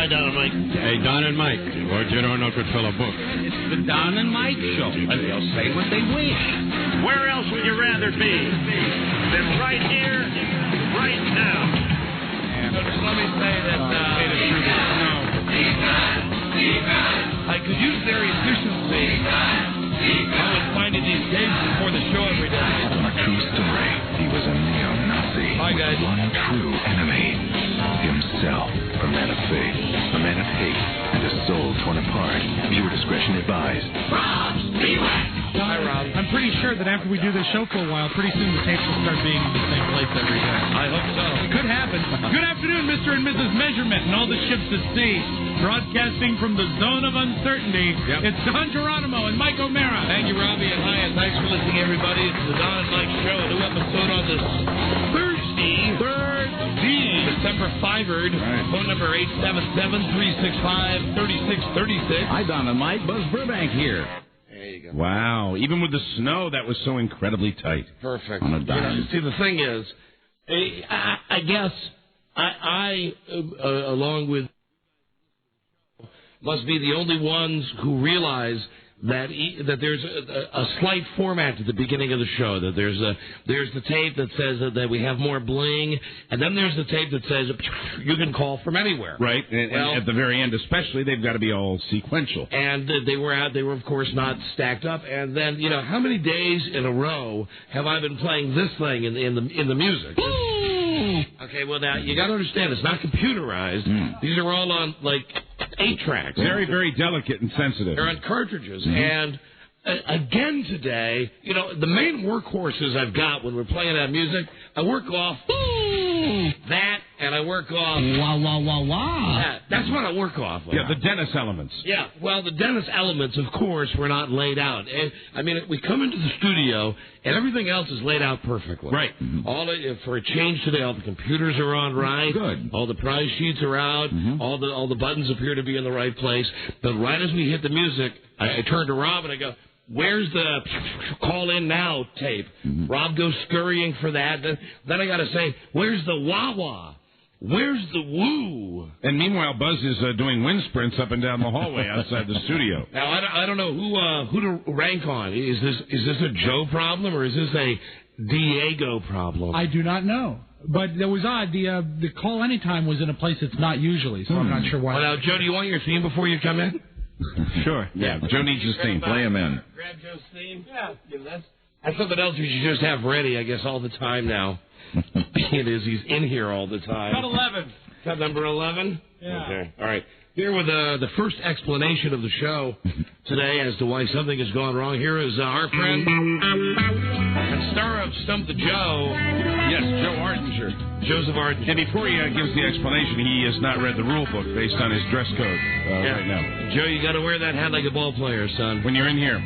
Hi, Don and Mike. Hey, Don and Mike. Or you don't know could fill a book. It's the Don and Mike Show. And they'll say what they wish. Where else would you rather be than right here, right now? So just let me say that, I could use their efficiency. I was finding these tapes before the show every day. A true story. He was a neo-Nazi. Hi, guys. One true enemy. Himself. A man of faith. A man of hate. And a soul torn apart. Viewer discretion advised. Hi, Rob. I'm pretty sure that after we do this show for a while, pretty soon the tapes will start being in the same place every day. I hope so. It could happen. Good afternoon, Mr. and Mrs. Measurement and all the ships at sea. Broadcasting from the zone of uncertainty, It's Don Geronimo and Mike O'Mara. Thank you, Robbie, and hi, and thanks for listening, everybody. It's the Don and Mike Show, a new episode on this Thursday, December 5th. Right. Phone number 877-365-3636. Hi, Don and Mike. Buzz Burbank here. There you go. Wow. Even with the snow, that was so incredibly tight. Perfect. On a dime. See, the thing is, I guess I along with, must be the only ones who realize that there's a slight format at the beginning of the show. That there's the tape that says that we have more bling, and then there's the tape that says you can call from anywhere. Right, and at the very end, especially, they've got to be all sequential. And they were of course not stacked up. And then how many days in a row have I been playing this thing in the music? Okay, well now you got to understand it's not computerized. These are all on 8 tracks. Very, very delicate and sensitive. They're on cartridges. And again today, the main workhorses I've got when we're playing that music, I work off that, and I work off that. That's what I work off of. Yeah, the Dennis elements. Yeah, well, the Dennis elements, of course, were not laid out. And we come into the studio, and everything else is laid out perfectly. Right. For a change today, all the computers are on right. Good. All the prize sheets are out. All the buttons appear to be in the right place. But right as we hit the music, I turn to Rob and I go, "Where's the call in now tape?" Rob goes scurrying for that. Then I got to say, "Where's the wah-wah? Where's the woo?" And meanwhile, Buzz is doing wind sprints up and down the hallway outside the studio. Now, I don't know who to rank on. Is this a Joe problem or is this a Diego problem? I do not know. But that was odd. The call anytime was in a place it's not usually, so I'm not sure why. Well, now, Joe, do you want your theme before you come in? Sure. Yeah, Joe needs his theme. Play him in. Grab Joe's theme? Yeah. That's something else we should just have ready, I guess, all the time now. It is. He's in here all the time. Cut 11. Cut number 11? Yeah. Okay. All right. Here with the first explanation of the show today as to why something has gone wrong. Here is our friend and star of Stump the Joe. Yes, Joe Ardinger. Joseph Ardinger. And before he gives the explanation, he has not read the rule book based on his dress code right now. Joe, you got to wear that hat like a ball player, son. When you're in here.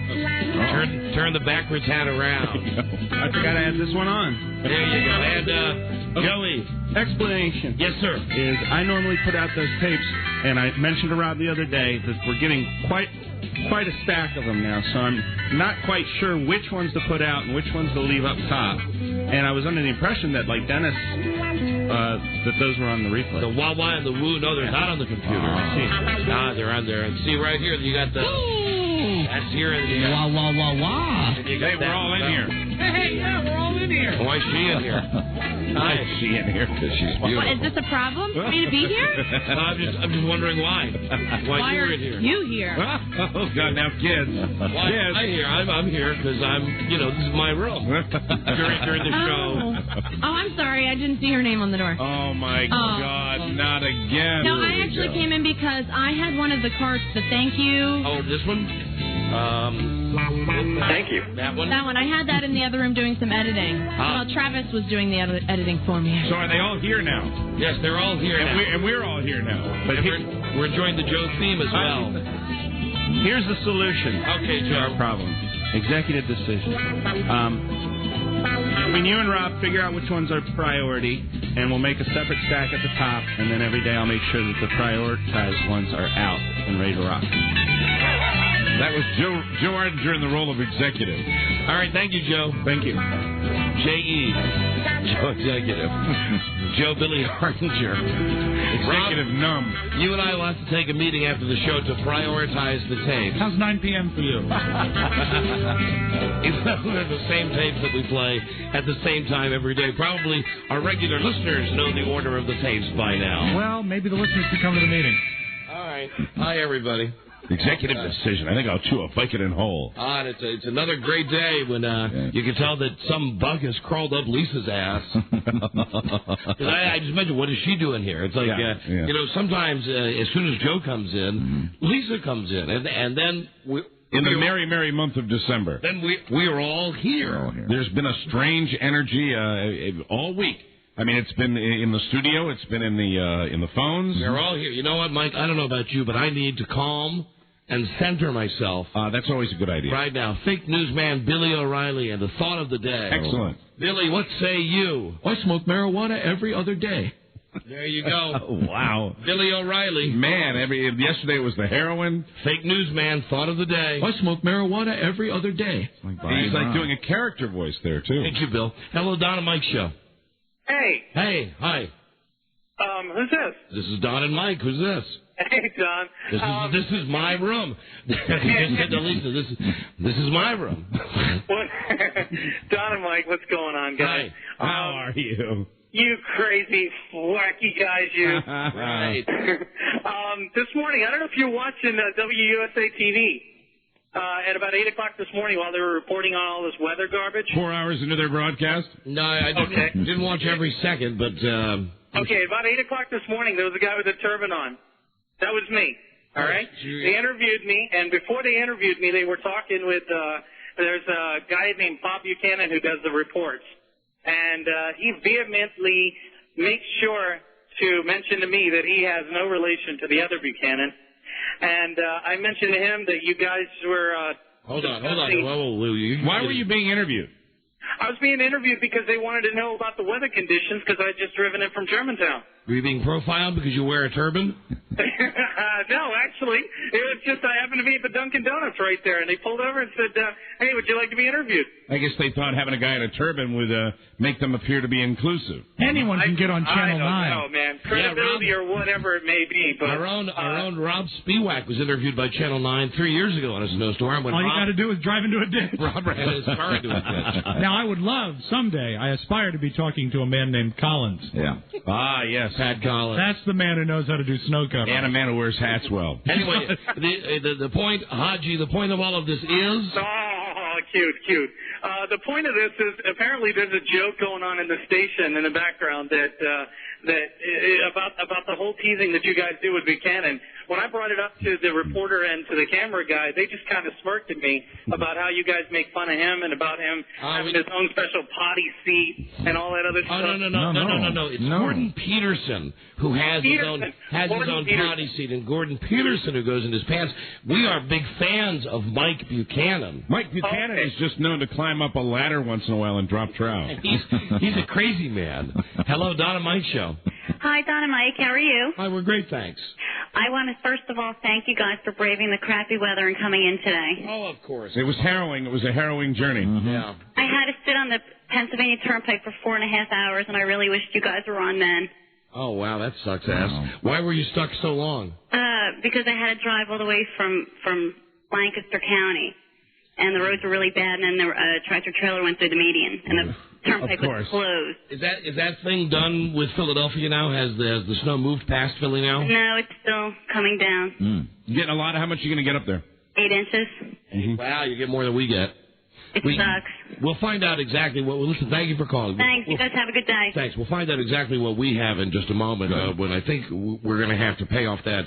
Turn the backwards hat around. I forgot I had this one on. There you go. And Joey. Explanation. Yes, sir. Is I normally put out those tapes, and I mentioned to Rob the other day that we're getting quite a stack of them now, so I'm not quite sure which ones to put out and which ones to leave up top. And I was under the impression that, like Dennis, that those were on the replay. The wah-wah and the woo, no, they're not on the computer. I see. Nah, they're on there. And see, right here, you got the... That's here. Wah, wah, wah, wah. Hey, we're all in here. Hey, yeah, we're all in here. Why is she in here? Why is she in here? Because she's beautiful. What, is this a problem for me to be here? I'm just wondering why. Why are you're in here? you here? Oh, God, now kids. Why am I here? I'm here because this is my room during the show. Oh, I'm sorry. I didn't see her name on the door. Oh, my God, not again. No, I actually came in because I had one of the cards, the thank you. Oh, this one? Thank you. That one? That one. I had that in the other room doing some editing. Well, Travis was doing the editing for me. So are they all here now? Yes, they're all here now. And we're all here now. But we're enjoying the Joe theme as well. Here's the solution. Okay, to Joe. our problem. Executive decision. When you and Rob figure out which ones are priority, and we'll make a separate stack at the top, and then every day I'll make sure that the prioritized ones are out and ready to rock. That was Joe Ardinger in the role of executive. All right, thank you, Joe. Thank you. J.E. Joe Executive. Joe Billy Hardinger. Executive numb. You and I will have to take a meeting after the show to prioritize the tapes. How's 9 p.m. for you? Even though they're the same tapes that we play at the same time every day. Probably our regular listeners know the order of the tapes by now. Well, maybe the listeners can come to the meeting. All right. Hi, everybody. Executive decision. I think I'll chew a Vicodin whole. And it's another great day when you can tell that some bug has crawled up Lisa's ass. 'Cause I just imagine, what is she doing here? It's like, you know, sometimes as soon as Joe comes in, Lisa comes in, and then in the merry, merry month of December. Then we are all here. There's been a strange energy all week. I mean, it's been in the studio. It's been in the phones. We're all here. You know what, Mike? I don't know about you, but I need to calm and center myself. That's always a good idea. Right now. Fake newsman Billy O'Reilly and the thought of the day. Excellent. Billy, what say you? I smoke marijuana every other day. There you go. Wow. Billy O'Reilly. Man, yesterday was the heroin. Fake newsman, thought of the day. I smoke marijuana every other day. He's like doing a character voice there, too. Thank you, Bill. Hello, Don and Mike Show. Hey. Hey, hi. Who's this? This is Don and Mike. Who's this? Hey, Don. This is my room. You just said to Lisa, this is my room. What? Don and Mike, what's going on, guys? Hi. How are you? You crazy, wacky guys, you. Right. This morning, I don't know if you're watching WUSA TV. At about 8 o'clock this morning, while they were reporting on all this weather garbage. 4 hours into their broadcast? No, I didn't watch every second, but... Okay, about 8 o'clock this morning, there was a guy with a turban on. That was me, all right? They interviewed me, and before they interviewed me, they were talking with... there's a guy named Bob Buchanan who does the reports. And he vehemently makes sure to mention to me that he has no relation to the other Buchanan. And I mentioned to him that you guys were... Hold on. Whoa. Why were you being interviewed? I was being interviewed because they wanted to know about the weather conditions because I had just driven in from Germantown. Were you being profiled because you wear a turban? No, actually, it was just I happened to be at the Dunkin' Donuts right there, and they pulled over and said, hey, would you like to be interviewed? I guess they thought having a guy in a turban would make them appear to be inclusive. Anyone can get on Channel 9. I don't know, man. Credibility or whatever it may be. But our own Rob Spiewak was interviewed by Channel 9 3 years ago on a snowstorm. When all you got to do is drive into a ditch. Rob ran his car into a ditch. Now, I would love someday, I aspire to be talking to a man named Collins. Yeah. Ah, yes. Pat Collins. That's the man who knows how to do snow cover. And a man who wears hats well. Anyway, the point, Haji, the point of all of this is... Oh, cute. The point of this is apparently there's a joke going on in the station in the background that about the whole teasing that you guys do with Buchanan. When I brought it up to the reporter and to the camera guy, they just kind of smirked at me about how you guys make fun of him and about him having his own special potty seat and all that other stuff. No. It's Gordon Peterson who has his own potty seat, and Gordon Peterson who goes in his pants. We are big fans of Mike Buchanan. Mike Buchanan is just known to climb up a ladder once in a while and drop trout. He's a crazy man. Hello, Don and Mike Show. Hi, Don and Mike. How are you? Hi, we're great, thanks. I want to first of all thank you guys for braving the crappy weather and coming in today. Oh, of course. It was harrowing. It was a harrowing journey. Mm-hmm. Yeah. I had to sit on the Pennsylvania Turnpike for 4.5 hours, and I really wished you guys were on then. Oh, wow, that sucks ass. Why were you stuck so long? Because I had to drive all the way from Lancaster County, and the roads were really bad, and then the tractor trailer went through the median, and the turnpike was closed. Is that thing done with Philadelphia now? Has the snow moved past Philly now? No, it's still coming down. You getting a lot? How much are you going to get up there? 8 inches. Mm-hmm. Wow, you get more than we get. It sucks. We'll find out exactly what... Listen, thank you for calling. Thanks. You guys have a good day. Thanks. We'll find out exactly what we have in just a moment when I think we're going to have to pay off that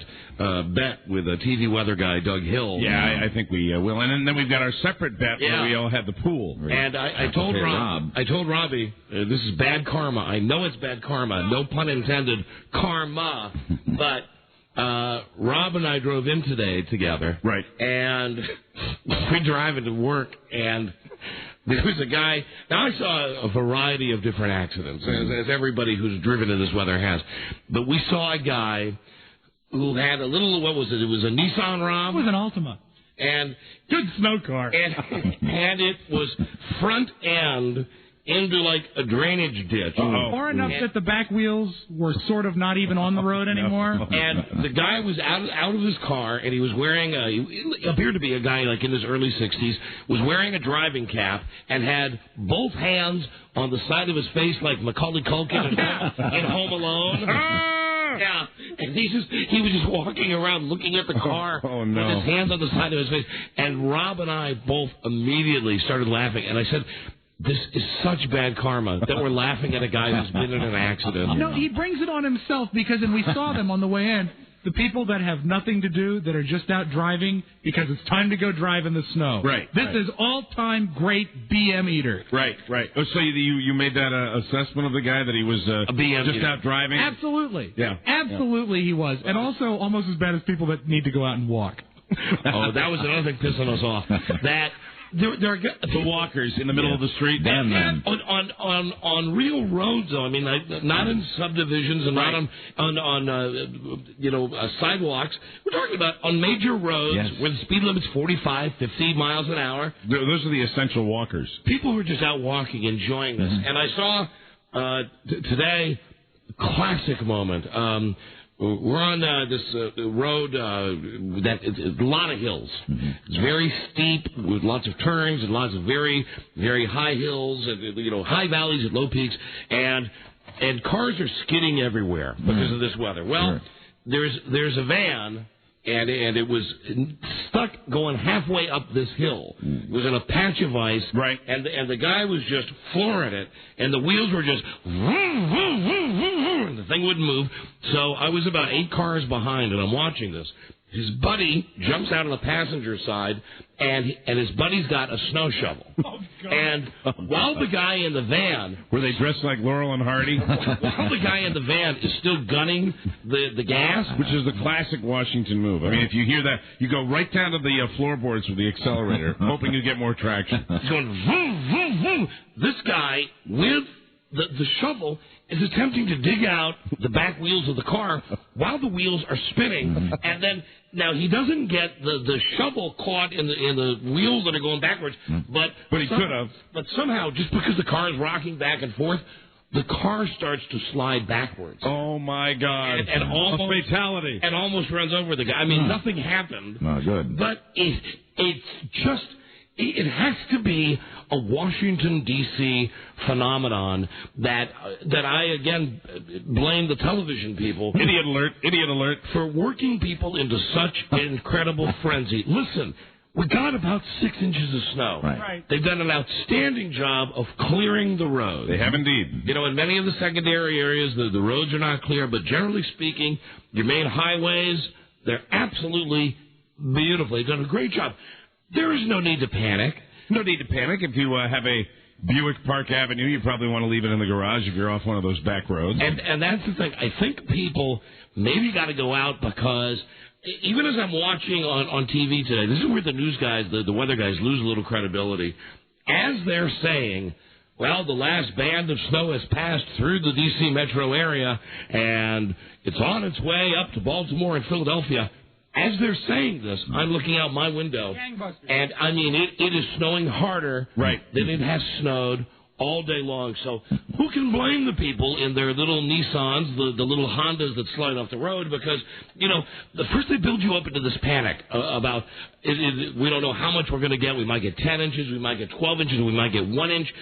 bet with a TV weather guy, Doug Hill. Yeah, I think we will. And then we've got our separate bet where we all have the pool. And I told Robbie, this is bad karma. I know it's bad karma. No pun intended. Karma. But... Rob and I drove in today together. Right. And we drive into work, and there was a guy. Now, I saw a variety of different accidents, as everybody who's driven in this weather has. But we saw a guy who had a little, what was it? It was a Nissan, Rob? It was an Altima. And good snow car. And it was front end into like a drainage ditch. Far enough that the back wheels were sort of not even on the road anymore. And the guy was out of his car, and he was wearing he appeared to be a guy like in his early 60s, was wearing a driving cap and had both hands on the side of his face like Macaulay Culkin in Home Alone. Yeah, and he was just walking around looking at the car with his hands on the side of his face. And Rob and I both immediately started laughing, and I said, this is such bad karma that we're laughing at a guy who's been in an accident. No, he brings it on himself because, and we saw them on the way in, the people that have nothing to do, that are just out driving because it's time to go drive in the snow. Right. This is all-time great BM eater. Right. Oh, so you made that assessment of the guy that he was a BM just eater. out driving? Absolutely. Yeah. Absolutely he was. And also almost as bad as people that need to go out and walk. Oh, that was another thing pissing us off. That there are the walkers in the middle of the street. Damn them. On real roads, though. I mean, not in subdivisions and not on sidewalks. We're talking about on major roads where the speed limit's 45, 50 miles an hour. Those are the essential walkers. People were just out walking, enjoying this. And I saw today, classic moment. We're on this road that it's a lot of hills. It's very steep with lots of turns and lots of very, very high hills and high valleys and low peaks, and cars are skidding everywhere because of this weather. Well, there's a van. And it was stuck going halfway up this hill. It was in a patch of ice. Right. And the guy was just flooring it. And the wheels were just... And the thing wouldn't move. So I was about 8 cars behind, and I'm watching this. His buddy jumps out on the passenger side, and his buddy's got a snow shovel. Oh, God. And while the guy in the van... Were they dressed like Laurel and Hardy? While the guy in the van is still gunning the gas... Which is the classic Washington move. I mean, if you hear that, you go right down to the floorboards with the accelerator, hoping you get more traction. He's going... Vroom, vroom, vroom. This guy, with the shovel, is attempting to dig out the back wheels of the car while the wheels are spinning, and then now he doesn't get the shovel caught in the wheels that are going backwards, but he could have. But somehow, just because the car is rocking back and forth, the car starts to slide backwards. Oh my God! And almost a fatality, and almost runs over the guy. I mean, nothing happened. Oh, good. But it's just. It has to be a Washington, D.C. phenomenon that I, again, blame the television people. Idiot alert. For working people into such incredible frenzy. Listen, we got about 6 inches of snow. Right. They've done an outstanding job of clearing the road. They have indeed. In many of the secondary areas, the roads are not clear, but generally speaking, your main highways, they're absolutely beautiful. They've done a great job. There is no need to panic. No need to panic. If you have a Buick Park Avenue, you probably want to leave it in the garage if you're off one of those back roads. And that's the thing. I think people maybe got to go out because even as I'm watching on TV today, this is where the news guys, the weather guys, lose a little credibility. As they're saying, well, the last band of snow has passed through the D.C. metro area, and it's on its way up to Baltimore and Philadelphia. As they're saying this, I'm looking out my window, and I mean, it is snowing harder than it has snowed all day long. So who can blame the people in their little Nissans, the little Hondas that slide off the road? Because, the first they build you up into this panic about we don't know how much we're going to get. We might get 10 inches, we might get 12 inches, we might get 1 inch.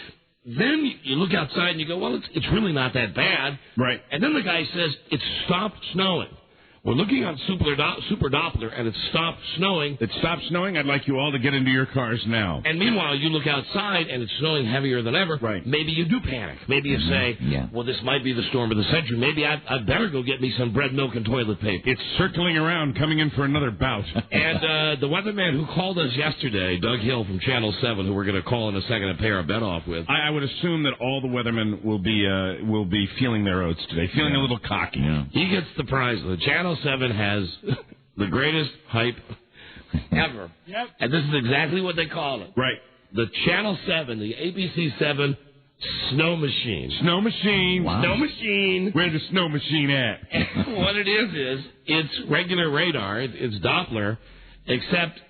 Then you look outside and you go, well, it's really not that bad. Right. And then the guy says, it's stopped snowing. We're looking on Super Doppler, and it stopped snowing. It stopped snowing? I'd like you all to get into your cars now. And meanwhile, you look outside, and it's snowing heavier than ever. Right. Maybe you do panic. Maybe you say, well, this might be the storm of the century. Maybe I'd better go get me some bread, milk, and toilet paper. It's circling around, coming in for another bout. And the weatherman who called us yesterday, Doug Hill from Channel 7, who we're going to call in a second and pay our bet off with. I would assume that all the weathermen will be feeling their oats today, feeling a little cocky. Yeah. He gets the prize. The Channel 7 has the greatest hype ever. Yep. And this is exactly what they call it. Right. The Channel 7, the ABC 7 Snow Machine. Snow Machine. Wow. Snow Machine. Where's the Snow Machine at? What it is it's regular radar. It's Doppler, except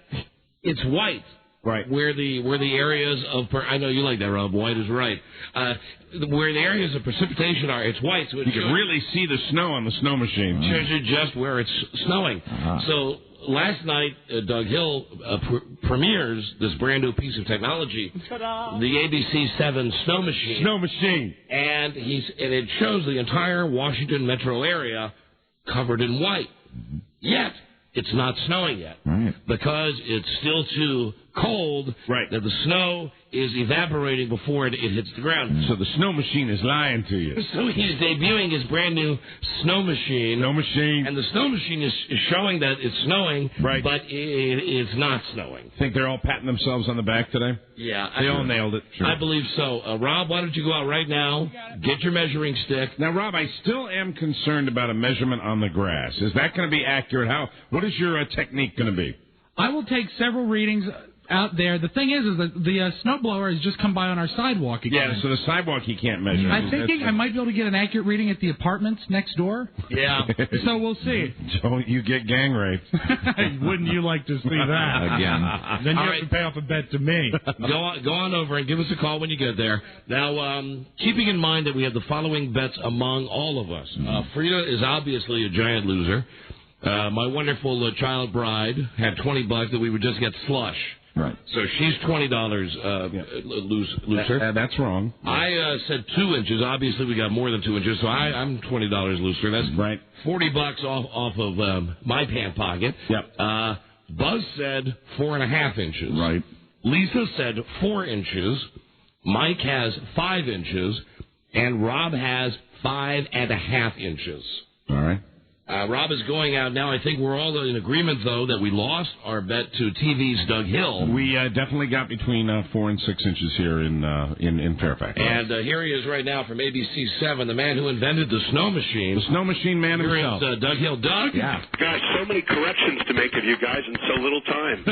it's white. Right. Where the areas of I know you like that, Rob. White is right. Where the areas of precipitation are, it's white, so it you can really see the snow on the snow machine. Shows you just where it's snowing. So last night, Doug Hill premieres this brand new piece of technology, the ABC 7 Snow Machine. Snow machine, and it shows the entire Washington metro area covered in white. Yet it's not snowing yet because it's still too cold. Right. That the snow is evaporating before it hits the ground. So the snow machine is lying to you. So he's debuting his brand new snow machine. Snow machine. And the snow machine is showing that it's snowing, right. But it's not snowing. Think they're all patting themselves on the back today? Yeah. They all nailed it. Sure. I believe so. Rob, why don't you go out right now, get your measuring stick. Now, Rob, I still am concerned about a measurement on the grass. Is that going to be accurate? What is your technique going to be? I will take several readings out there. The thing is that the snowblower has just come by on our sidewalk again. Yeah, so the sidewalk he can't measure. I'm thinking I might be able to get an accurate reading at the apartments next door. Yeah. So we'll see. Don't you get gang raped. Wouldn't you like to see that? Again. Then you have to pay off a bet to me. Go on over and give us a call when you get there. Now, keeping in mind that we have the following bets among all of us. Frida is obviously a giant loser. My wonderful child bride had $20 that we would just get slush. Right. So she's $20 looser. That's wrong. I said 2 inches. Obviously, we got more than 2 inches, so I'm $20 looser. That's right. $40 off of my pant pocket. Yep. Buzz said 4.5 inches. Right. Lisa said 4 inches. Mike has 5 inches, and Rob has 5.5 inches. All right. Rob is going out now. I think we're all in agreement, though, that we lost our bet to TV's Doug Hill. We definitely got between 4 and 6 inches here in Fairfax. And here he is right now from ABC 7, the man who invented the snow machine. The snow machine man himself. It's Doug Hill. Doug? Yeah. Gosh, so many corrections to make of you guys in so little time.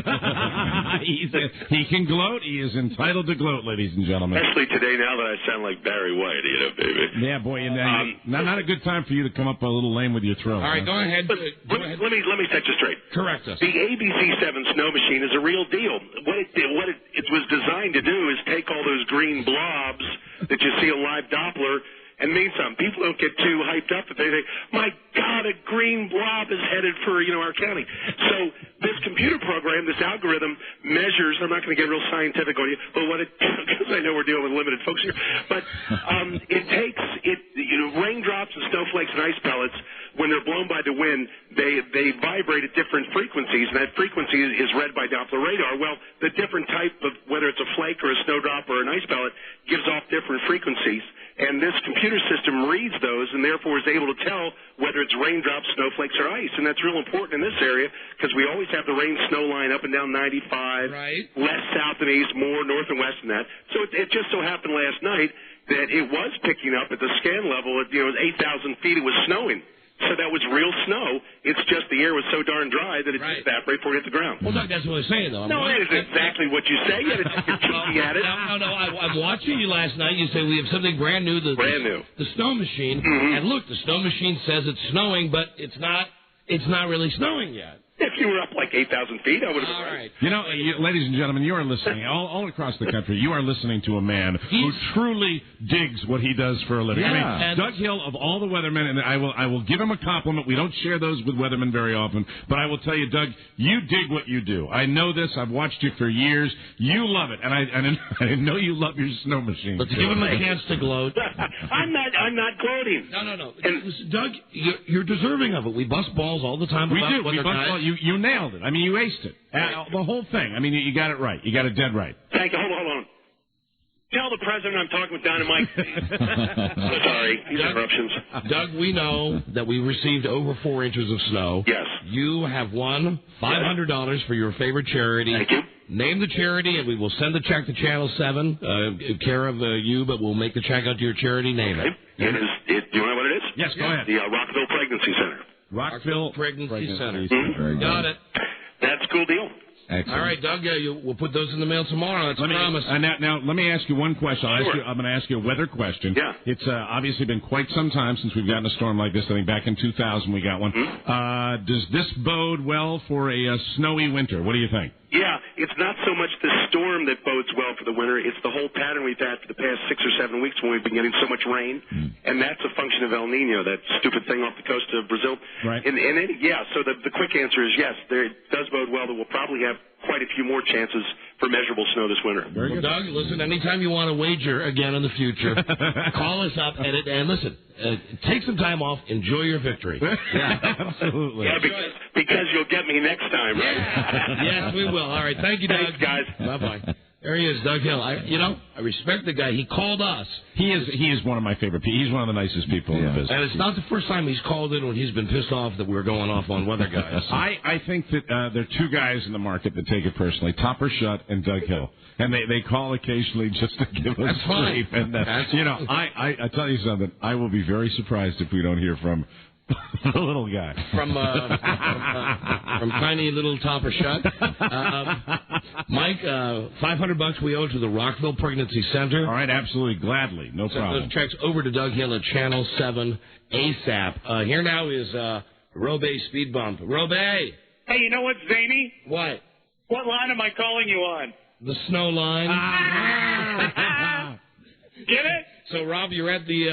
He can gloat. He is entitled to gloat, ladies and gentlemen. Especially today, now that I sound like Barry White, baby. Yeah, boy. Not a good time for you to come up a little lame with your throat. All right, go ahead. Let me set you straight. Correct us. The ABC 7 Snow Machine is a real deal. What it was designed to do is take all those green blobs that you see on live Doppler and mean something. People don't get too hyped up if they think, my God, a green blob is headed for our county. So this computer program, this algorithm measures. I'm not going to get real scientific on you, but because I know we're dealing with limited folks here. But it takes raindrops and snowflakes and ice pellets. When they're blown by the wind, they vibrate at different frequencies, and that frequency is read by Doppler radar. Well, the different type of, whether it's a flake or a snowdrop or an ice pellet, gives off different frequencies. And this computer system reads those and therefore is able to tell whether it's raindrops, snowflakes, or ice. And that's real important in this area because we always have the rain-snow line up and down 95, right. Less south and east, more north and west than that. So it just so happened last night that it was picking up at the scan level at 8,000 feet. It was snowing. So that was real snow. It's just the air was so darn dry that it just evaporated before it hit the ground. Well, Doug, that's what I'm saying, though. No, that isn't exactly what you say. You had to take a cheeky at it. No. I'm watching you last night. You say we have something brand new. Brand new. The snow machine. Mm-hmm. And look, the snow machine says it's snowing, but it's not really snowing yet. If you were up like 8,000 feet, I would have been right. Ladies and gentlemen, you are listening all across the country. You are listening to a man who truly digs what he does for a living. Yeah. I mean, Doug Hill, of all the weathermen, and I will give him a compliment. We don't share those with weathermen very often, but I will tell you, Doug, you dig what you do. I know this. I've watched you for years. You love it, and I know you love your snow machine. Let's give him a chance to gloat. I'm not gloating. No. And Doug, you're deserving of it. We bust balls all the time. We do. We bust balls. You nailed it. I mean, you aced it. The whole thing. I mean, you got it right. You got it dead right. Thank you. Hold on. Tell the president I'm talking with Dynamite. Sorry, these interruptions. Doug, we know that we received over 4 inches of snow. Yes. You have won $500 for your favorite charity. Thank you. Name the charity, and we will send the check to Channel 7, care of you, but we'll make the check out to your charity. Name it. Do you know what it is? Yes, go ahead. The Rockville Pregnancy Center. Rockville Pregnancy Center. Mm-hmm. Got it. That's a cool deal. Excellent. All right, Doug, we'll put those in the mail tomorrow. That's a promise. Now, let me ask you one question. I'm going to ask you a weather question. Yeah. It's obviously been quite some time since we've gotten a storm like this. I think back in 2000 we got one. Mm-hmm. Does this bode well for a snowy winter? What do you think? Yeah, it's not so much the storm that bodes well for the winter. It's the whole pattern we've had for the past 6 or 7 weeks when we've been getting so much rain. And that's a function of El Nino, that stupid thing off the coast of Brazil. Right. So the quick answer is yes, it does bode well that we'll probably have quite a few more chances for measurable snow this winter. Very good. Doug, listen, anytime you want to wager again in the future, call us up and listen, take some time off, enjoy your victory. Yeah, absolutely. Yeah, because you'll get me next time, right? Yes, we will. All right, thank you, Doug. Thanks, guys. Bye-bye. There he is, Doug Hill. I respect the guy. He called us. He is one of my favorite people. He's one of the nicest people in the business. And it's not the first time he's called in when he's been pissed off that we're going off on weather guys. I think that there are two guys in the market that take it personally, Topper Shutt and Doug Hill. And they call occasionally just to give us grief. And I tell you something, I will be very surprised if we don't hear from the little guy. From tiny little Topper Shutt. Mike, $500 we owe to the Rockville Pregnancy Center. All right, absolutely, gladly, no problem. Those checks over to Doug Hill at Channel 7 ASAP. Here now is Robe Speed Bump. Robe! Hey, you know what's zany? What? What line am I calling you on? The snow line. Get it? So, Rob, you're at the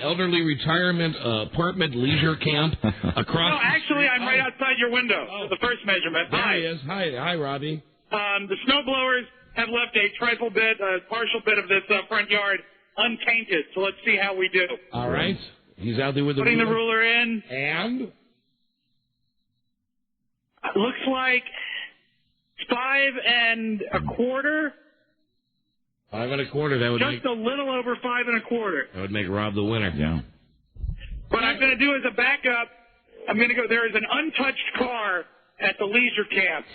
elderly retirement apartment leisure camp across. No, actually, I'm right outside your window. Oh. The first measurement. There he is. Hi, Robbie. The snowblowers have left a partial bit of this front yard untainted. So let's see how we do. All right. He's out there with putting the ruler in. And looks like 5 1/4. 5 1/4. That would just a little over 5 1/4. That would make Rob the winner. Yeah. What I'm going to do as a backup, I'm going to go. There is an untouched car at the leisure camp,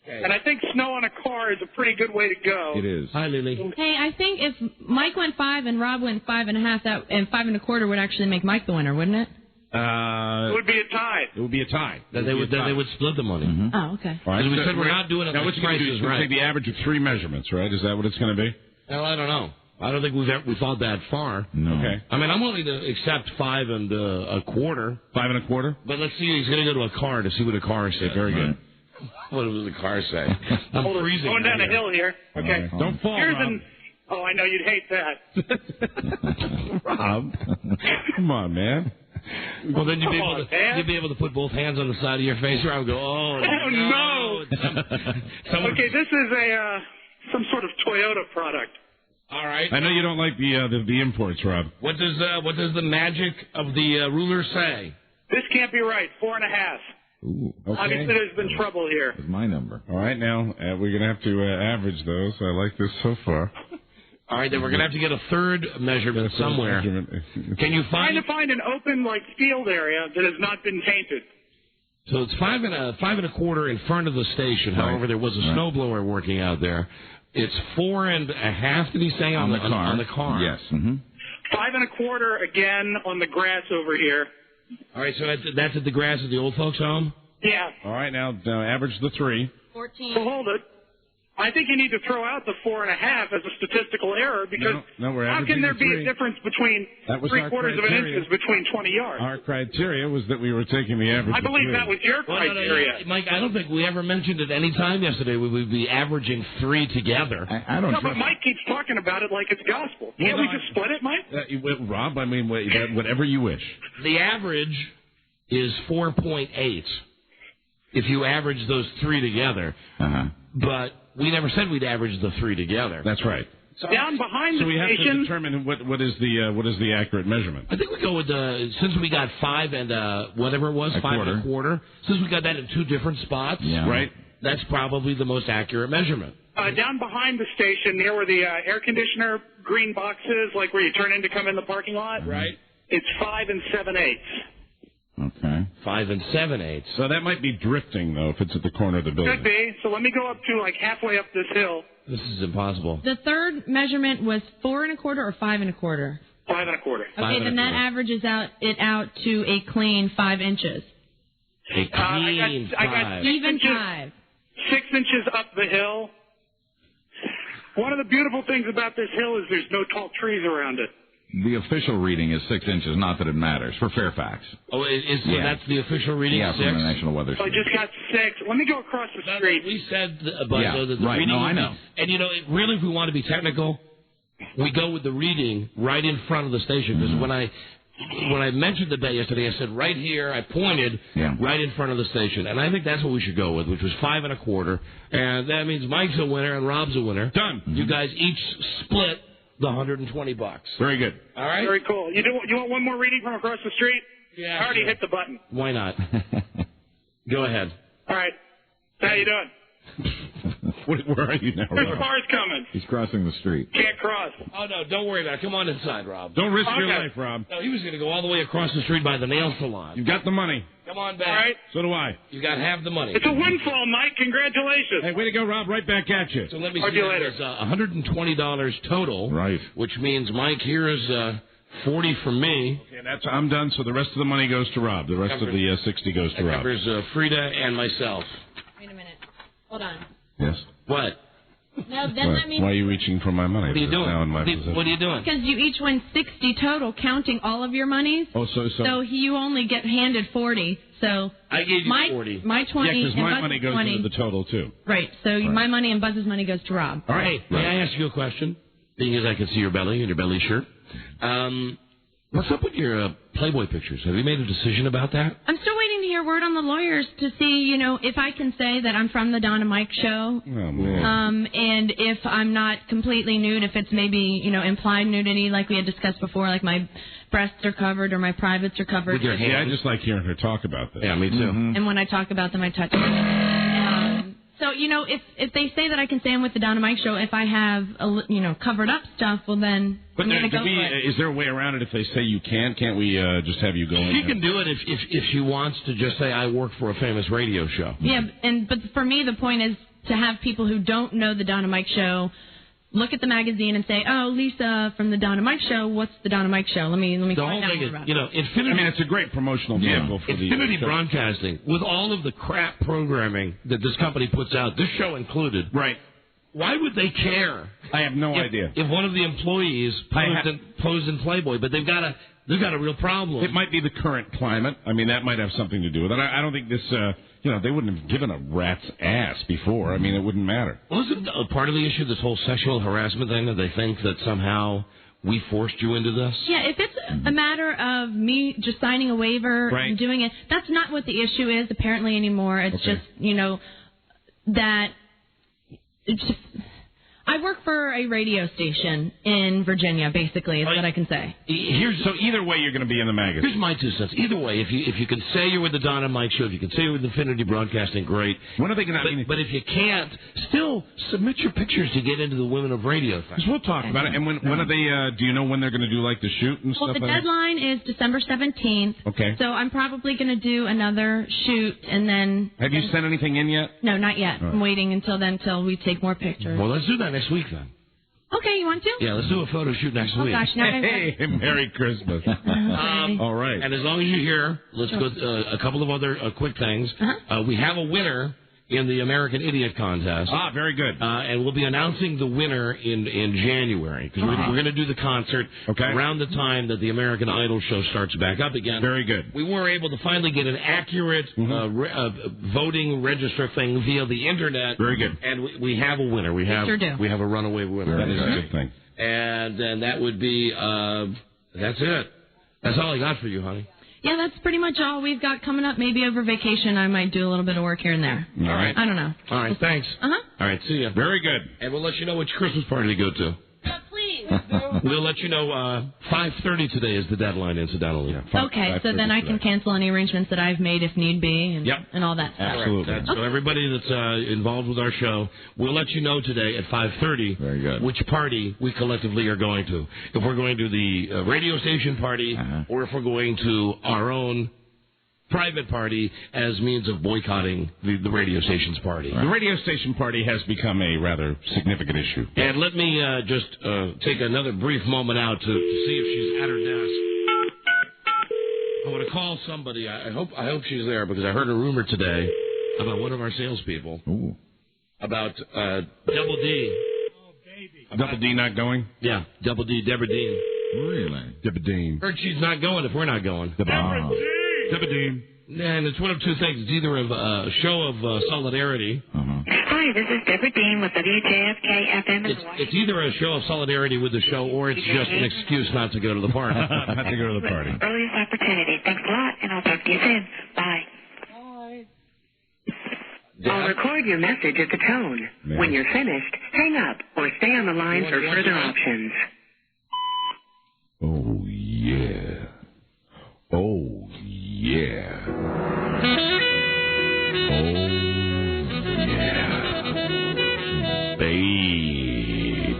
and I think snow on a car is a pretty good way to go. It is. Hi, Lily. Hey, I think if Mike went 5 and Rob went 5 1/2, and 5 1/4 would actually make Mike the winner, wouldn't it? It would be a tie. It would be a tie. Then they would split the money. Mm-hmm. Oh, okay. All right, we said we're not doing it. Now, what you're going to do is take the average of 3 measurements, right? Is that what it's going to be? Well, I don't know. I don't think we've thought that far. No. Okay. I mean, I'm willing to accept 5 1/4. 5 1/4? But let's see. He's going to go to a car to see what a car says. Very good. What does the car say? I'm freezing. Going down the hill here. Okay. Right. Don't fall, Rob. Oh, I know you'd hate that. Rob, come on, man. Well, then you'd be able to put both hands on the side of your face, Rob, and go, oh no. Okay, this is some sort of Toyota product. All right. I know you don't like the imports, Rob. What does the magic of the ruler say? This can't be right. 4 1/2. Ooh, okay. Obviously, there's been trouble here. That's my number. All right, now we're going to have to average those. I like this so far. All right, then we're going to have to get a third measurement somewhere. Can you find an open field area that has not been tainted? So it's 5 1/4 in front of the station. Right. However, there was a snowblower working out there. It's 4 1/2. Did he say on the car? On the car. Yes. Mm-hmm. 5 1/4 again on the grass over here. All right, so that's at the grass at the old folks' home? Yeah. All right, now average the 3. 14. So hold it. I think you need to throw out the 4 1/2 as a statistical error because how can there be a difference between 3/4 of an inch between 20 yards? Our criteria was that we were taking the average. I believe that was your criteria. No, Mike, I don't think we ever mentioned at any time yesterday we would be averaging 3 together. I don't. No, but Mike keeps talking about it like it's gospel. Can't we just split it, Mike? Rob, I mean, whatever you wish. The average is 4.8 if you average those 3 together. But we never said we'd average the 3 together. That's right. So down behind the station. So we have to determine what is the accurate measurement. I think we go with since we got 5 and whatever it was, 5 1/4. Since we got that in 2 different spots, right? That's probably the most accurate measurement. Down behind the station, near where the air conditioner green box is, like where you turn in to come in the parking lot. Right. It's 5 7/8. Okay. 5 7/8. So that might be drifting, though, if it's at the corner of the building. Could be. So let me go up to halfway up this hill. This is impossible. The third measurement was 4 1/4 or 5 1/4? 5 1/4. Okay, then that averages it out to a clean 5 inches. A clean 5. I got even 5. 6 inches up the hill. One of the beautiful things about this hill is there's no tall trees around it. The official reading is 6 inches, not that it matters, for Fairfax. Oh, so that's the official reading? Yeah, 6? from the National Weather So I Service. just got 6. Let me go across the street. We said, that the right. reading. No, I know. And really, if we want to be technical, we go with the reading right in front of the station. Because when I mentioned the bet yesterday, I said right here, I pointed right in front of the station. And I think that's what we should go with, which was 5 1/4. And that means Mike's a winner and Rob's a winner. Done. You guys each split the $120. Very good. All right? Very cool. You want one more reading from across the street? Yeah. I already hit the button. Why not? Go ahead. All right. How you doing? Where are you now, There's Rob? cars coming. He's crossing the street. Can't cross. Oh, no, don't worry about it. Come on inside, Rob. Don't risk your Okay. life, Rob. No, he was going to go all the way across the street by the nail salon. You've got the money. Come on back. All right. So do I. You got half the money. It's a windfall, Mike. Congratulations. Hey, way to go, Rob. Right back at you. So let me Talk see. to you later. There's $120 total. Right. Which means, Mike, here is 40 from me. Okay, I'm done, so the rest of the money goes to Rob. The rest of the 60 goes to That Rob. covers Frida and myself. Wait a minute. Hold on. Yes. What? No, then that means Why are you reaching for my money? What are you It's doing? Now in my What possession. are you doing? because you each win 60 total, counting all of your monies. Oh, So you only get handed 40. So I gave you my 40. My 20 Yeah, because and my Buzz's money goes 20. into the total, too. Right. So my money and Buzz's money goes to Rob. All right. May I ask you a question? Being as I can see your belly and your belly shirt. What's up with your Playboy pictures? Have you made a decision about that? I'm still waiting to hear word on the lawyers to see, if I can say that I'm from the Don and Mike show. Oh, man. And if I'm not completely nude, if it's maybe, implied nudity like we had discussed before, like my breasts are covered or my privates are covered. With your hands? Yeah, I just like hearing her talk about that. Yeah, me too. Mm-hmm. And when I talk about them, I touch them. So, if they say that I can say I'm with the Don and Mike show, if I have, covered up stuff, well, then But I'm going to go for it. is there a way around it if they say you can't? Can't we just have you go in? She can do it if she wants to just say, I work for a famous radio show. Yeah, but for me, the point is to have people who don't know the Don and Mike show look at the magazine and say, "Oh, Lisa from the Don and Mike show. What's the Don and Mike show? Let me The whole find out thing more is, about it." Infinity. I mean, it's a great promotional vehicle for the Infinity show. Broadcasting, with all of the crap programming that this company puts out, this show included. Right. Why would they care? I have no idea. If one of the employees posed in Playboy, but they've got a real problem. It might be the current climate. I mean, that might have something to do with it. I don't think this, they wouldn't have given a rat's ass before. I mean, it wouldn't matter. Wasn't a part of the issue this whole sexual harassment thing that they think that somehow we forced you into this? Yeah, if it's a matter of me just signing a waiver and doing it, that's not what the issue is apparently anymore. It's just, that it's just, I work for a radio station in Virginia, basically, is what I can say. So either way, you're going to be in the magazine. Here's my 2 cents. Either way, if you can say you're with the Don and Mike show, if you can say you're with Infinity Broadcasting, great. When are they going to? But if you can't, still submit your pictures to get into the Women of Radio thing. Because we'll talk about it. And when are they? Do you know when they're going to do like the shoot and Well, stuff? the like deadline is December 17th. Okay. So I'm probably going to do another shoot and then... Have you sent anything in yet? No, not yet. All right. I'm waiting until then, till we take more pictures. Well, let's do that next week then. Okay, you want to? Yeah, let's do a photo shoot next Oh, week. gosh, now Hey, Merry Christmas. All right. And as long as you're here, let's go a couple of other quick things. We have a winner in the American Idiot Contest. Ah, very good. And we'll be announcing the winner in January, because we're going to do the concert around the time that the American Idol show starts back up again. Very good. We were able to finally get an accurate voting register thing via the internet. Very good. And we have a winner. We have a runaway winner. That is a good thing. And then that would be, that's it. That's all I got for you, honey. Yeah, that's pretty much all we've got coming up. Maybe over vacation I might do a little bit of work here and there. All right. I don't know. All right, thanks. Uh-huh. All right, see ya. Very good. And we'll let you know which Christmas party to go to. Please. We'll let you know 5:30 today is the deadline, incidentally. Okay, so then I can cancel any arrangements that I've made if need be and all that stuff. Absolutely. So everybody that's involved with our show, we'll let you know today at 5:30 Very good. which party we collectively are going to. If we're going to the radio station party or if we're going to our own private party as means of boycotting the radio station's party. The radio station party has become a rather significant issue. And let me just take another brief moment out to see if she's at her desk. I want to call somebody. I hope she's there because I heard a rumor today about one of our salespeople. Ooh. About Double D. Double D not going? Yeah, Double D, Deborah Dean. Really? Dibba-deem. Heard she's not going if we're not going. Dibba-deem. And it's one of two things. It's either a show of solidarity. Hi, this is Deborah Dean with WJFK FM in Washington. It's either a show of solidarity with the show, or it's just an excuse not to go to the party. Not to go to the party. Earliest opportunity. Thanks a lot, and I'll talk to you soon. Bye. I'll record your message at the tone. When you're finished, hang up or stay on the line for further options. Oh, yeah. Oh, yeah. Oh, yeah. Baby.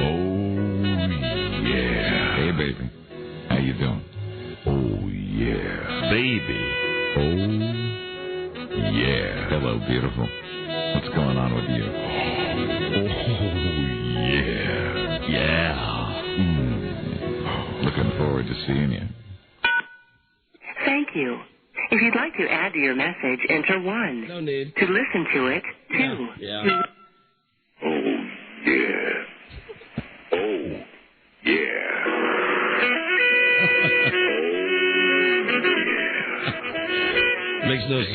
Oh, yeah. Hey, baby. How you doing? Oh, yeah. Baby. Oh, yeah. Hello, beautiful. What's going on with you? Oh, yeah. Yeah. Looking forward to seeing you. Thank you. If you'd like to add to your message, enter 1. No need. To listen to it, 2. Yeah. Oh, yeah. Oh, yeah. Makes no sense.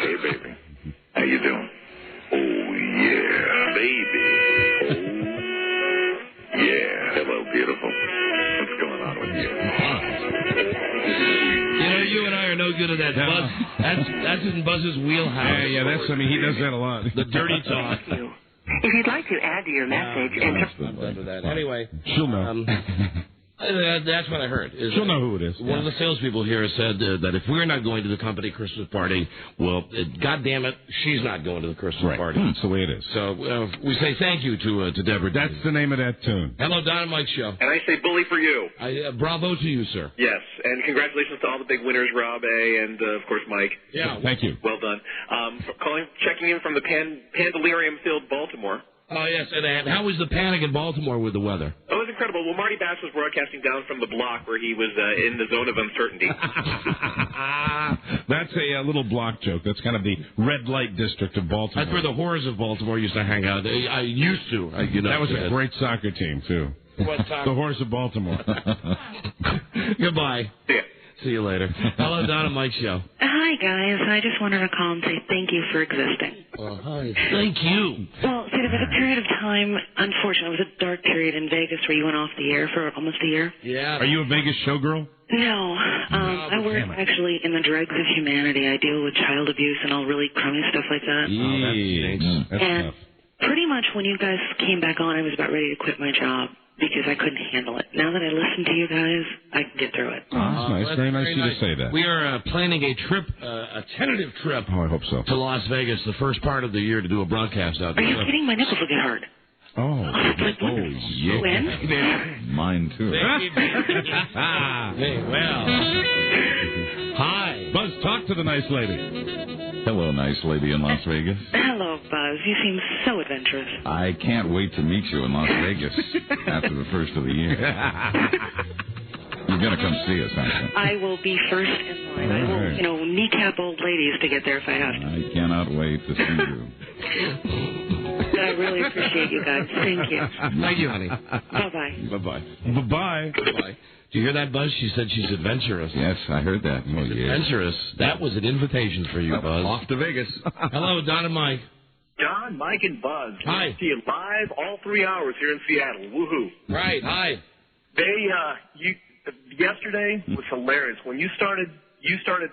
Hey, baby. How you doing? Oh, yeah. Baby. Oh, yeah. Hello, beautiful. What's going on with you? You know, you and I are no good at that. Buzz, that's in Buzz's wheelhouse. Yeah, that's, I mean, he does that a lot. The dirty talk. If you'd like to add to your message, enter... I'm done with that. Anyway. She'll know. That's what I heard. She'll know who it is. One of the salespeople here said that if we're not going to the company Christmas party, well, God damn it, she's not going to the Christmas party. That's the way it is. So we say thank you to Deborah. That's the name of that tune. Hello, Don and Mike Show. And I say bully for you. Bravo to you, sir. Yes, and congratulations to all the big winners, Rob A. and, of course, Mike. Yeah. Thank you. Well done. Checking in from the Pandelirium-filled Baltimore. Oh, yes, and how was the panic in Baltimore with the weather? Oh, it was incredible. Well, Marty Bass was broadcasting down from the block where he was in the zone of uncertainty. That's a little block joke. That's kind of the red light district of Baltimore. That's where the whores of Baltimore used to hang out. I used to. That was a great soccer team, too. What the Whores of Baltimore. Goodbye. Yeah. See you later. Hello, Don and Mike Show. Hi, guys. I just wanted to call and say thank you for existing. Oh, hi. Thank you. Well, see, there was a period of time, unfortunately, it was a dark period in Vegas where you went off the air for almost a year. Yeah. Are you a Vegas showgirl? No. I work actually in the dregs of humanity. I deal with child abuse and all really crummy stuff like that. Oh, that stinks. That's and tough. pretty much when you guys came back on, I was about ready to quit my job because I couldn't handle it. Now that I listen to you guys, I can get through it. Oh, that's nice. Very nice of you to say that. We are planning a trip, a tentative trip. Oh, I hope so. To Las Vegas, the first part of the year, to do a broadcast out there. Are you kidding? My nipples will get hard. Oh, yeah. When? Mine, too. Hey, well. Hi. Buzz, talk to the nice lady. Hello, nice lady in Las Vegas. Hello, Buzz. You seem so adventurous. I can't wait to meet you in Las Vegas after the first of the year. You're going to come see us, aren't you? I will be first in line. I will, kneecap old ladies to get there if I have to. I cannot wait to see you. I really appreciate you guys. Thank you. Thank you, honey. Bye-bye. Bye-bye. Bye-bye. Goodbye. Do you hear that, Buzz? She said she's adventurous. Yes, I heard that. Oh, yeah. Adventurous. That was an invitation for you, Buzz. Off to Vegas. Hello, Don and Mike. John, Mike, and Buzz. Hi. See you live all 3 hours here in Seattle. Woohoo. Right. Hi. Yesterday was hilarious. When you started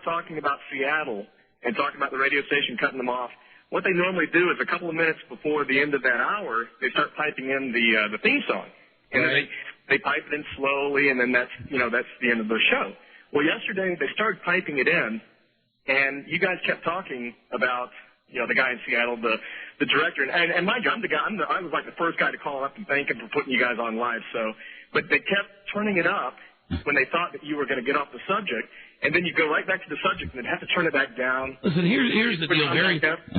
talking about Seattle and talking about the radio station cutting them off, what they normally do is a couple of minutes before the end of that hour, they start piping in the theme song. And they pipe it in slowly, and then that's the end of the show. Well, yesterday they started piping it in, and you guys kept talking about the guy in Seattle, the director, and mind you, I was like the first guy to call up and thank him for putting you guys on live. But they kept turning it up when they thought that you were going to get off the subject, and then you go right back to the subject and then have to turn it back down. Listen, here's the deal.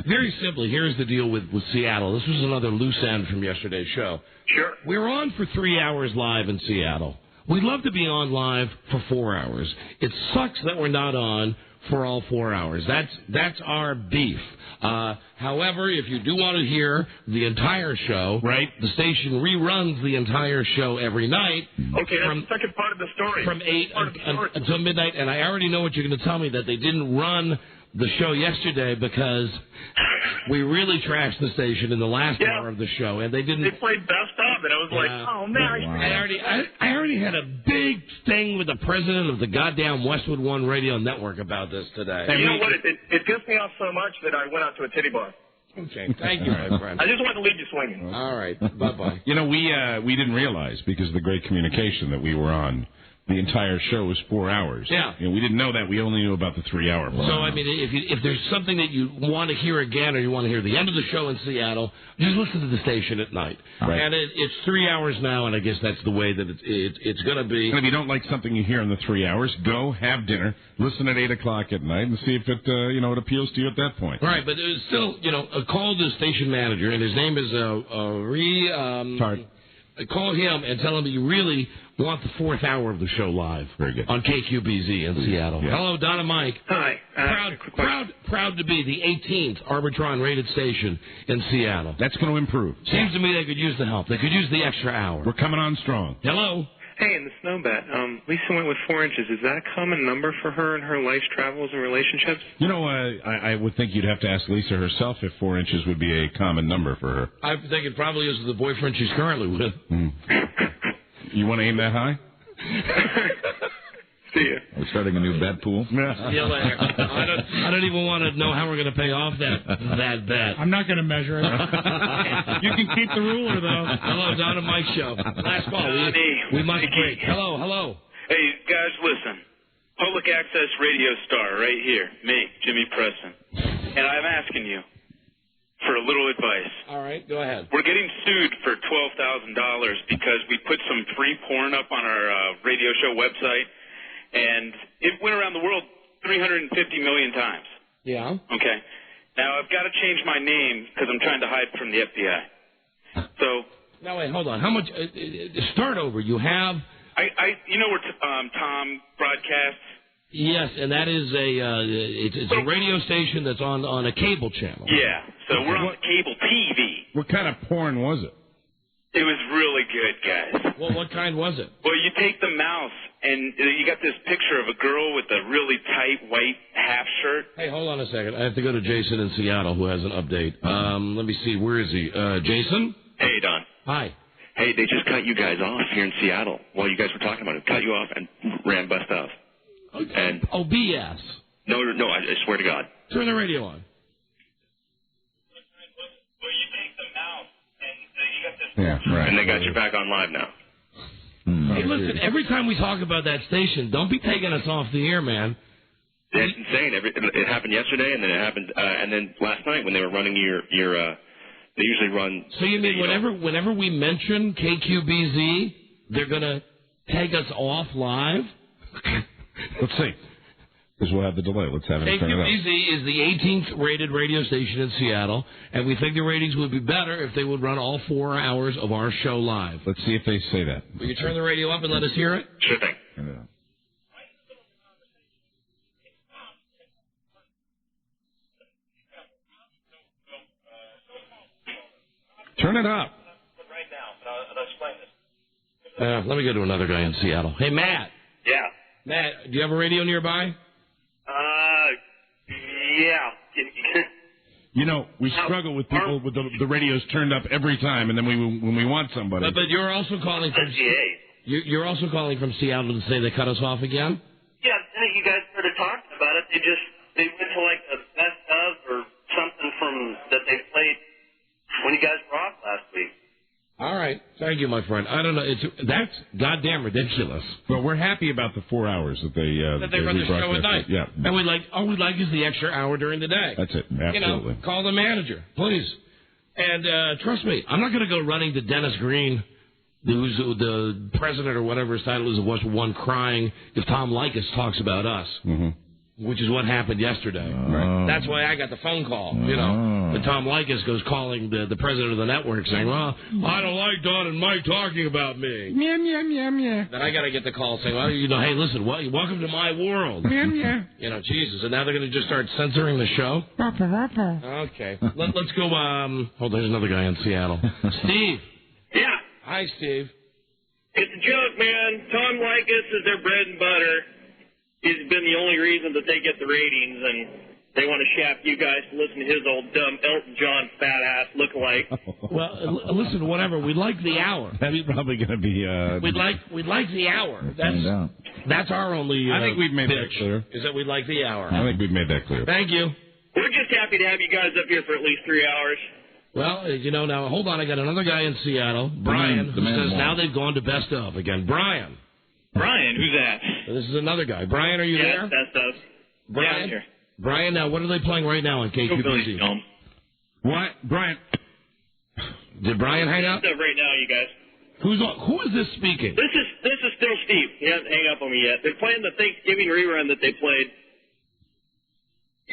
Very simply, here's the deal with Seattle. This was another loose end from yesterday's show. Sure. We were on for 3 hours live in Seattle. We'd love to be on live for 4 hours. It sucks that we're not on for all 4 hours. That's our beef. However, if you do want to hear the entire show, right? The station reruns the entire show every night. Okay, that's the second part of the story. From 8 until midnight, and I already know what you're going to tell me, that they didn't run the show yesterday because we really trashed the station in the last hour of the show, and they didn't. They played best of, and I was like, oh man, I already had a big thing with the president of the goddamn Westwood One Radio Network about this today. And you know what? It pissed me off so much that I went out to a titty bar. Okay, thank you, my friend. I just wanted to leave you swinging. All right, bye-bye. You know, we didn't realize, because of the great communication that we were on, the entire show was 4 hours. Yeah. You know, we didn't know that. We only knew about the 3 hour part. So, I mean, if there's something that you want to hear again, or you want to hear the end of the show in Seattle, just listen to the station at night. Right. And it's 3 hours now, and I guess that's the way that it's going to be. And if you don't like something you hear in the 3 hours, go have dinner, listen at 8 o'clock at night, and see if it it appeals to you at that point. Right, but it's still, call the station manager, and his name is Tart. Call him and tell him that you really want the 4th hour of the show live. Very good. On KQBZ in Seattle. Yeah. Hello, Don and Mike. Hi. Proud to be the 18th Arbitron rated station in Seattle. That's going to improve. Seems to me they could use the help. They could use the extra hour. We're coming on strong. Hello. Hey, in the Snowbat, Lisa went with 4 inches. Is that a common number for her in her life's travels and relationships? You know, I would think you'd have to ask Lisa herself if 4 inches would be a common number for her. I think it probably is the boyfriend she's currently with. You want to aim that high? See ya. We're starting a new bet pool. See you later. I don't even want to know how we're going to pay off that bet. I'm not going to measure it. You can keep the ruler, though. Hello, Don and Mike show. Last call. We must break. Hello. Hey, guys, listen. Public access radio star right here. Me, Jimmy Preston. And I'm asking you for a little advice. All right, go ahead. We're getting sued for $12,000 because we put some free porn up on our radio show website. And it went around the world 350 million times. Yeah. Okay. Now, I've got to change my name because I'm trying to hide from the FBI. So. Now, wait, hold on. How much? Start over. You have. You know where Tom broadcasts? Yes, and that is it's a radio station that's on a cable channel. Yeah. So we're on cable TV. What kind of porn was it? It was really good, guys. Well, what kind was it? Well, you take the mouse, and you got this picture of a girl with a really tight white half shirt. Hey, hold on a second. I have to go to Jason in Seattle, who has an update. Let me see. Where is he? Jason? Hey, Don. Hi. Hey, they just cut you guys off here in Seattle while you guys were talking about it. Cut you off and ran bust off. And BS. No, I swear to God. Turn the radio on. Yeah, right. And they got you back on live now. Hey, listen, every time we talk about that station, don't be taking us off the air, man. It's insane. It happened yesterday, and then it happened, and then last night when they were running your they usually run. So you mean whenever we mention KQBZ, they're gonna take us off live? Let's see. Because we'll have the delay. Let's have it turn it up. KQBZ is the 18th rated radio station in Seattle, and we think the ratings would be better if they would run all 4 hours of our show live. Let's see if they say that. Will you turn the radio up and let us hear it? Sure thing. Turn it up. Right now, I'll explain this. Let me go to another guy in Seattle. Hey, Matt. Yeah. Matt, do you have a radio nearby? Yeah. You know, we struggle with people with the radios turned up every time, and then when we want somebody. But you're also calling from you're also calling from Seattle to say they cut us off again? Yeah, I think you guys started talking about it. They went to like a best of or something from that they played when you guys were off last week. All right. Thank you, my friend. I don't know. That's goddamn ridiculous. Well, we're happy about the 4 hours that they run the show at night. Yeah. And all we like is the extra hour during the day. That's it. Absolutely. Call the manager, please. And trust me, I'm not going to go running to Dennis Green, who's the president or whatever his title is of West One, crying if Tom Leykis talks about us. Mm-hmm. Which is what happened yesterday. Right. That's why I got the phone call, you know. But Tom Likas goes calling the president of the network saying, well, I don't like Don and Mike talking about me. Meow, meow, meow, meow. Then I got to get the call saying, well, hey, listen, welcome to my world. Meow, meow. Jesus. And now they're going to just start censoring the show? Okay. Let's go, hold on, there's another guy in Seattle. Steve. Yeah. Hi, Steve. It's a joke, man. Tom Likas is their bread and butter. He's been the only reason that they get the ratings, and they want to shaft you guys to listen to his old dumb Elton John fat ass lookalike. Well, listen, whatever. We like the hour. That's probably going to be. We'd like the hour. That's our only. I think we've made that clear. Is that we'd like the hour? I think we've made that clear. Thank you. We're just happy to have you guys up here for at least 3 hours. Well, now hold on. I got another guy in Seattle, Brian, who says now they've gone to best of again. Brian. Brian, who's that? This is another guy. Brian, are you there? Yes, that's us. Brian. Yeah, here. Brian, now what are they playing right now on KQBC? What, Brian? Did Brian hang up? Stuff right now, you guys. Who is this speaking? This is still Steve. He hasn't hung up on me yet. They're playing the Thanksgiving rerun that they played.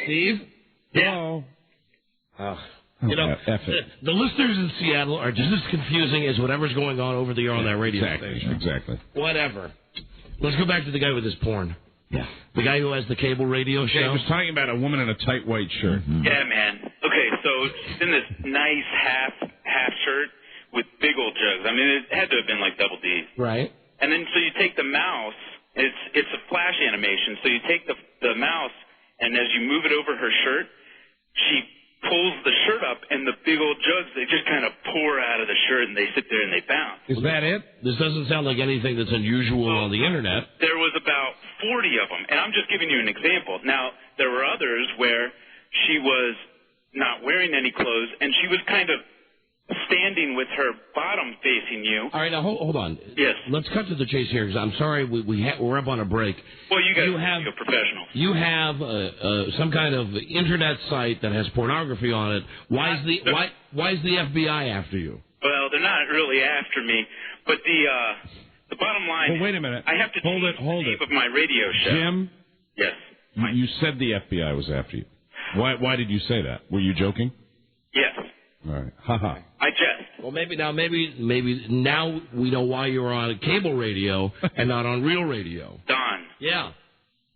Steve? Yeah. The listeners in Seattle are just as confusing as whatever's going on over the air on that radio station. Exactly. Whatever. Let's go back to the guy with his porn. Yeah. The guy who has the cable radio show. Yeah, he was talking about a woman in a tight white shirt. Mm-hmm. Yeah, man. Okay, so she's in this nice half shirt with big old jugs. I mean, it had to have been like double D. Right. And then so you take the mouse. It's a flash animation. So you take the mouse, and as you move it over her shirt, she pulls the shirt up, and the big old jugs, they just kind of pour out of the shirt, and they sit there and they bounce. Is that it? This doesn't sound like anything that's unusual on the Internet. There was about 40 of them, and I'm just giving you an example. Now, there were others where she was not wearing any clothes, and she was kind of standing with her bottom facing you. All right, now hold on. Yes. Let's cut to the chase here, because I'm sorry we're up on a break. Well, you guys are professionals. You have some kind of internet site that has pornography on it. Why is the FBI after you? Well, they're not really after me, but the bottom line. Well, wait a minute. I have to hold change it. the name of my radio show. Jim. Yes. You said the FBI was after you. Why did you say that? Were you joking? Yes. All right. Ha. I jest. Well, maybe now we know why you're on cable radio and not on real radio. Don. Yeah.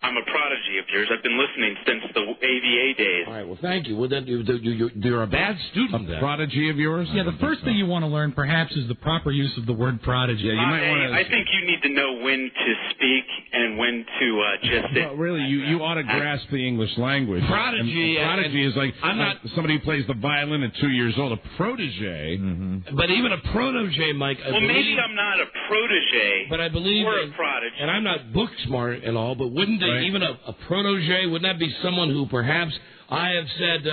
I'm a prodigy of yours. I've been listening since the AVA days. All right, well, thank you. Well, then you're a bad student. A prodigy of yours? Yeah, the first thing you want to learn, perhaps, is the proper use of the word prodigy. Yeah, you might want to. I think you need to know when to speak and when to just sit. No, really, you ought to grasp the English language. Prodigy. Prodigy is like I'm not somebody who plays the violin at 2 years old. A protege. Mm-hmm. But even a protege, Mike. Maybe I'm not a protege. But I believe. Or a prodigy. And I'm not book smart and all, but wouldn't even a protege, wouldn't that be someone who perhaps I have said,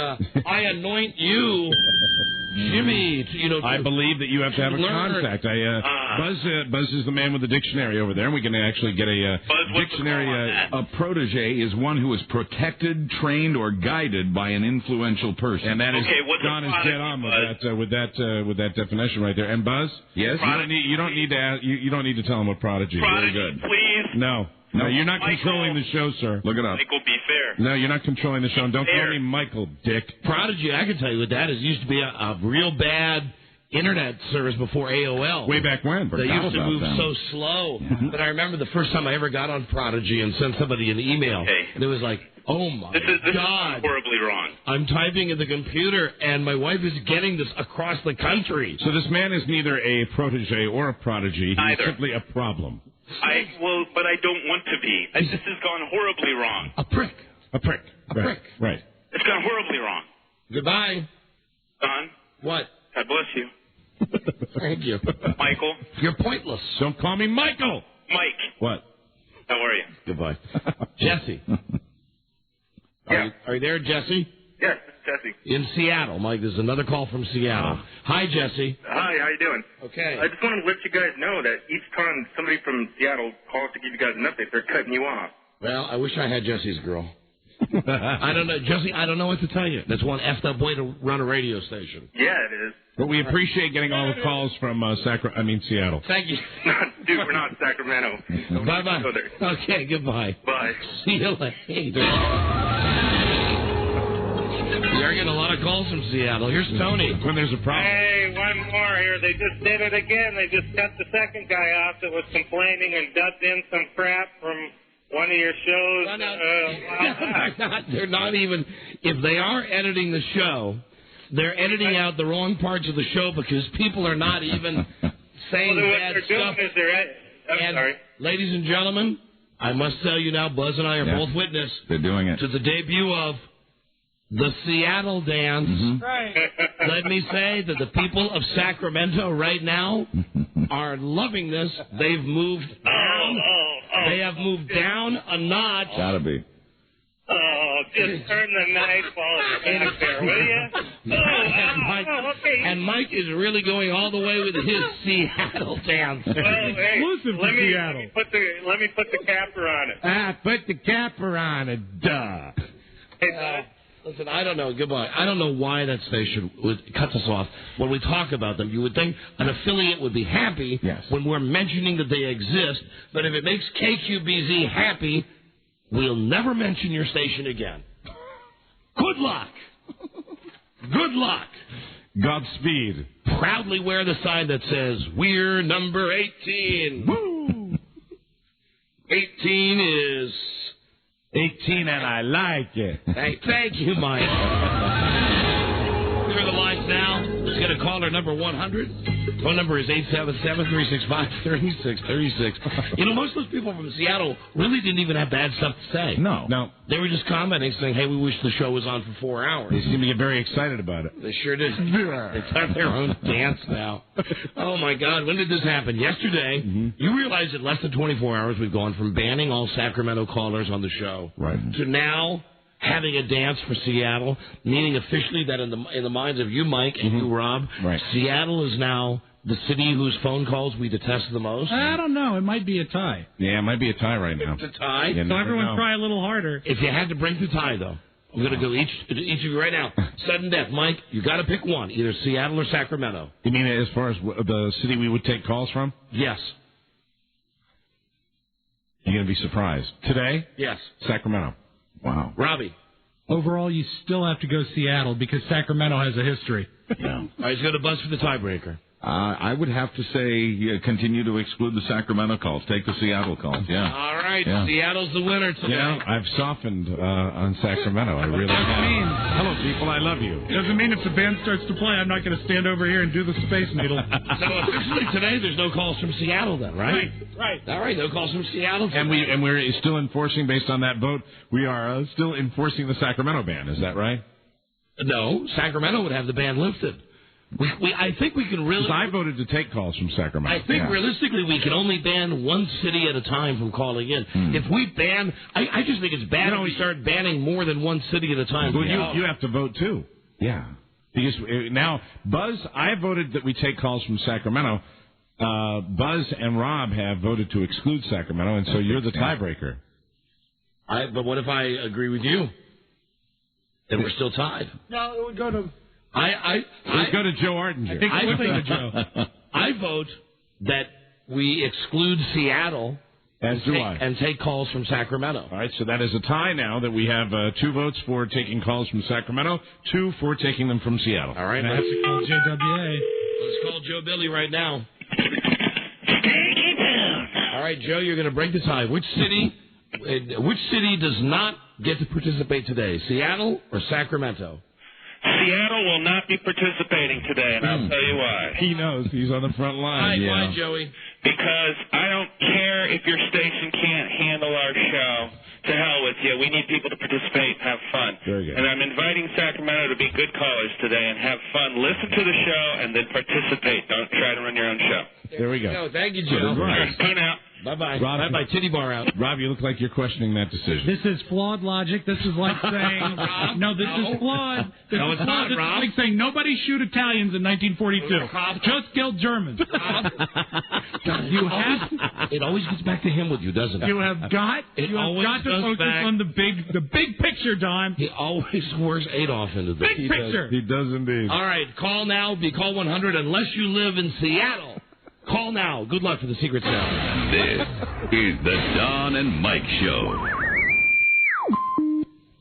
I anoint you, Jimmy, I believe that you have to have a contact. Buzz is the man with the dictionary over there, and we can actually get a dictionary. A protege is one who is protected, trained, or guided by an influential person. And that is Don is dead on with that definition right there. And Buzz, yes, you don't need to tell him what prodigy is. Prodigy, very good. Please. No, you're not controlling the show, sir. Look it up. Michael, be fair. No, you're not controlling the show. And don't call me Michael, dick. Prodigy, I can tell you what that is. It used to be a real bad internet service before AOL. Way back when. They used to move so slow. But I remember the first time I ever got on Prodigy and sent somebody an email. And it was like, oh, my this God. Is horribly wrong. I'm typing in the computer, and my wife is getting this across the country. So this man is neither a protege or a prodigy. Neither. He's simply a problem. But I don't want to be. This has gone horribly wrong. A prick. Right. It's gone horribly wrong. Goodbye. Don? What? God bless you. Thank you. Michael? You're pointless. Don't call me Michael. Mike. What? How are you? Goodbye. Jesse. Are you there, Jesse? Yes, Jesse. In Seattle, Mike. There's another call from Seattle. Hi, Jesse. Hi, how you doing? Okay. I just wanted to let you guys know that each time somebody from Seattle calls to give you guys an update, they're cutting you off. Well, I wish I had Jesse's girl. I don't know, Jesse. I don't know what to tell you. That's one effed up way to run a radio station. Yeah, it is. But we appreciate getting all the calls from Seattle. Thank you. Dude, we're not Sacramento. Bye-bye. Okay, goodbye. Bye. See you later. We are getting a lot of calls from Seattle. Here's Tony. When there's a problem. Hey, one more here. They just did it again. They just cut the second guy off that was complaining and dubbed in some crap from one of your shows. They're not even. If they are editing the show, they're editing out the wrong parts of the show because people are not even saying what bad they're stuff. doing is I'm sorry. Ladies and gentlemen, I must tell you now, Buzz and I are both witness. They're doing it. To the debut of the Seattle Dance. Right. Let me say that the people of Sacramento right now are loving this. They've moved down. They have moved down a notch. Gotta be. Oh, just turn the knife while back there, will you? And Mike is really going all the way with his Seattle Dance. Well, hey, Exclusive to Seattle. Let me put the capper on it. Put the capper on it, duh. Listen, I don't know. Goodbye. I don't know why that station cuts us off when we talk about them. You would think an affiliate would be happy when we're mentioning that they exist, but if it makes KQBZ happy, we'll never mention your station again. Good luck. Good luck. Godspeed. Proudly wear the sign that says, "We're number 18. Woo! 18 is... 18 and I like it. Thank you, Mike. Clear the lines now. Let's get a caller number 100. Phone number is 877-365-3636. You know, most of those people from Seattle really didn't even have bad stuff to say. No. They were just commenting, saying, hey, we wish the show was on for 4 hours. They seem to get very excited about it. They sure did. They start their own dance now. Oh, my God. When did this happen? Yesterday. You realize that less than 24 hours we've gone from banning all Sacramento callers on the show to now having a dance for Seattle, meaning officially that in the minds of you, Mike, and you, Rob, Seattle is now the city whose phone calls we detest the most. I don't know. It might be a tie. Yeah, it might be a tie right now. It's a tie? So everyone try a little harder. If you had to break the tie, though, I'm going to go each of you right now. Sudden death. Mike, you got to pick one, either Seattle or Sacramento. You mean as far as the city we would take calls from? Yes. You're going to be surprised. Today? Yes. Sacramento. Wow. Robbie. Overall, you still have to go Seattle because Sacramento has a history. Yeah. All right, he's got a buzz for the tiebreaker. I would have to say continue to exclude the Sacramento calls. Take the Seattle calls. Yeah. All right. Yeah. Seattle's the winner today. You know, I've softened on Sacramento. I really have. Hello, people. I love you. Doesn't mean if the band starts to play, I'm not going to stand over here and do the Space Needle. So officially today, there's no calls from Seattle then, right? Right. All right, no calls from Seattle. And we're still enforcing, based on that vote, we are still enforcing the Sacramento ban. Is that right? No, Sacramento would have the ban lifted. I think we can really... I voted to take calls from Sacramento. I think realistically we can only ban one city at a time from calling in. If we ban... I just think it's bad if we start banning more than one city at a time. Well, you have to vote, too. Yeah. Because now, Buzz, I voted that we take calls from Sacramento. Buzz and Rob have voted to exclude Sacramento, and so you're the tiebreaker. But what if I agree with you? Then we're still tied. No, it would go to... Let's go to Joe Ardinger. I vote that we exclude Seattle and take calls from Sacramento. All right, so that is a tie now that we have 2 votes for taking calls from Sacramento, 2 for taking them from Seattle. All right, I have to call JWA. Let's call Joe Billy right now. All right, Joe, you're going to break the tie. Which city does not get to participate today, Seattle or Sacramento? Seattle will not be participating today, and I'll tell you why. He knows. He's on the front line. Why, Joey? Because I don't care if your station can't handle our show. To hell with you. We need people to participate and have fun. Very good. And I'm inviting Sacramento to be good callers today and have fun. Listen to the show and then participate. Don't try to run your own show. There we go. Thank you, Joe. Turn out. Bye-bye. Rob, Bye-bye. Titty bar out. Rob, you look like you're questioning that decision. This is flawed logic. This is like saying... this is flawed. This No, is it's not, flawed. This Rob. is like saying nobody shoot Italians in 1942. Just killed Germans. You have... It always gets back to him with you, doesn't it? You have got to focus on the big picture, Don. He always works Adolf into this. Big picture. He does indeed. All right, call now. Call 100 unless you live in Seattle. Call now. Good luck for the secret sound. This is the Don and Mike Show.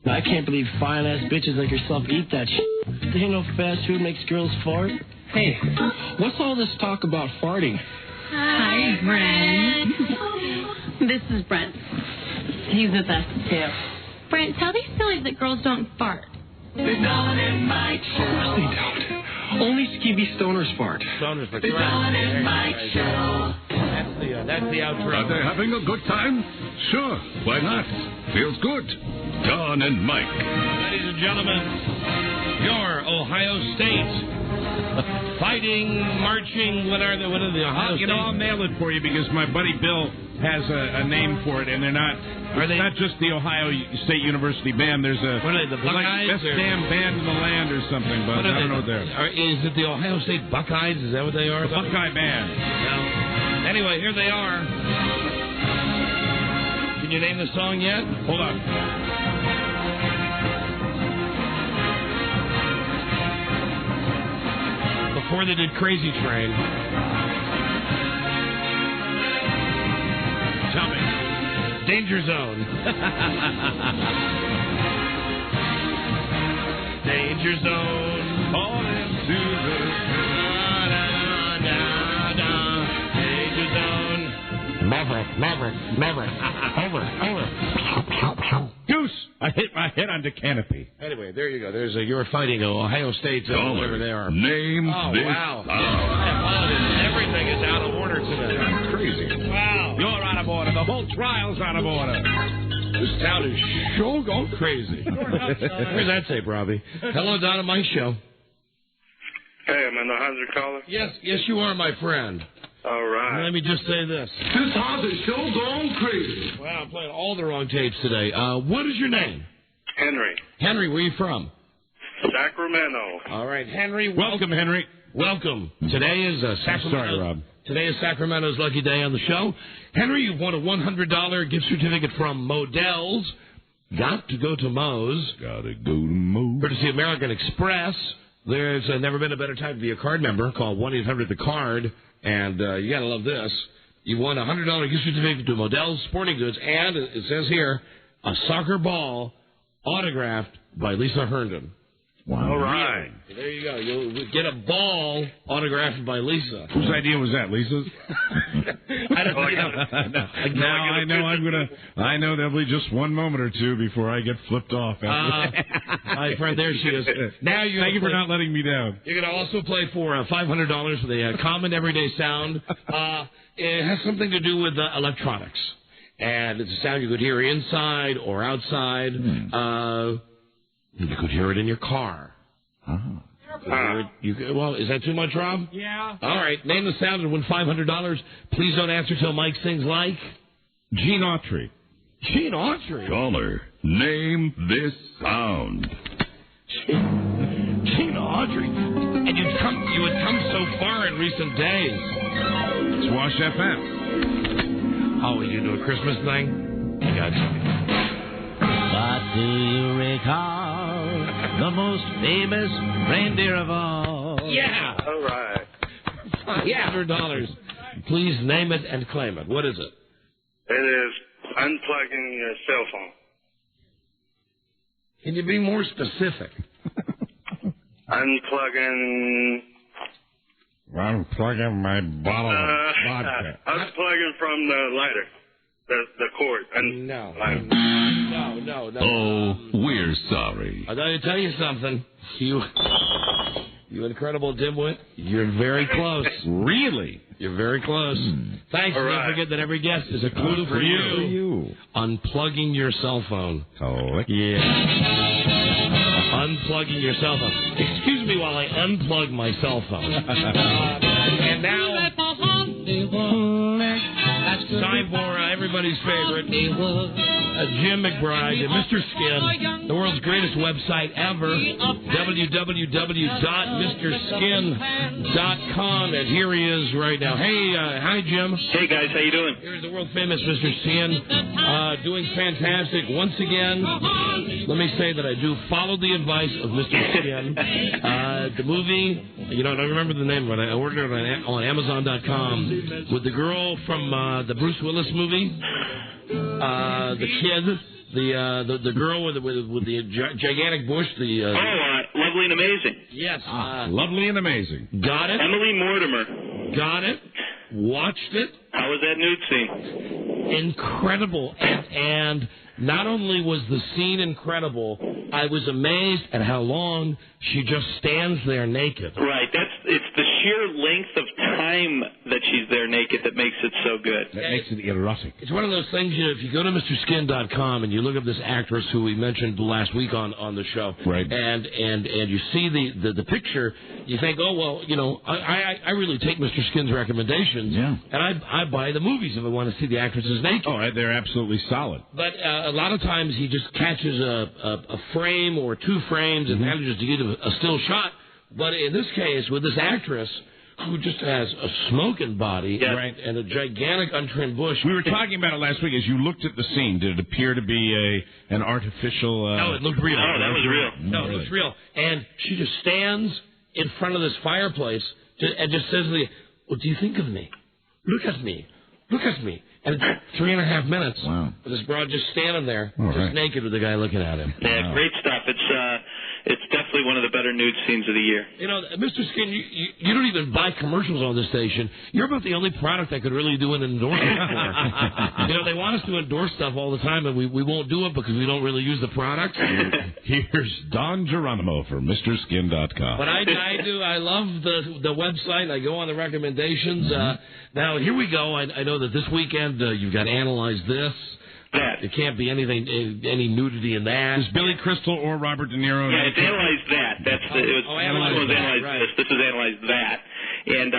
I can't believe fine-ass bitches like yourself eat that shit. There ain't no fast food makes girls fart. Hey, what's all this talk about farting? Hi, Brent. This is Brent. He's the best, too. Brent, tell these sillies that girls don't fart. The Don and Mike Show. Of course they don't. Only skeevy stoners fart. Stoners, the Don and Mike Show. That's the outro. Are they having a good time? Sure, why not? Feels good. Don and Mike. Ladies and gentlemen, your Ohio State fighting, marching, what are the Ohio State? I'll nail it for you because my buddy Bill has a name for it, and they're not. It's not just the Ohio State University band. There's a what are they, the Buckeyes, like best damn band in the land or something, but I don't know what they're. Is it the Ohio State Buckeyes? Is that what they are? The Buckeye band. Well, anyway, here they are. Can you name the song yet? Hold on. Before they did Crazy Train. Tell me. Danger Zone. Danger Zone. Fall into the Danger Zone. Maverick. Over. Goose! I hit my head on the canopy. Anyway, there you go. There's you're fighting Ohio State, whatever they are. Name this. Wow. Everything is out of order today. That's crazy. Wow. You're out of order. The whole trial's out of order. This town is sure going crazy. Where's that tape, Robbie? Hello, Don and Mike Show. Hey, am I the 100 caller? Yes, you are, my friend. All right. Let me just say this. This house is sure going crazy. Wow, I'm playing all the wrong tapes today. What is your name? Henry. Henry, where are you from? Sacramento. All right, Henry. Welcome, Henry. Welcome. Today is Sacramento. Sorry, Rob. Today is Sacramento's lucky day on the show. Henry, you've won a $100 gift certificate from Modell's. Got to go to Moe's. Gotta go to Moe's. Courtesy American Express. There's never been a better time to be a card member. Call 1-800-THE-CARD. And you got to love this. You won a $100 gift certificate to Modell's Sporting Goods. And it says here, a soccer ball autographed by Lisa Herndon. Wow. All right. So there you go. You'll get a ball autographed by Lisa. Whose idea was that, Lisa's? I don't know. I know there'll be just one moment or two before I get flipped off. My friend, there she is. Now Thank you for not letting me down. You're going to also play for $500 for the common everyday sound. It has something to do with electronics. And it's a sound you could hear inside or outside. You could hear it in your car. Well, is that too much, Rob? Yeah. All right. Name the sound and win $500. Please don't answer till Mike sings like Gene Autry. Gene Autry. Caller, name this sound. Gene Autry. And you had come so far in recent days. It's Wash FM. Oh, you do a Christmas thing? I got you. But do you recall the most famous reindeer of all? Yeah. All right. $500. Please name it and claim it. What is it? It is unplugging your cell phone. Can you be more specific? Unplugging my bottle of vodka. Unplugging from the lighter. The cord. No. Oh, we're sorry. I gotta tell you something. You incredible dimwit. You're very close. Really? You're very close. Thanks. All Don't right. forget that every guest is a clue for you. Unplugging your cell phone. Yeah. Unplugging your cell phone. Excuse me while I unplug my cell phone. And now, time for everybody's favorite, Jim McBride, Mr. Skin, the world's greatest website ever, www.mrskin.com, and here he is right now. Hey, hi, Jim. Hey, guys, how you doing? Here's the world famous Mr. Skin, doing fantastic once again. Let me say that I do follow the advice of Mr. Skin. The movie, I don't remember the name, but I ordered it on Amazon.com with the girl from the Bruce Willis movie, the kid The girl with the gigantic bush. Lovely and Amazing. Yes. Lovely and Amazing. Got it. Emily Mortimer. Got it. Watched it. How was that nude scene? Incredible. And not only was the scene incredible, I was amazed at how long she just stands there naked. Right. It's the sheer length of time that she's there naked that makes it so good. That makes it erotic. It's one of those things, if you go to MrSkin.com and you look up this actress who we mentioned last week on the show, right, and you see the picture, you think, oh, well, I really take Mr. Skin's recommendations, and I buy the movies if I want to see the actresses naked. Oh, they're absolutely solid. But a lot of times he just catches a frame or two frames and manages to get a still shot. But in this case, with this actress who just has a smoking body, right, and a gigantic untrimmed bush. We were talking about it last week. As you looked at the scene, did it appear to be an artificial? No, it looked real. Oh, that was real. No, it was real. And she just stands in front of this fireplace and just says to me, "What do you think of me? Look at me. Look at me." And 3.5 minutes. Wow. With this broad just standing there, All just right. naked with the guy looking at him. Yeah, great stuff. It's definitely one of the better nude scenes of the year. Mr. Skin, you don't even buy commercials on this station. You're about the only product I could really do an endorsement for. They want us to endorse stuff all the time, and we won't do it because we don't really use the product. Here's Don Geronimo for MrSkin.com. But I do. I love the website. I go on the recommendations. Now, here we go. I know that this weekend you've got Analyze This. There can't be any nudity in that. Is Billy Crystal or Robert De Niro? Yeah, it's Analyze That. Analyze This. This is Analyze That. And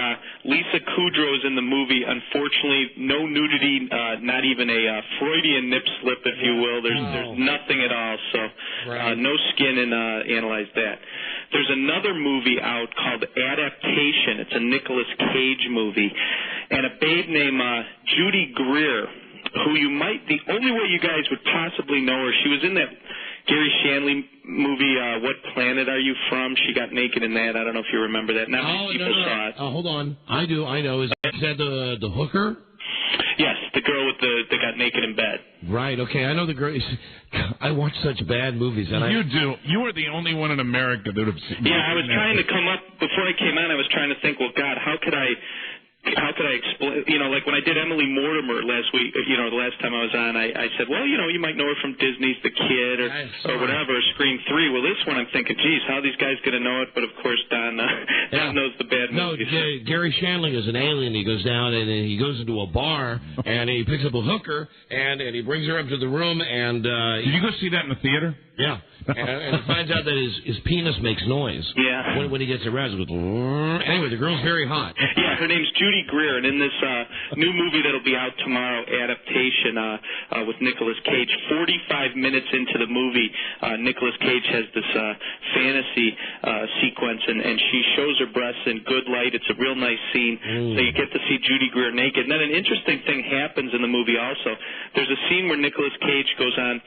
Lisa Kudrow's in the movie. Unfortunately, no nudity, not even a Freudian nip slip, if you will. There's nothing at all. So no skin in Analyze That. There's another movie out called Adaptation. It's a Nicolas Cage movie. And a babe named Judy Greer, who the only way you guys would possibly know her, she was in that Gary Shandling movie, What Planet Are You From? She got naked in that. I don't know if you remember that. Not many people saw it. Oh, hold on. I do. I know. Is that the hooker? Yes, the girl that got naked in bed. Right, okay. I know the girl. I watch such bad movies. And you do. You are the only one in America that have seen. Yeah, I was trying to come up, before I came on, I was trying to think, well, God, how could I explain, like when I did Emily Mortimer last week, the last time I was on, I said, well, you might know her from Disney's The Kid or whatever, Scream 3. Well, this one I'm thinking, geez, how are these guys going to know it? But of course, Don knows the bad movies. No, Gary Shandling is an alien. He goes down and he goes into a bar and he picks up a hooker and he brings her up to the room and... Did you go see that in the theater? Yeah. and he finds out that his penis makes noise. Yeah. When he gets aroused. Anyway, the girl's very hot. Yeah, her name's Judy Greer, and in this new movie that'll be out tomorrow, Adaptation, with Nicolas Cage, 45 minutes into the movie, Nicolas Cage has this fantasy sequence, and she shows her breasts in good light. It's a real nice scene. So you get to see Judy Greer naked. And then an interesting thing happens in the movie also. There's a scene where Nicolas Cage goes on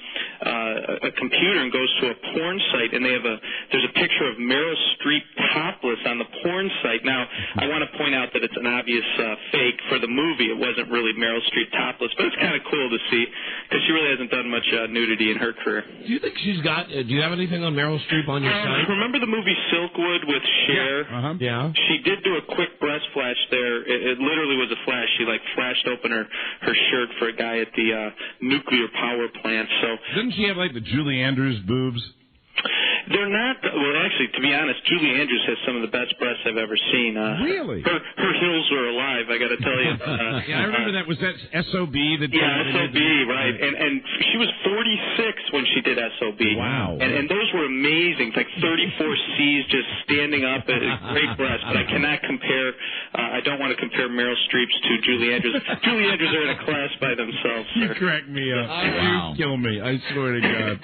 a computer and goes to a porn site, and there's a picture of Meryl Streep topless on the porn site. Now, I want to point out that it's an obvious fake for the movie. It wasn't really Meryl Streep topless, but it's kind of cool to see because she really hasn't done much nudity in her career. Do you think she's got? Do you have anything on Meryl Streep on your site? Remember the movie Silkwood with Cher? Yeah. She did do a quick breast flash there. It literally was a flash. She flashed open her shirt for a guy at the nuclear power plant. So didn't she have the Julie Andrews boobs? They're not. Well, actually, to be honest, Julie Andrews has some of the best breasts I've ever seen. Really? Her heels are alive, I got to tell you. Yeah, I remember that. Was that SOB? SOB, right. And she was 46 when she did SOB. Wow. And those were amazing. Like 34 C's just standing up. Great breasts. But I cannot compare. I don't want to compare Meryl Streep's to Julie Andrews. Julie Andrews are in a class by themselves. You crack me up. Wow. You kill me. I swear to God.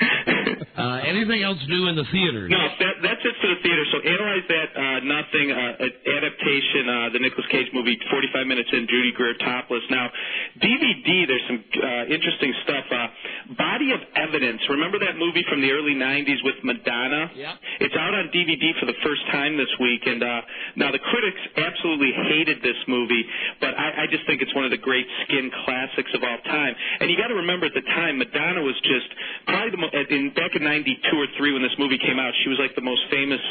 Anything else new in the theaters? No, that's it for the theater. So Analyze That, nothing. adaptation, the Nicolas Cage movie, 45 minutes in, Judy Greer topless. Now, DVD, there's some interesting stuff. Body of Evidence. Remember that movie from the early 90s with Madonna? Yeah. It's out on DVD for the first time this week, and now the critics absolutely hated this movie, but I just think it's one of the great skin classics of all time. And you got to remember at the time, Madonna was just probably back in 92 or 3 when this movie came out, she was like the most famous,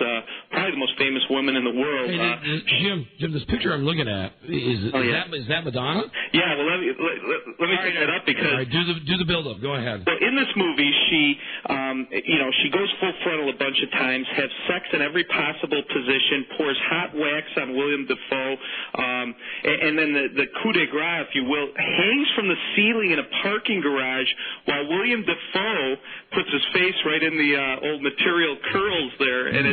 probably the most famous woman in the world. Hey, Jim, this picture I'm looking at is that Madonna? Yeah. Well, let me pick that up because. All right, do the build up. Go ahead. Well, in this movie, she goes full frontal a bunch of times, has sex in every possible position, pours hot wax on William Dafoe, and then the coup de grace, if you will, hangs from the ceiling in a parking garage while William Dafoe puts his face right in the old material curls there, and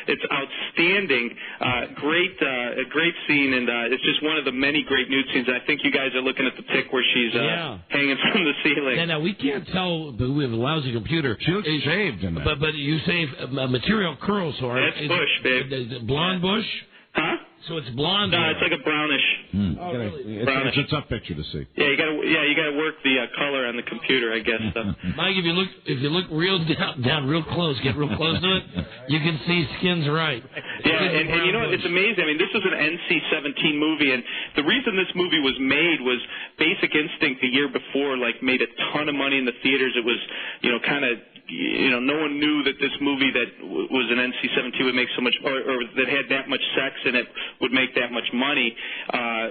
it's outstanding. A great scene, and it's just one of the many great nude scenes. I think you guys are looking at the pic where she's hanging from the ceiling. Now we can't tell, but we have a lousy computer. She looks shaved in that. But you say material curls, so that's bush, babe. Blonde bush? Huh? So it's blonde. No, it's like a brownish. Really? It's a tough picture to see. Yeah, you gotta work the color on the computer, I guess. Mike, if you look real down real close, get real close to it, you can see skin's right. Yeah, and you know it's amazing. I mean, this was an NC-17 movie, and the reason this movie was made was Basic Instinct the year before, made a ton of money in the theaters. It was, no one knew that this movie that was an NC-17 would make so much, or that had that much sex in it would make that much money,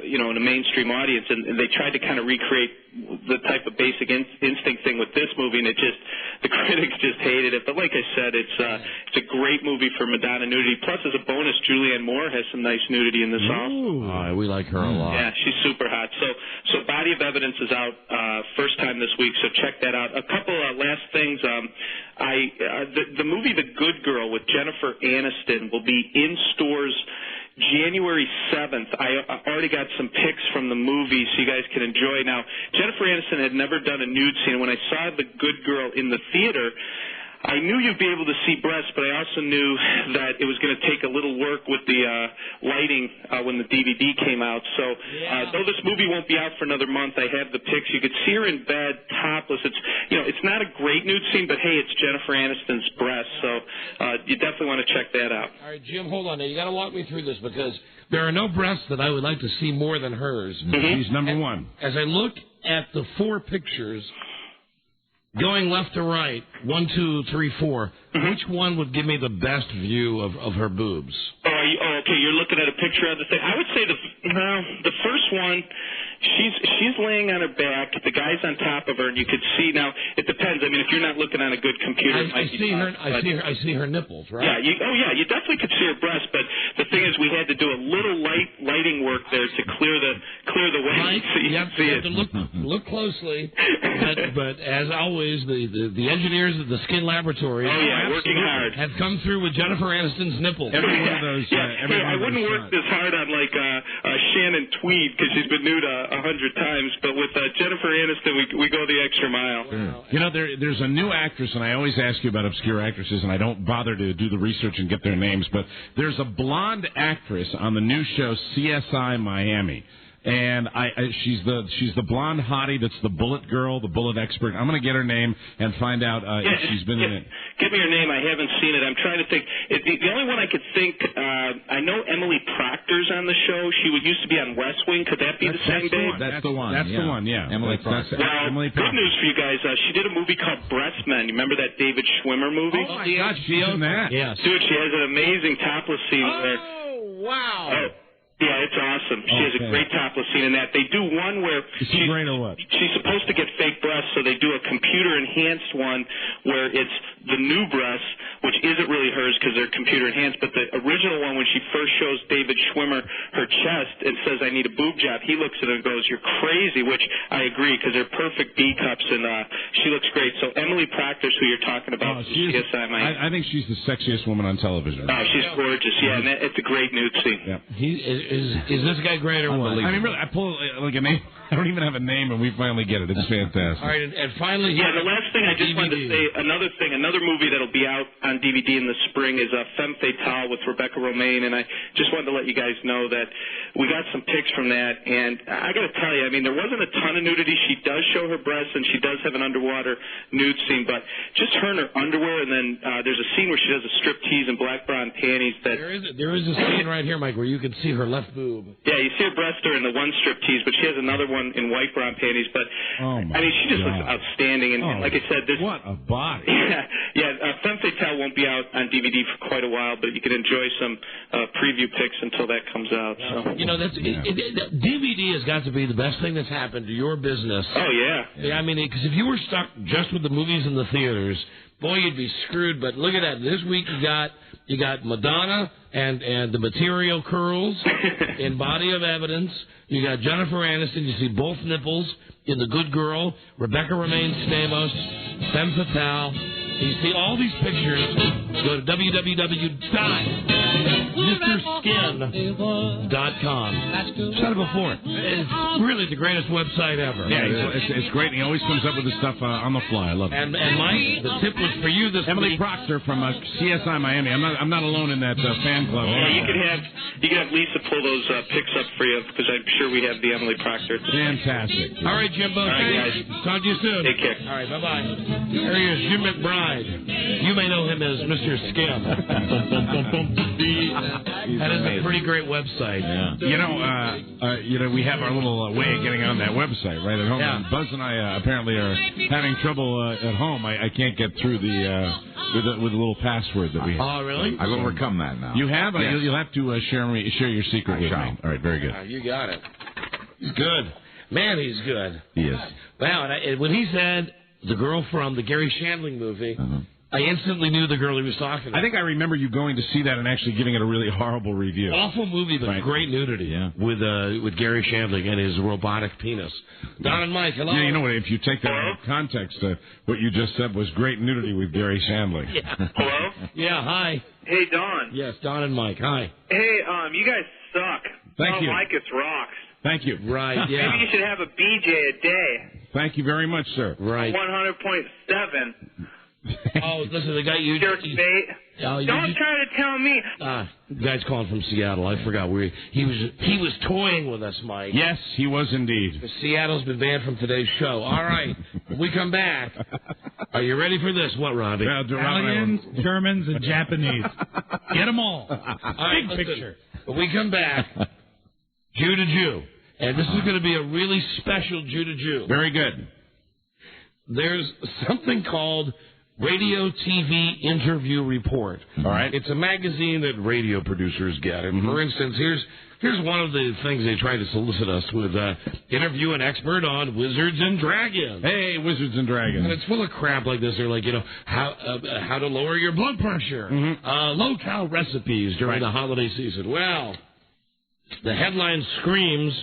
in a mainstream audience. And they tried to kind of recreate the type of Basic Instinct thing with this movie, and the critics just hated it. But like I said, it's a great movie for Madonna nudity. Plus, as a bonus, Julianne Moore has some nice nudity in this also. We like her a lot. Yeah, she's super hot. So Body of Evidence is out first time this week, so check that out. A couple last things. The movie The Good Girl with Jennifer Aniston will be in stores January 7th. I already got some pics from the movie so you guys can enjoy. Now, Jennifer Aniston had never done a nude scene. When I saw The Good Girl in the theater, I knew you'd be able to see breasts, but I also knew that it was going to take a little work with the lighting when the DVD came out. So though this movie won't be out for another month, I have the pics. You could see her in bed, topless. It's not a great nude scene, but hey, it's Jennifer Aniston's breasts, so you definitely want to check that out. All right, Jim, hold on. Now, you got to walk me through this because there are no breasts that I would like to see more than hers. She's number one. As I look at the 4 pictures, going left to right, 1, 2, 3, 4. Which one would give me the best view of her boobs? Okay. You're looking at a picture of the thing. I would say the first one. She's laying on her back. The guy's on top of her, and you could see. Now it depends. I mean, if you're not looking on a good computer, I see her nipples, right? Yeah. You definitely could see her breast. But the thing is, we had to do a little lighting work there to clear the way so you can see it. Look closely. But as always, the engineers at the Skin Laboratory working hard have come through with Jennifer Aniston's nipples. Every one of those. I wouldn't work this hard on Shannon Tweed because she's been nude 100 times, but with Jennifer Aniston, we go the extra mile. Wow. You know, there's a new actress, and I always ask you about obscure actresses, and I don't bother to do the research and get their names, but there's a blonde actress on the new show CSI Miami. And she's the blonde hottie that's the bullet girl, the bullet expert. I'm going to get her name and find out if she's been in it. Give me her name. I haven't seen it. I'm trying to think. The only one I could think, I know Emily Proctor's on the show. She used to be on West Wing. Could that be the same babe? That's the one. That's the one, yeah. Emily Proctor. Emily Proctor. Good news for you guys. She did a movie called Breast Men. You remember that David Schwimmer movie? Oh, my God. She's in that. Yes. Dude, she has an amazing topless scene there. Oh, wow. Yeah, it's awesome. She has a great topless scene in that. They do one where she's supposed to get fake breasts, so they do a computer-enhanced one where it's the new breasts, which isn't really hers because they're computer-enhanced, but the original one, when she first shows David Schwimmer her chest and says, "I need a boob job," he looks at her and goes, "You're crazy," which I agree because they're perfect B cups, and she looks great. So Emily Proctor's who you're talking about. I think she's the sexiest woman on television. Oh, she's gorgeous, yeah, and it's a great nude scene. Yeah. Is this guy great or what? I mean, really, I pull like a name. I don't even have a name, and we finally get it. It's fantastic. All right, and finally... Yeah, the last thing I just wanted to say, another movie that'll be out on DVD in the spring is Femme Fatale with Rebecca Romaine, and I just wanted to let you guys know that we got some pics from that, and I got to tell you, I mean, there wasn't a ton of nudity. She does show her breasts, and she does have an underwater nude scene, but just her in her underwear, and then there's a scene where she does a striptease in black bra and panties. There is a scene right here, Mike, where you can see her left boob. Yeah, you see her breast in the one striptease, but she has another one in white bra and panties. But I mean, she just looks outstanding. And like I said, what a body! Femme Fatale won't be out on DVD for quite a while, but you can enjoy some preview pics until that comes out. So you know, DVD has got to be the best thing that's happened to your business. Oh yeah. I mean, because if you were stuck just with the movies in the theaters, boy, you'd be screwed. But look at that. This week you got Madonna and the Material Curls in Body of Evidence. You got Jennifer Aniston. You see both nipples in The Good Girl. Rebecca Romaine Stamos, Femme Fatale. You see all these pictures. Go to www.MrSkin.com. Said it before. It's really the greatest website ever. Yeah, it's great. And he always comes up with the stuff on the fly. I love it. And Mike, the tip was for you this Emily week. Proctor from CSI Miami. I'm not alone in that fan club. Yeah, you can have Lisa pull those pics up for you because I'm sure we have the Emily Proctor. Fantastic. All right, Jimbo. All right, guys. Talk to you soon. Take care. All right, bye-bye. There he is, Jim McBride. You may know him as Mr. Skim. That is a pretty great website. Yeah. You know, we have our little way of getting on that website right at home. Yeah. And Buzz and I apparently are having trouble at home. I can't get through with the little password that we have. Oh, really? I've overcome that now. You have? Yes. You'll have to share your secret with me. All right, very good. You got it. He's good. Man, he's good. He is. Wow, and when he said the girl from the Gary Shandling movie, I instantly knew the girl he was talking about. I think I remember you going to see that and actually giving it a really horrible review. Awful movie, but great nudity with Gary Shandling and his robotic penis. Don and Mike, hello. Yeah, you know what? If you take that out of context, what you just said was great nudity with Gary Shandling. Yeah. Hello? Yeah, hi. Hey, Don. Yes, Don and Mike, hi. Hey, you guys suck. Thank you. Like it's rocks. Thank you. Right, yeah. Maybe you should have a BJ a day. Thank you very much, sir. Right. 100.7. Oh, listen, the guy you... Jerk bait. Don't try to tell me. The guy's calling from Seattle. I forgot where he was toying with us, Mike. Yes, he was indeed. Seattle's been banned from today's show. All right, when we come back, are you ready for this? What, Robbie? Italians, Germans, and Japanese. Get them all. Big Listen, picture. When we come back, Jew to Jew. And this is going to be a really special Jew to Jew. Very good. There's something called Radio TV Interview Report. All right. It's a magazine that radio producers get. And for instance, here's one of the things they try to solicit us with. Interview an expert on Wizards and Dragons. Hey, Wizards and Dragons. And it's full of crap like this. They're like, how to lower your blood pressure. Low-cal recipes during the holiday season. Well, the headline screams,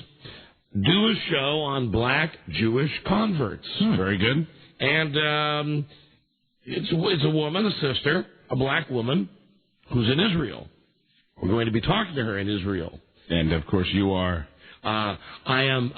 do a show on black Jewish converts. Very good. And it's a woman, a sister, a black woman, who's in Israel. We're going to be talking to her in Israel. And, of course, you are? I am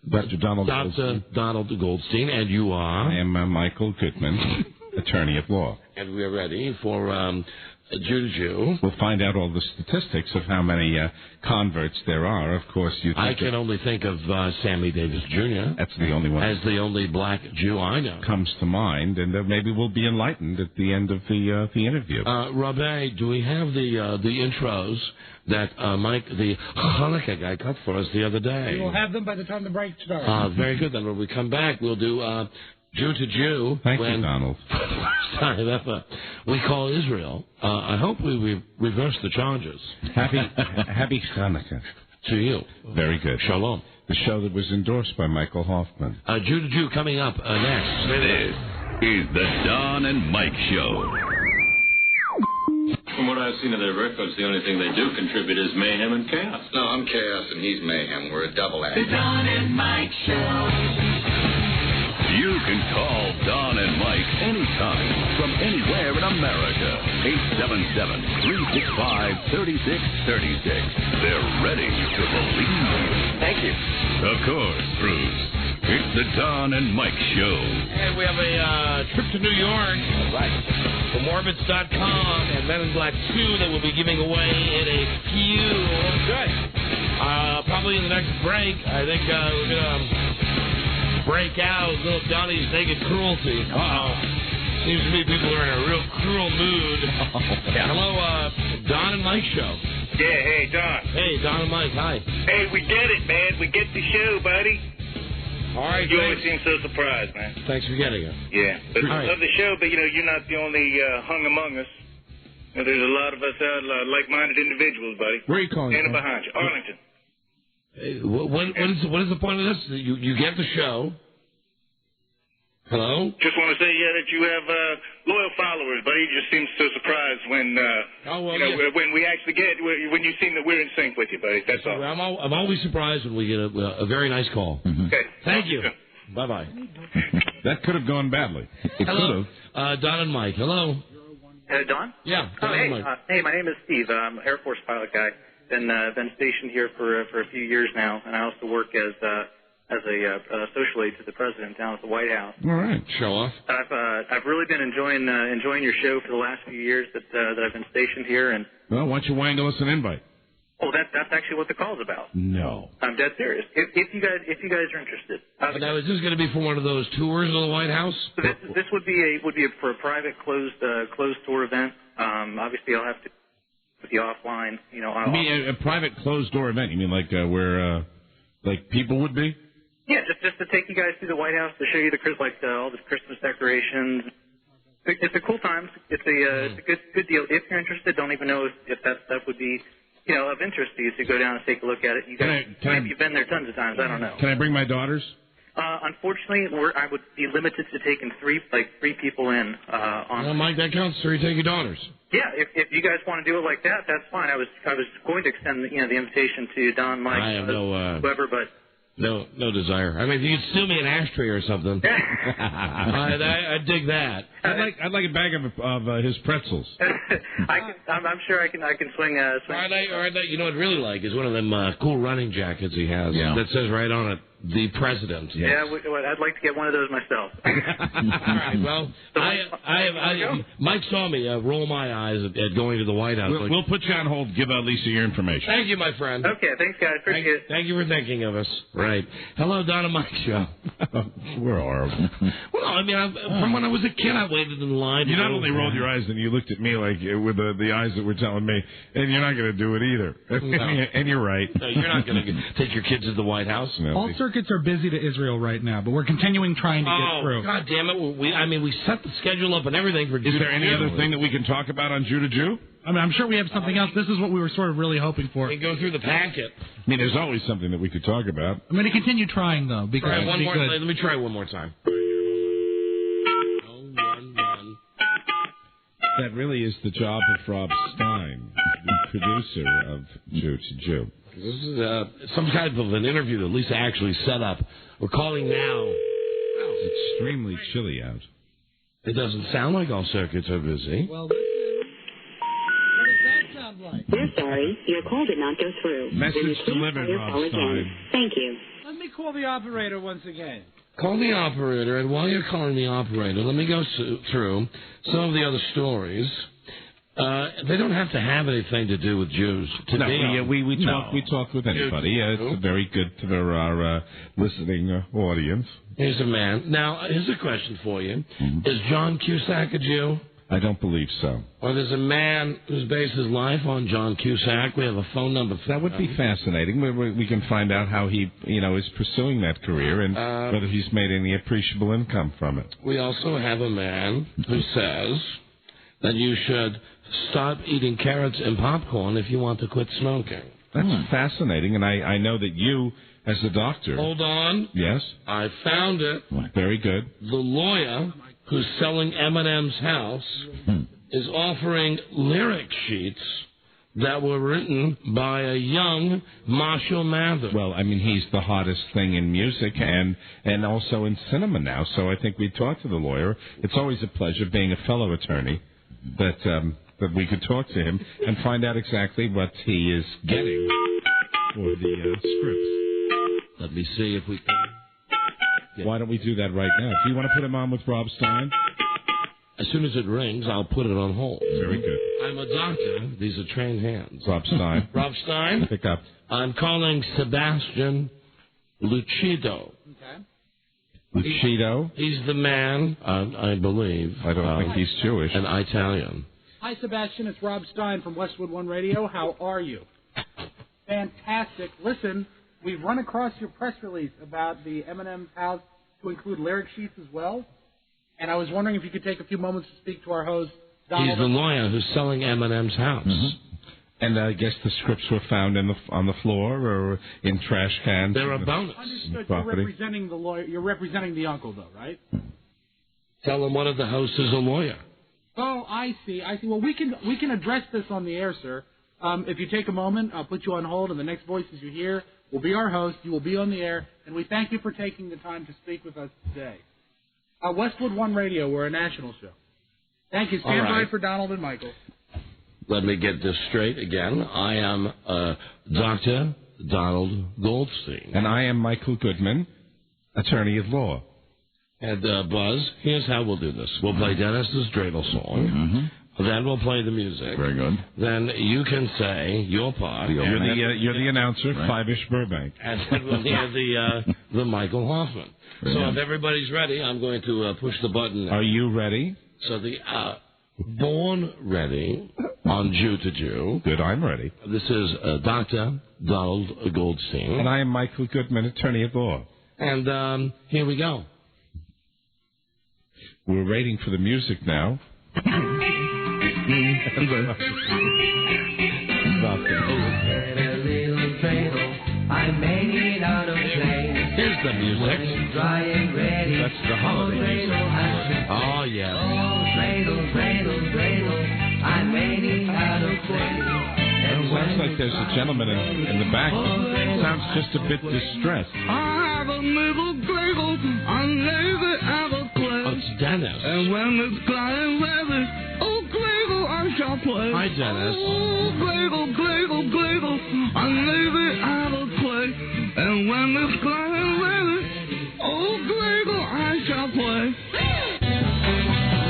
Dr. Donald Dr. Donald Goldstein, and you are? I am Michael Goodman, attorney at law. And we're ready for Jew to Jew. We'll find out all the statistics of how many converts there are. Of course, I can only think of Sammy Davis Jr. That's the only one. As the only black Jew I know. Comes to mind, and maybe we'll be enlightened at the end of the interview. Rabbi, do we have the intros that Mike, the Hanukkah guy, cut for us the other day? We will have them by the time the break starts. Very good. Then when we come back, we'll do Jew to Jew. Thank you, Donald. Sorry, we call Israel. I hope we reverse the charges. Happy Hanukkah. To you. Very good. Shalom. The show that was endorsed by Michael Hoffman. Jew to Jew coming up next. This is the Don and Mike Show. From what I've seen of their records, the only thing they do contribute is mayhem and chaos. No, I'm chaos and he's mayhem. We're a double act. The Don and Mike Show. You can call Don and Mike anytime from anywhere in America. 877-365-3636. They're ready to believe. Thank you. Of course, Bruce. It's the Don and Mike Show. And we have a trip to New York. Right. From Orbitz.com and Men in Black 2 that we'll be giving away in a few. Good. Probably in the next break. I think we're going to break out little Donnie's Naked Cruelty. Seems to me people are in a real cruel mood. Hello, Don and Mike Show. Yeah, hey, Don. Hey, Don and Mike, hi. Hey, we get it, man. We get the show, buddy. All right, you always seem so surprised, man. Thanks for getting it. Yeah, but All I right. love the show, but, you're not the only hung among us. There's a lot of us out like-minded individuals, buddy. Where are you calling Standing from? behind you. Arlington. What is the point of this? You get the show. Hello? Just want to say, that you have loyal followers, buddy. You just seem so surprised when, when we actually when you seem that we're in sync with you, buddy. That's all. I'm always surprised when we get a very nice call. Okay. Thank you. Bye-bye. That could have gone badly. It Hello. Don and Mike. Hello. Don? Yeah. Don and Mike. Hey, my name is Steve. I'm an Air Force pilot guy. Been stationed here for a few years now, and I also work as a social aide to the president down at the White House. All right. Show off. I've really been enjoying your show for the last few years that I've been stationed here, and Well, why don't you wangle us an invite? that's actually what the call's about. No. I'm dead serious. If you guys are interested. Now, is this going to be for one of those tours of the White House? So this would be for a private closed tour event. Obviously, I'll have to with you offline. You mean a private closed door event? You mean like where like people would be? Yeah, just to take you guys through the White House to show you all the Christmas decorations. It's a cool time. It's a good deal. If you're interested, don't even know if that would be of interest to you to go down and take a look at it. You guys, maybe you've been there tons of times. I don't know. Can I bring my daughters? Unfortunately, I would be limited to taking three people in. Well, Mike, that counts. So you take your daughters. Yeah, if you guys want to do it like that, that's fine. I was going to extend the invitation to Don, Mike, I have whoever, but. No desire. I mean, if you could steal me an ashtray or something, I'd dig that. I'd like a bag of his pretzels. I'm sure I can swing. Or you know what I'd really like is one of them cool running jackets he has that says right on it, "The President." Yeah, I'd like to get one of those myself. All right. Well, Mike saw me roll my eyes at going to the White House. We'll put you on hold. Give Lisa your information. Thank you, my friend. Okay, thanks, guys. Appreciate it. Thank you for thinking of us. Right. Hello, Don and Mike Show. We're horrible. Well, I mean, from when I was a kid, I waited in line. You not only rolled your eyes, and you looked at me like with the eyes that were telling me, and you're not going to do it either. No. And you're right. No, you're not going to take your kids to the White House. No. All circuits are busy to Israel right now, but we're continuing trying to get through. God damn it. We set the schedule up and everything for Is there any other thing that we can talk about on Jew to Jew? I mean, I'm sure we have something else. This is what we were sort of really hoping for. We go through the packet. I mean, there's always something that we could talk about. I'm going to continue trying, though, because let me try one more time. That really is the job of Rob Stein, the producer of Jew to Jew. This is some kind of an interview that Lisa actually set up. We're calling now. It's extremely chilly out. It doesn't sound like all circuits are busy. Well, what does that sound like? We're sorry. Your call did not go through. Message delivered, Rob Stein. Thank you. Let me call the operator once again. Call the operator, and while you're calling the operator, let me go through some of the other stories. They don't have to have anything to do with Jews. We talk with anybody. Yeah, it's very good to our listening audience. Here's a man. Now, here's a question for you. Is John Cusack a Jew? I don't believe so. Or there's a man who's based his life on John Cusack. We have a phone number for that. Would be fascinating. We can find out how he, is pursuing that career and whether he's made any appreciable income from it. We also have a man who says that you should stop eating carrots and popcorn if you want to quit smoking. That's fascinating, and I know that you, as a doctor... Hold on. Yes? I found it. Very good. The lawyer who's selling Eminem's house is offering lyric sheets that were written by a young Marshall Mathers. Well, I mean, he's the hottest thing in music and also in cinema now, so I think we talked to the lawyer. It's always a pleasure being a fellow attorney that that we could talk to him and find out exactly what he is getting for the scripts. Let me see if we can. Why don't we do that right now? Do you want to put him on with Rob Stein? As soon as it rings, I'll put it on hold. Very good. I'm a doctor. These are trained hands. Rob Stein. Rob Stein. Pick up. I'm calling Sebastian Lucido. Okay. Lucido? He's the man, I believe. I don't think he's Jewish. An Italian. Hi, Sebastian. It's Rob Stein from Westwood One Radio. How are you? Fantastic. Listen, we've run across your press release about the M&M's house to include lyric sheets as well. And I was wondering if you could take a few moments to speak to our host, Donald. He's the lawyer who's selling M&M's house. Mm-hmm. And I guess the scripts were found on the floor or in trash cans. They're a bonus. Understood. You're representing the lawyer. You're representing the uncle, though, right? Tell him one of the hosts is a lawyer. Oh, I see. Well, we can address this on the air, sir. If you take a moment, I'll put you on hold, and the next voices you hear will be our host. You will be on the air, and we thank you for taking the time to speak with us today. Westwood One Radio, we're a national show. Thank you. Stand by for Donald and Michael. Let me get this straight again. I am Dr. Donald Goldstein. And I am Michael Goodman, attorney at law. And Buzz, here's how we'll do this. We'll play Dennis's dreidel song. Mm-hmm. Then we'll play the music. Very good. Then you can say your part. You're the announcer, right. Five-ish Burbank. And then we'll hear the Michael Hoffman. Very so good. if everybody's ready, I'm going to push the button now. Are you ready? So the Born Ready on Jew to Jew. Good, I'm ready. This is Dr. Donald Goldstein. And I am Michael Goodman, attorney at law. And here we go. We're waiting for the music now. I'm made it out of clay. Here's the music. Dry and ready. That's the holiday music. Oh, yeah. Dreidel, dreidel, dreidel. I'm made it out of clay. It sounds like there's a gentleman in the back that sounds just a bit distressed. I have a little dreidel. I'm made out of clay. Oh, it's Dennis. And when it's dry and ready, oh, dreidel, I shall play. Hi, Dennis. Oh, dreidel, dreidel, dreidel. I'm made out of clay. And when it's dry and ready, oh, dreidel, I shall play.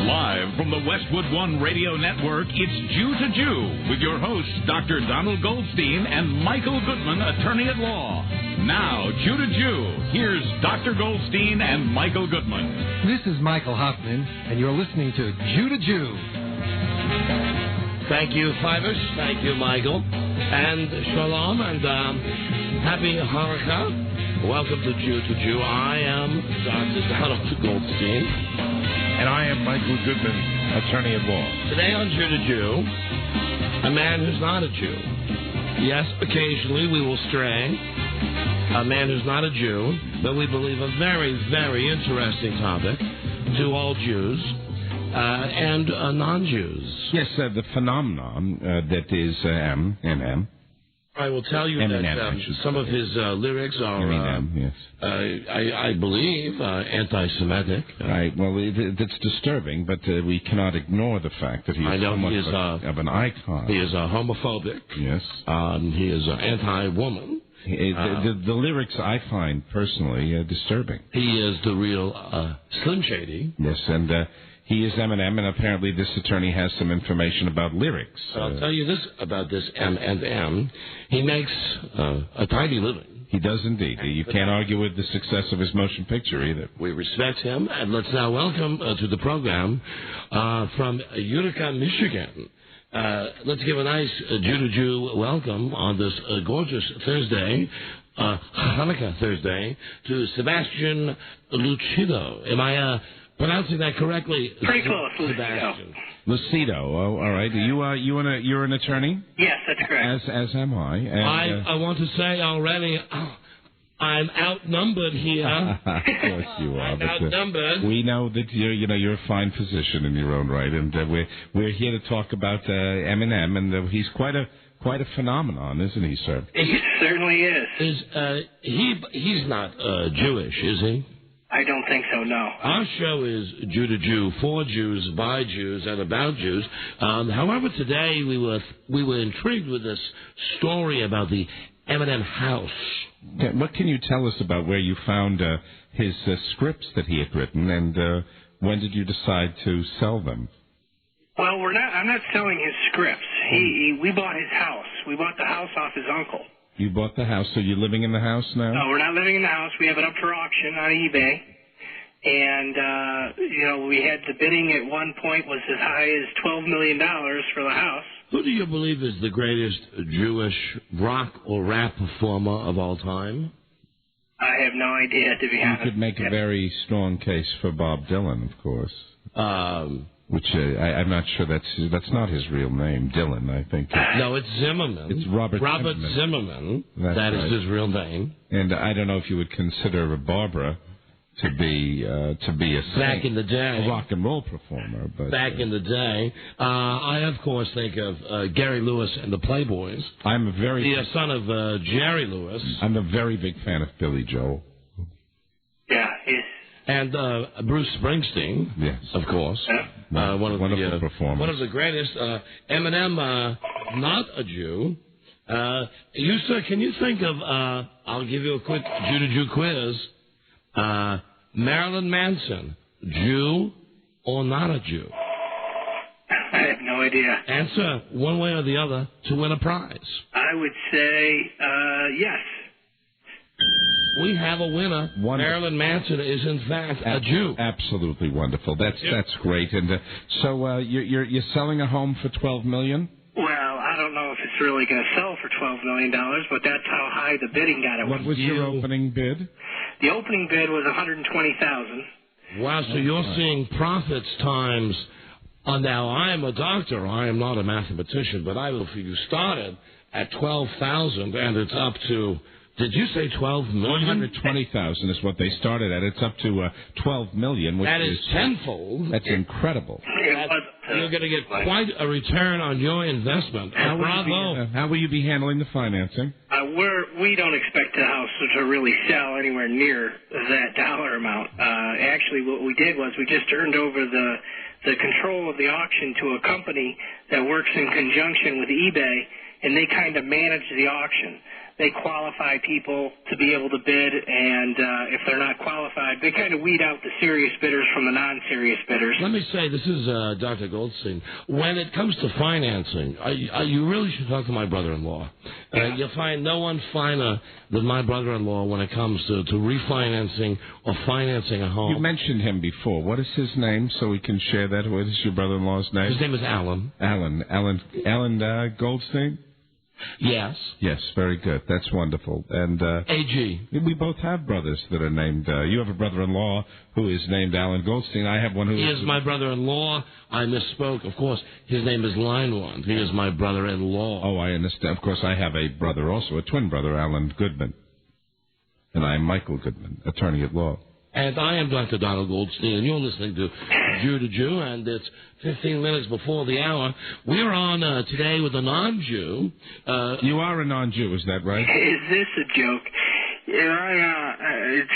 Live from the Westwood One Radio Network, it's Jew to Jew with your hosts, Dr. Donald Goldstein and Michael Goodman, attorney at law. Now, Jew to Jew, here's Dr. Goldstein and Michael Goodman. This is Michael Hoffman, and you're listening to Jew to Jew. Thank you, Fivers. Thank you, Michael. And Shalom, and happy Hanukkah. Welcome to Jew to Jew. I am Dr. Donald Goldstein. And I am Michael Goodman, attorney at law. Today on Jew to Jew, a man who's not a Jew. Yes, occasionally we will stray. A man who's not a Jew, but we believe a very, very interesting topic to all Jews and non-Jews. Yes, the phenomenon that is M. I will tell you that some of his lyrics are, yes. I believe, anti-Semitic. Right. Well, it's disturbing, but we cannot ignore the fact that he is somewhat of an icon. He is homophobic. Yes. He is anti-woman. The lyrics I find personally disturbing. He is the real Slim Shady. Yes, and he is Eminem, and apparently this attorney has some information about lyrics. I'll tell you this about this M&M. He makes a tiny living. He does indeed. You can't argue with the success of his motion picture either. We respect him, and let's now welcome to the program from Utica, Michigan. Let's give a nice Jew to Jew welcome on this gorgeous Thursday, Hanukkah Thursday, to Sebastian Lucido. Am I pronouncing that correctly? Pretty close, Sebastian. Lucido. Oh, all right. You're an attorney? Yes, that's correct. As am I. And, I want to say already, I'm outnumbered here. Of course you are. I'm outnumbered. We know that you're a fine physician in your own right, and we're here to talk about Eminem, and he's quite a phenomenon, isn't he, sir? He certainly is. He's not Jewish, is he? I don't think so, no. Our show is Jew to Jew, for Jews, by Jews, and about Jews. However, today we were intrigued with this story about the Eminem house. Yeah, what can you tell us about where you found his scripts that he had written, and when did you decide to sell them? Well, I'm not selling his scripts. We bought his house. We bought the house off his uncle. You bought the house, so you're living in the house now? No, we're not living in the house. We have it up for auction on eBay. And, we had the bidding at one point was as high as $12 million for the house. Who do you believe is the greatest Jewish rock or rap performer of all time? I have no idea, to be honest. You could make a very strong case for Bob Dylan, of course. Which I'm not sure that's not his real name, Dylan, I think. No, it's Zimmerman. It's Robert Zimmerman. That's That right. is his real name. And I don't know if you would consider Barbara to be a back in the day, a rock and roll performer. But back in the day, I of course think of Gary Lewis and the Playboys. I'm a very the son of Jerry Lewis. I'm a very big fan of Billy Joel. Yeah, and Bruce Springsteen. Yes, of course. One of wonderful performers. One of the greatest. Eminem, not a Jew. You sir, can you think of? I'll give you a quick Jew to Jew quiz. Marilyn Manson, Jew or not a Jew? I have no idea. Answer one way or the other to win a prize. I would say yes. We have a winner. Wonderful. Marilyn Manson is in fact a Jew. Absolutely wonderful. That's great. And so you're selling a home for $12 million? Well, I don't know if it's really going to sell for $12 million, but that's how high the bidding got. What was your opening bid? The opening bid was $120,000. Wow, so you're seeing profits times. Now, I'm a doctor. I am not a mathematician, but I will feel you started at $12,000 and it's up to. Did you say $12 million? $120,000 is what they started at. It's up to $12 million, which that is tenfold. That's incredible. You're going to get quite a return on your investment. Bravo! How will you be handling the financing? We don't expect the house to really sell anywhere near that dollar amount. Actually, what we did was we just turned over the control of the auction to a company that works in conjunction with eBay, and they kind of manage the auction. They qualify people to be able to bid, and if they're not qualified, they kind of weed out the serious bidders from the non-serious bidders. Let me say, this is Dr. Goldstein. When it comes to financing, you really should talk to my brother-in-law. You'll find no one finer than my brother-in-law when it comes to refinancing or financing a home. You mentioned him before. What is his name so we can share that? What is your brother-in-law's name? His name is Alan. Alan Goldstein? Yes. Yes, very good. That's wonderful. And AG. We both have brothers that are named. You have a brother-in-law who is named Alan Goldstein. I have one who He is my brother-in-law. I misspoke. Of course, his name is Line One. He is my brother-in-law. Oh, I understand. Of course, I have a brother also, a twin brother, Alan Goodman. And I am Michael Goodman, attorney at law. And I am Dr. Donald Goldstein, and you're listening to Jew to Jew, and it's 15 minutes before the hour. We're on today with a non-Jew. You are a non-Jew, is that right? Is this a joke?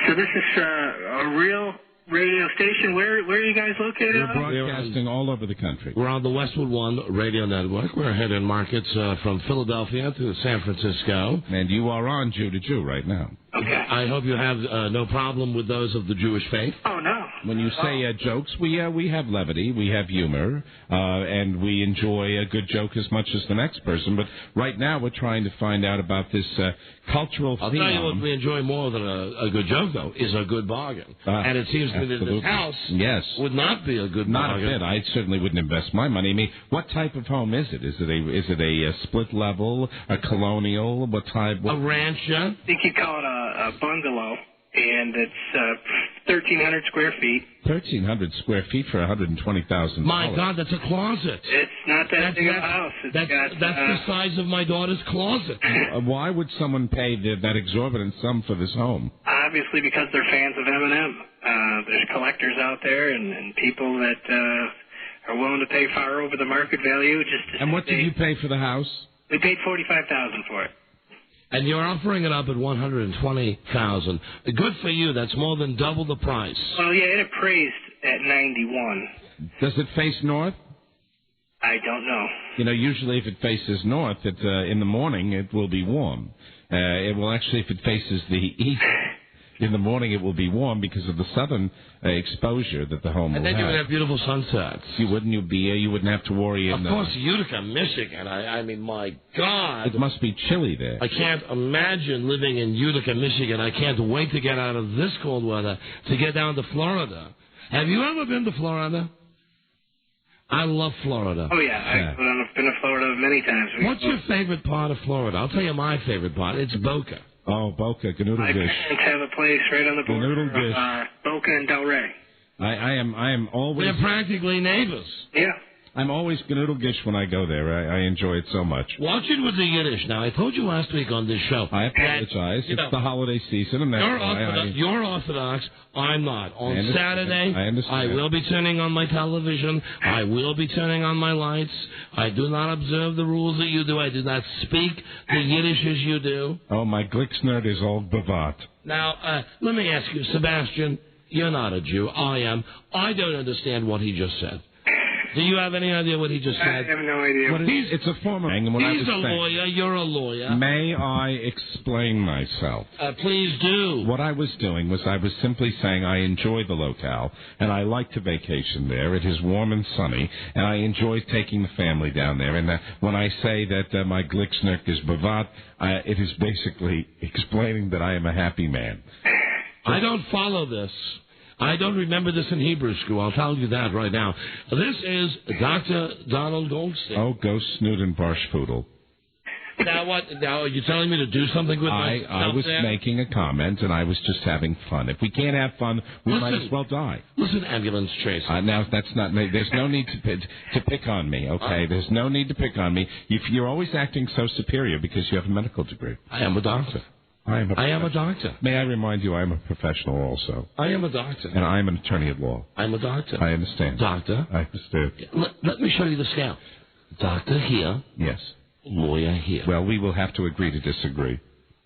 So this is a real radio station. Where are you guys located? We're broadcasting all over the country. We're on the Westwood One Radio Network. We're head in markets from Philadelphia to San Francisco. And you are on Jew to Jew right now. Okay. I hope you have no problem with those of the Jewish faith. Oh, no. When you say jokes, we have levity, we have humor, and we enjoy a good joke as much as the next person. But right now we're trying to find out about this cultural I'll theme. tell you what we enjoy more than a good joke, though, is a good bargain. And it seems to me that this house would not be a good bargain. Not a bit. I certainly wouldn't invest my money. I mean, what type of home is it? Is it a split level, a colonial, what type? A rancher? I think you'd call it a bungalow, and it's 1,300 square feet. 1,300 square feet for $120,000. My God, that's a closet. It's not that big of a house. That's the size of my daughter's closet. Why would someone pay that exorbitant sum for this home? Obviously, because they're fans of Eminem. There's collectors out there and people that are willing to pay far over the market value just to. And what did you pay for the house? We paid $45,000 for it. And you're offering it up at $120,000. Good for you. That's more than double the price. Well, yeah, it appraised at 91. Does it face north? I don't know. You know, usually if it faces north, in the morning it will be warm. It will actually, if it faces the east, in the morning it will be warm because of the southern exposure that the home And will then you have. would have beautiful sunsets. You wouldn't have to worry. Of course, Utica, Michigan. I mean, my God. It must be chilly there. I can't imagine living in Utica, Michigan. I can't wait to get out of this cold weather to get down to Florida. Have you ever been to Florida? I love Florida. Oh, yeah. I've been to Florida many times. What's your favorite part of Florida? I'll tell you my favorite part. It's Boca. Oh, Boca, My Ganoodle Gish. parents have a place right on the border Ganoodle Gish. of Boca and Delray. I am always. They're practically neighbors. Yeah. I'm always Ganoodle Gish when I go there. I enjoy it so much. Watch it with the Yiddish. Now, I told you last week on this show. I apologize. It's the holiday season, and that's why you're Orthodox. I'm not. On Saturday, I understand. I will be turning on my television. I will be turning on my lights. I do not observe the rules that you do. I do not speak the Yiddish as you do. Oh, my Glixnerd is all bavat. Now, let me ask you, Sebastian, you're not a Jew. I am. I don't understand what he just said. Do you have any idea what he just said? I have no idea. It's a form of... He's a lawyer. You're a lawyer. May I explain myself? Please do. What I was doing was I was simply saying I enjoy the locale, and I like to vacation there. It is warm and sunny, and I enjoy taking the family down there. And when I say that my Glixnerk is bavat, it is basically explaining that I am a happy man. I don't follow this. I don't remember this in Hebrew school. I'll tell you that right now. This is Dr. Donald Goldstein. Oh, go snoot and barshpoodle. Now what? Now are you telling me to do something with myself? I was making a comment, and I was just having fun. If we can't have fun, we might as well die. Listen, ambulance chase. Now that's not. There's no need to pick on me. Okay, there's no need to pick on me. You're always acting so superior because you have a medical degree. I am a doctor. I am a doctor. May I remind you, I am a professional also. I am a doctor. And I am an attorney at law. I'm a doctor. I understand. Doctor. I understand. Let me show you the scale. Doctor here. Yes. Lawyer here. Well, we will have to agree to disagree.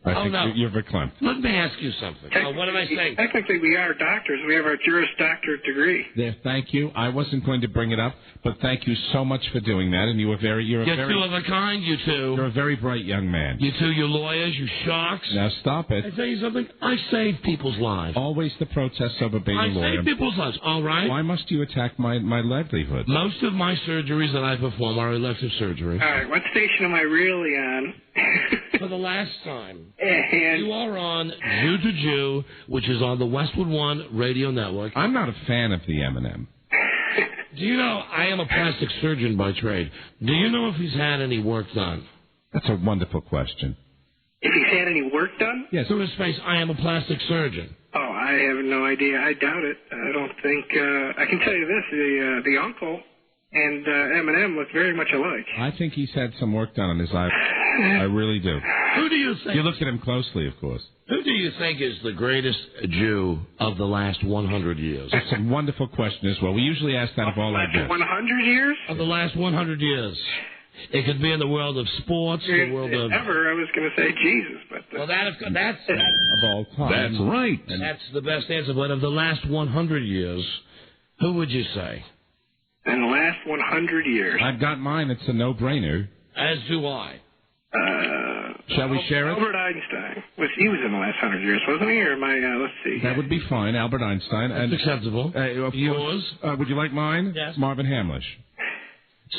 I think you're verklempt. Let me ask you something. What am I saying? Technically, we are doctors. We have our Juris Doctorate degree. There, thank you. I wasn't going to bring it up, but thank you so much for doing that. And you're two of a kind, you two. You're a very bright young man. You two, you lawyers, you sharks. Now stop it. I tell you something. I save people's lives. Always the protests over being a lawyer. I save people's lives. All right. Why must you attack my livelihood? Most of my surgeries that I perform are elective surgeries. All right. What station am I really on? For the last time. And you are on Jew to Jew, which is on the Westwood One radio network. I'm not a fan of the M&M. Do you know, I am a plastic surgeon by trade. Do you know if he's had any work done? That's a wonderful question. If he's had any work done? Yes. Through his face, I am a plastic surgeon. Oh, I have no idea. I doubt it. I don't think... I can tell you this. The uncle and M&M look very much alike. I think he's had some work done on his eye. I really do. Who do you think? You look at him closely, of course. Who do you think is the greatest Jew of the last 100 years? That's a wonderful question as well. We usually ask that of all our guests. 100 years? Of the last 100 years. It could be in the world of sports, the world of... Ever, I was going to say Jesus, but... Well, that's... of all time. That's right. And that's the best answer. But of the last 100 years, who would you say? In the last 100 years. I've got mine. It's a no-brainer. As do I. Shall we share it? Albert Einstein. He was in the last 100 years, wasn't he? Or am I, let's see. That would be fine. Albert Einstein. That's acceptable. Yours? Would you like mine? Yes. Marvin Hamlish.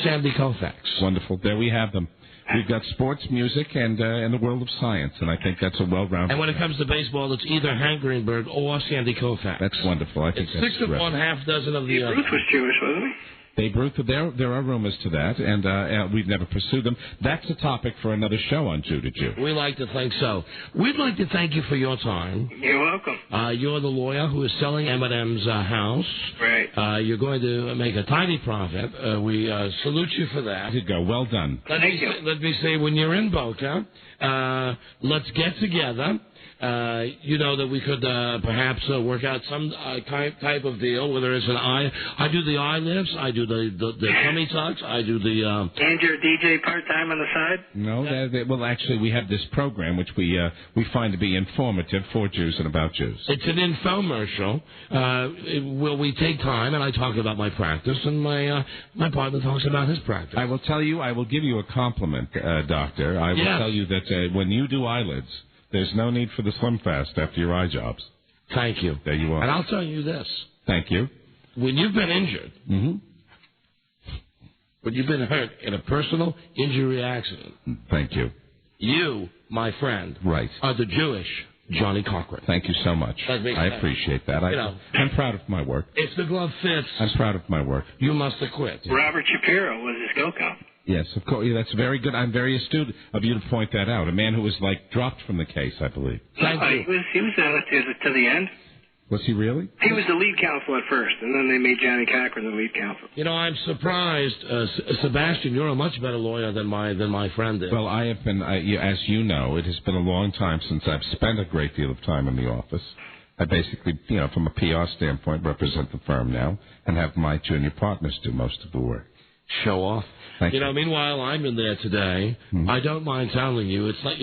Sandy Koufax. Wonderful. There we have them. We've got sports, music, and the world of science, and I think that's a well-rounded... And when it comes to baseball, it's either Hank Greenberg or Sandy Koufax. That's wonderful. I think it's that's 6 of one, half dozen of the other. Bruce was Jewish, wasn't he? Babe Ruth, there are rumors to that, and we've never pursued them. That's a topic for another show on Jew to Jew. We like to think so. We'd like to thank you for your time. You're welcome. You're the lawyer who is selling M&M's house. Right. You're going to make a tiny profit. We salute you for that. There you go. Well done. Let me say, when you're in Boca, let's get together. you know that we could perhaps work out some type of deal, whether it's an eye. I do the eye lifts. I do the tummy tucks. I do the. And you're a DJ part-time on the side? No, well, actually, we have this program which we find to be informative for Jews and about Jews. It's an infomercial. Where we take time and I talk about my practice, and my partner talks about his practice. I will tell you, I will give you a compliment, Doctor. I will tell you that when you do eyelids, there's no need for the Slim Fast after your eye jobs. Thank you. There you are. And I'll tell you this. Thank you. When you've been injured, when you've been hurt in a personal injury accident, thank you. You, my friend, are the Jewish Johnny Cochran. Thank you so much. I appreciate that. I'm proud of my work. If the glove fits, I'm proud of my work. You must have quit. Robert Shapiro was his go-go. Yes, of course. Yeah, that's very good. I'm very astute of you to point that out. A man who was dropped from the case, I believe. Thank you. He was to the end. Was he really? He was the lead counsel at first, and then they made Johnny Cochran the lead counsel. You know, I'm surprised, Sebastian. You're a much better lawyer than my friend is. Well, I have been, as you know, it has been a long time since I've spent a great deal of time in the office. I basically, from a PR standpoint, represent the firm now, and have my junior partners do most of the work. Show off. Thank you. Meanwhile, I'm in there today. I don't mind telling you, it's like,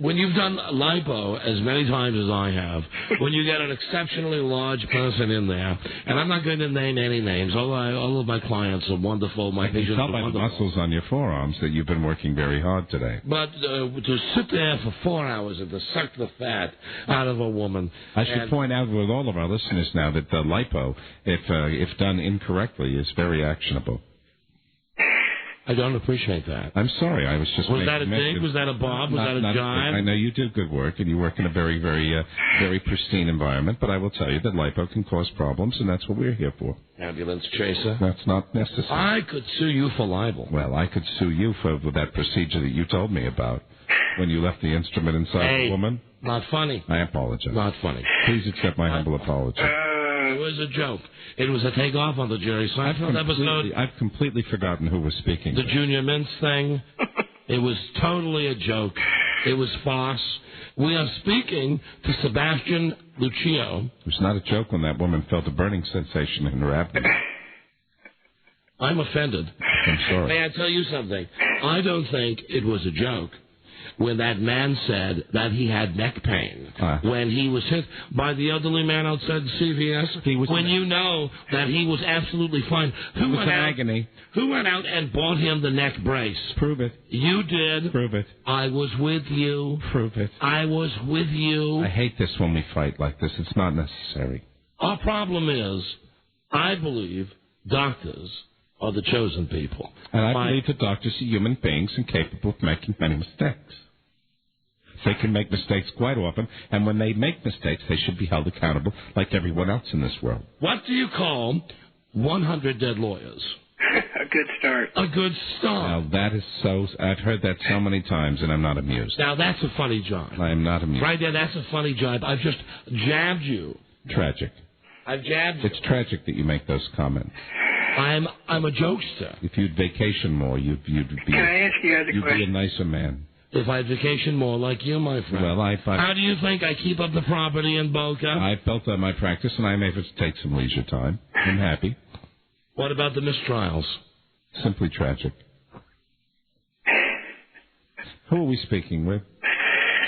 when you've done lipo as many times as I have, when you get an exceptionally large person in there, and I'm not going to name any names, all of my clients are wonderful, my patients are wonderful. I can tell by the muscles on your forearms that you've been working very hard today. But to sit there for 4 hours and to suck the fat out of a woman. I should point out with all of our listeners now that the lipo, if done incorrectly, is very actionable. I don't appreciate that. I'm sorry. I was just. Was that a dig? Was that a bob? Was that a jive? I know you do good work, and you work in a very, very, very pristine environment. But I will tell you that lipo can cause problems, and that's what we're here for. Ambulance chaser. That's not necessary. I could sue you for libel. Well, I could sue you for that procedure that you told me about when you left the instrument inside the woman. Not funny. I apologize. Not funny. Please accept my humble apology. It was a joke. It was a takeoff on the Jerry Seinfeld episode. I've completely forgotten who was speaking. The Junior Mints thing. It was totally a joke. It was farce. We are speaking to Sebastian Lucio. It was not a joke when that woman felt a burning sensation in her abdomen. I'm offended. I'm sorry. May I tell you something? I don't think it was a joke when that man said that he had neck pain when he was hit by the elderly man outside CVS. You know that he was absolutely fine. Who went out and bought him the neck brace? Prove it. You did. Prove it. I was with you. Prove it. I was with you. I hate this when we fight like this. It's not necessary. Our problem is, I believe, doctors are the chosen people. And I believe that doctors are human beings and capable of making many mistakes. They can make mistakes quite often, and when they make mistakes, they should be held accountable like everyone else in this world. What do you call 100 dead lawyers? A good start. A good start. Now, that is so... I've heard that so many times, and I'm not amused. Now, that's a funny job. I am not amused. Right there, that's a funny job. I've just jabbed you. Tragic. I've jabbed you. It's tragic that you make those comments. I'm a jokester. If you'd vacation more, you'd be... Can I ask you guys a question? You'd be a nicer man. If I vacation more like you, my friend. Well, how do you think I keep up the property in Boca? I've built up my practice, and I'm able to take some leisure time. I'm happy. What about the mistrials? Simply tragic. Who are we speaking with?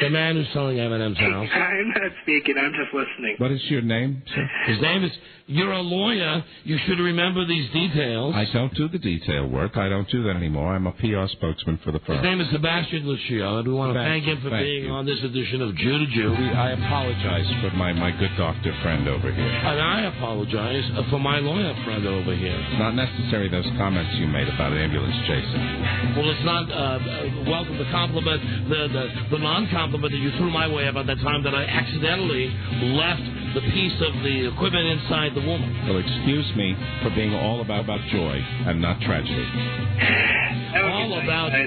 The man who's selling M&M's house. I'm not speaking. I'm just listening. What is your name, sir? His name is... You're a lawyer. You should remember these details. I don't do the detail work. I don't do that anymore. I'm a PR spokesman for the firm. His name is Sebastian Lucio, and we want to thank him for being on this edition of Jew to Jew. I apologize for my good doctor friend over here. And I apologize for my lawyer friend over here. It's not necessary, those comments you made about ambulance chasing. Well, it's not welcome the compliment, the non-compliment that you threw my way about that time that I accidentally left the piece of the equipment inside the woman. Well, excuse me for being all about joy and not tragedy.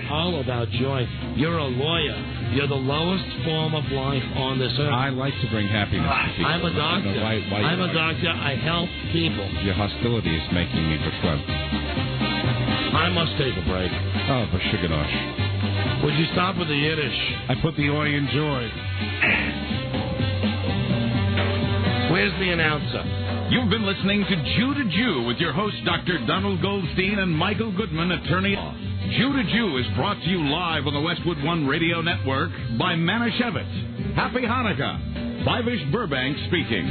All about joy. You're a lawyer. You're the lowest form of life on this earth. I like to bring happiness to people. I'm a doctor. I'm a doctor. I help people. Your hostility is making me verklempt. I must take a break. Oh, for sugar Would you stop with the Yiddish? I put the oi in joy. Where's the announcer? You've been listening to Jew to Jew with your hosts, Dr. Donald Goldstein and Michael Goodman, attorney. Jew to Jew is brought to you live on the Westwood One Radio Network by Manischewitz. Happy Hanukkah. Five-ish Burbank speaking.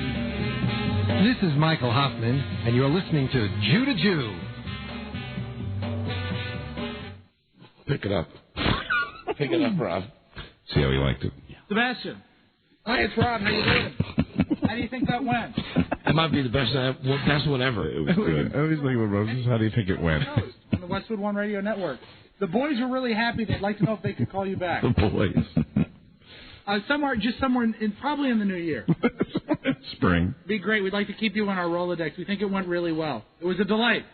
This is Michael Hoffman, and you're listening to Jew to Jew. Pick it up. Pick it up, Rob. See how he liked it. Sebastian. Hi, it's Rob. How you doing? How do you think that went? It might be the best one ever. It was good. I always think with Roses, how do you think it went? On the Westwood One Radio Network. The boys were really happy. They'd like to know if they could call you back. The boys. Somewhere in probably in the new year. Spring. Be great. We'd like to keep you on our Rolodex. We think it went really well. It was a delight.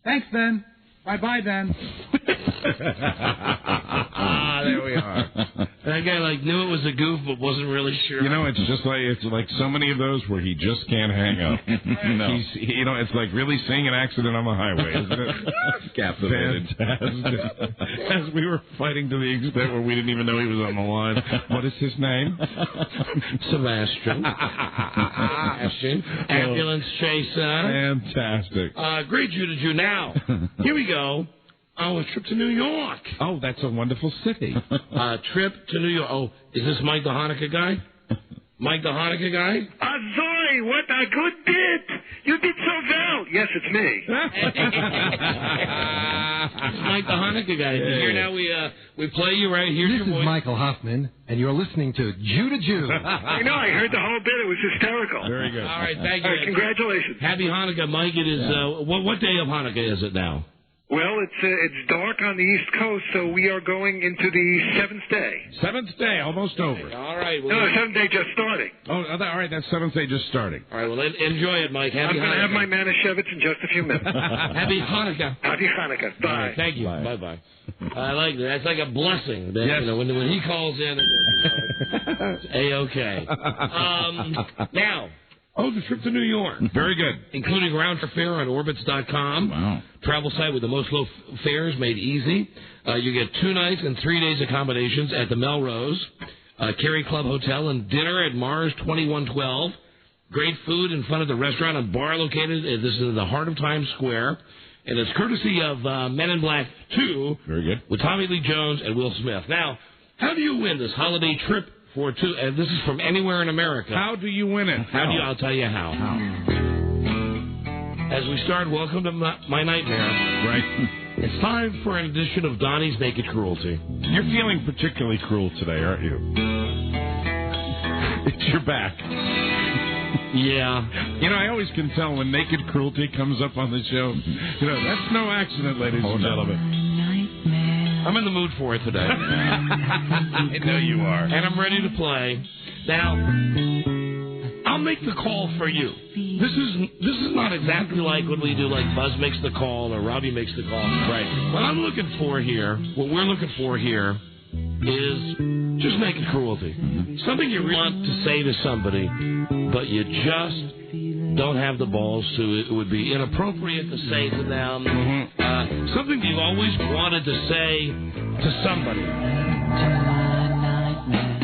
Thanks, Ben. Bye-bye, Ben. There we are. That guy knew it was a goof, but wasn't really sure. You know, it's like so many of those where he just can't hang up. No. It's like really seeing an accident on the highway, isn't it? Captivated. Fantastic. As we were fighting to the extent where we didn't even know he was on the line. What is his name? Sebastian. Sebastian. Ambulance chaser. Fantastic. Great Jew to Jew. Now, here we go. Oh, a trip to New York. Oh, that's a wonderful city. Trip to New York. Oh, is this Mike the Hanukkah guy? Mike the Hanukkah guy? Azoy, what a good bit! You did so well. Yes, it's me. It's Mike the Hanukkah guy. Here now we play you right here. This is Michael Hoffman, and you're listening to Jew to Jew. I know, I heard the whole bit. It was hysterical. Very good. All right, thank you. All right, congratulations. Happy Hanukkah, Mike. It is, what day of Hanukkah is it now? Well, it's dark on the East Coast, so we are going into the seventh day. Seventh day, almost over. All right. Well, no, the seventh day just starting. Oh, all right, that's seventh day just starting. All right, well, enjoy it, Mike. Happy Hanukkah. I'm going to have my Manischewitz in just a few minutes. Happy Hanukkah. Happy Hanukkah. Bye. Right, thank you. Bye-bye. I like that. That's like a blessing. That, yes. When he calls in, it's A-okay. Now... Oh, the trip to New York. Very good. Including round-trip fare on Orbitz.com. Wow. Travel site with the most low fares made easy. You get 2 nights and 3 days accommodations at the Melrose, Cary Club Hotel, and dinner at Mars 2112. Great food in front of the restaurant and bar located. This is in the heart of Times Square. And it's courtesy of Men in Black 2. Very good. With Tommy Lee Jones and Will Smith. Now, how do you win this holiday trip? For two, and this is from anywhere in America. How do you win it? I'll tell you how. As we start, welcome to my nightmare. Right. It's time for an edition of Donnie's Naked Cruelty. You're feeling particularly cruel today, aren't you? It's your back. Yeah. I always can tell when Naked Cruelty comes up on the show. That's no accident, ladies and gentlemen. I'm in the mood for it today. I know you are. And I'm ready to play. Now, I'll make the call for you. This is not exactly like when we do Buzz makes the call or Robbie makes the call. Right. What we're looking for here is just naked cruelty. Something you want to say to somebody, but you just don't have the balls to. It would be inappropriate to say to them. Something you've always wanted to say to somebody.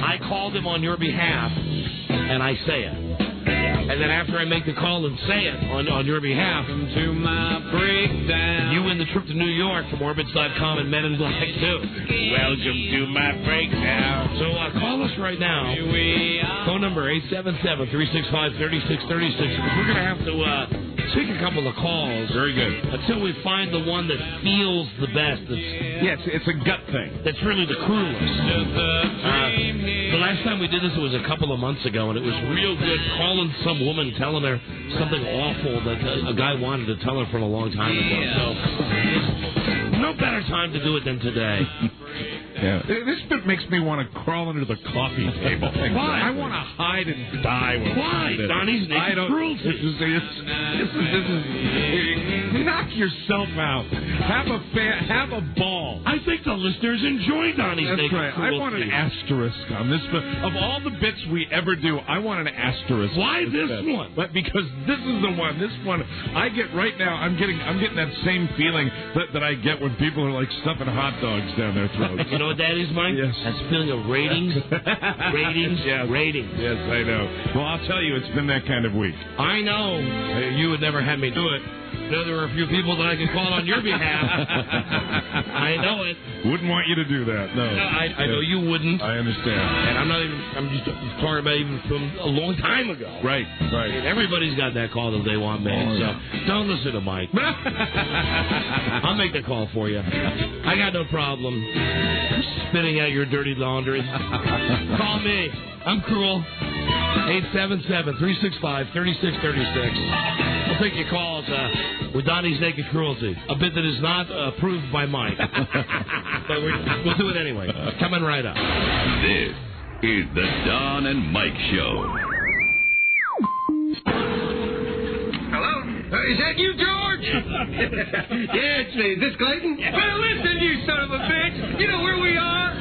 I call them on your behalf, and I say it. And then after I make the call and say it on your behalf, to my breakdown, you win the trip to New York from Orbitz.com and Men in Black 2. Welcome to my breakdown. So call us right now. Phone number 877-365-3636. We're going to have to take a couple of calls. Very good. Until we find the one that feels the best. It's a gut thing. That's really the cruelest. The last time we did this, it was a couple of months ago, and it was real good calling some woman, telling her something awful that a guy wanted to tell her from a long time ago. So, no better time to do it than today. Yeah. This bit makes me want to crawl under the coffee table. Why? I want to hide and die. Why? Donnie's naked cruelty. This is not knock yourself out. Have a ball. I think the listeners enjoy Donnie's That's naked right. cruelty. I want an asterisk on this. But of all the bits we ever do, I want an asterisk. Why this bit. one? But because this is the one. This one I get right now. I'm getting that same feeling that I get when people are like stuffing hot dogs down their throats. You know what that is, Mike? Yes. That's feeling of ratings. Ratings. Yes. Ratings. Yes, I know. Well, I'll tell you, it's been that kind of week. I know. You would never have me do it. No, there are a few people that I can call on your behalf. I know it. Wouldn't want you to do that. No. I know you wouldn't. I understand. And I'm just talking about even from a long time ago. Right. I mean, everybody's got that call that they want made. So don't listen to Mike. I'll make the call for you. I got no problem spitting out your dirty laundry. Call me. I'm cruel. 877-365-3636. We'll take your calls with Donnie's Naked Cruelty, a bit that is not approved by Mike. But we'll do it anyway. Coming right up. This is the Don and Mike Show. Hello? Is that you, George? Yeah, it's me. Is this Clayton? Well, listen, you son of a bitch. You know where we are?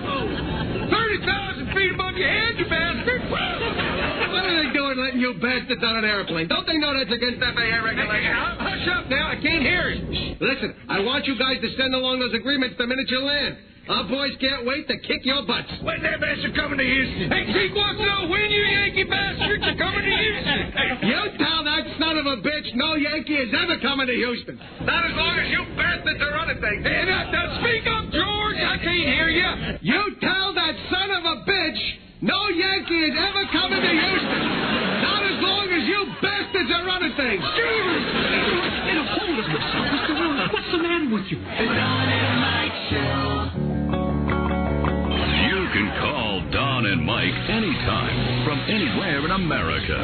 30,000 feet above your head, you bastard. What are they doing letting you bastards on an airplane? Don't they know that's against FAA regulations? Hush up now. I can't hear you. Listen, I want you guys to send along those agreements the minute you land. Our boys can't wait to kick your butts. When that bastard coming to Houston? Hey, Zeke wants to know when you Yankee bastards are coming to Houston. You tell that son of a bitch no Yankee is ever coming to Houston. Not as long as you bastards are running things. Hey, now speak up, George. I can't hear you. You tell that son of a bitch no Yankee is ever coming to Houston. Not as long as you bastards are running things. George! Get a hold of yourself. What's the matter with you? The Don and Mike Show. You can call Don and Mike anytime from anywhere in America.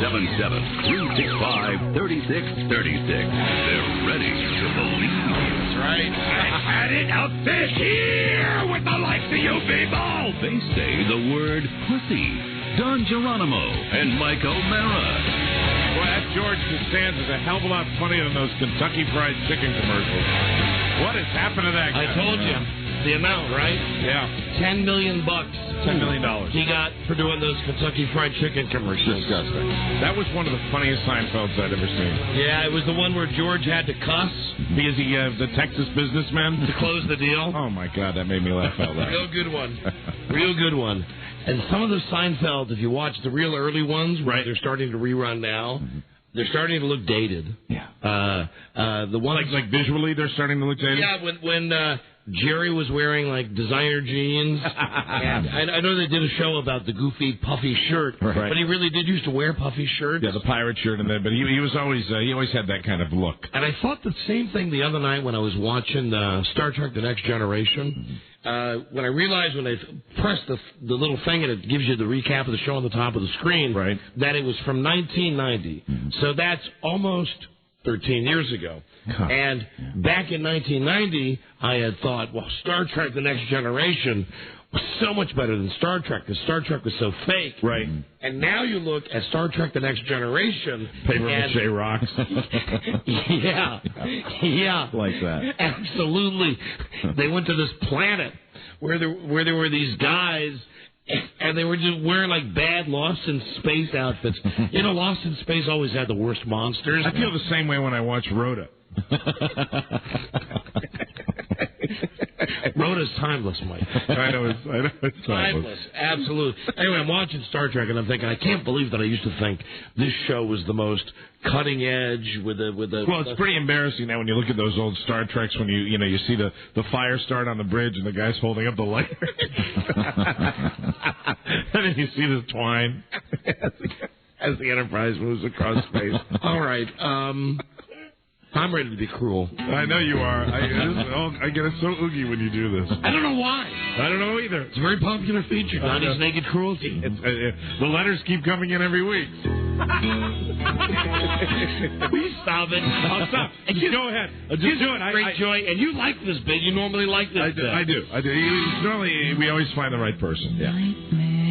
877-365-3636. They're ready to believe you. That's right. I had it out there here with the likes of you people. They say the word pussy. Don Geronimo and Mike O'Mara. Well, that George Costanza is a hell of a lot funnier than those Kentucky Fried Chicken commercials. What has happened to that guy? I told you. The amount, right? Yeah. $10 million. $10 million. He got for doing those Kentucky Fried Chicken commercials. Disgusting. That was one of the funniest Seinfelds I'd ever seen. Yeah, it was the one where George had to cuss. Because he, the Texas businessman? To close the deal. Oh, my God, that made me laugh out loud. Real good one. Real good one. And some of the Seinfelds, if you watch the real early ones, right, they're starting to rerun now. They're starting to look dated. Yeah. The ones like visually, they're starting to look dated. Yeah, when Jerry was wearing like designer jeans. And I know they did a show about the goofy puffy shirt, right. But he really did used to wear puffy shirts. Yeah, the pirate shirt and that. But he was always he always had that kind of look. And I thought the same thing the other night when I was watching Star Trek: The Next Generation. When I realized when they pressed the little thing and it gives you the recap of the show on the top of the screen, right, that it was from 1990. So that's almost 13 years ago. And back in 1990, I had thought, well, Star Trek: The Next Generation was so much better than Star Trek because Star Trek was so fake. Right. And now you look at Star Trek: The Next Generation. Paper-mache rocks. Yeah. Like that. Absolutely. They went to this planet where there were these guys, and they were just wearing like bad Lost in Space outfits. You know, Lost in Space always had the worst monsters. I feel the same way when I watch Rhoda. Rhoda's timeless, Mike. I know it's timeless. Absolutely. Anyway, I'm watching Star Trek and I'm thinking, I can't believe that I used to think this show was the most cutting edge with the. Well, it's pretty embarrassing now when you look at those old Star Treks when you see the fire start on the bridge and the guy's holding up the lighter, and then you see the twine as the Enterprise moves across space. All right. I'm ready to be cruel. I know you are. I get so oogie when you do this. I don't know why. I don't know either. It's a very popular feature. Donnie's Naked Cruelty. The letters keep coming in every week. Please stop it. I'll stop. Just go ahead. Just do it. Great joy. And you like this bit. You normally like this bit. I do. Normally, we always find the right person. Yeah.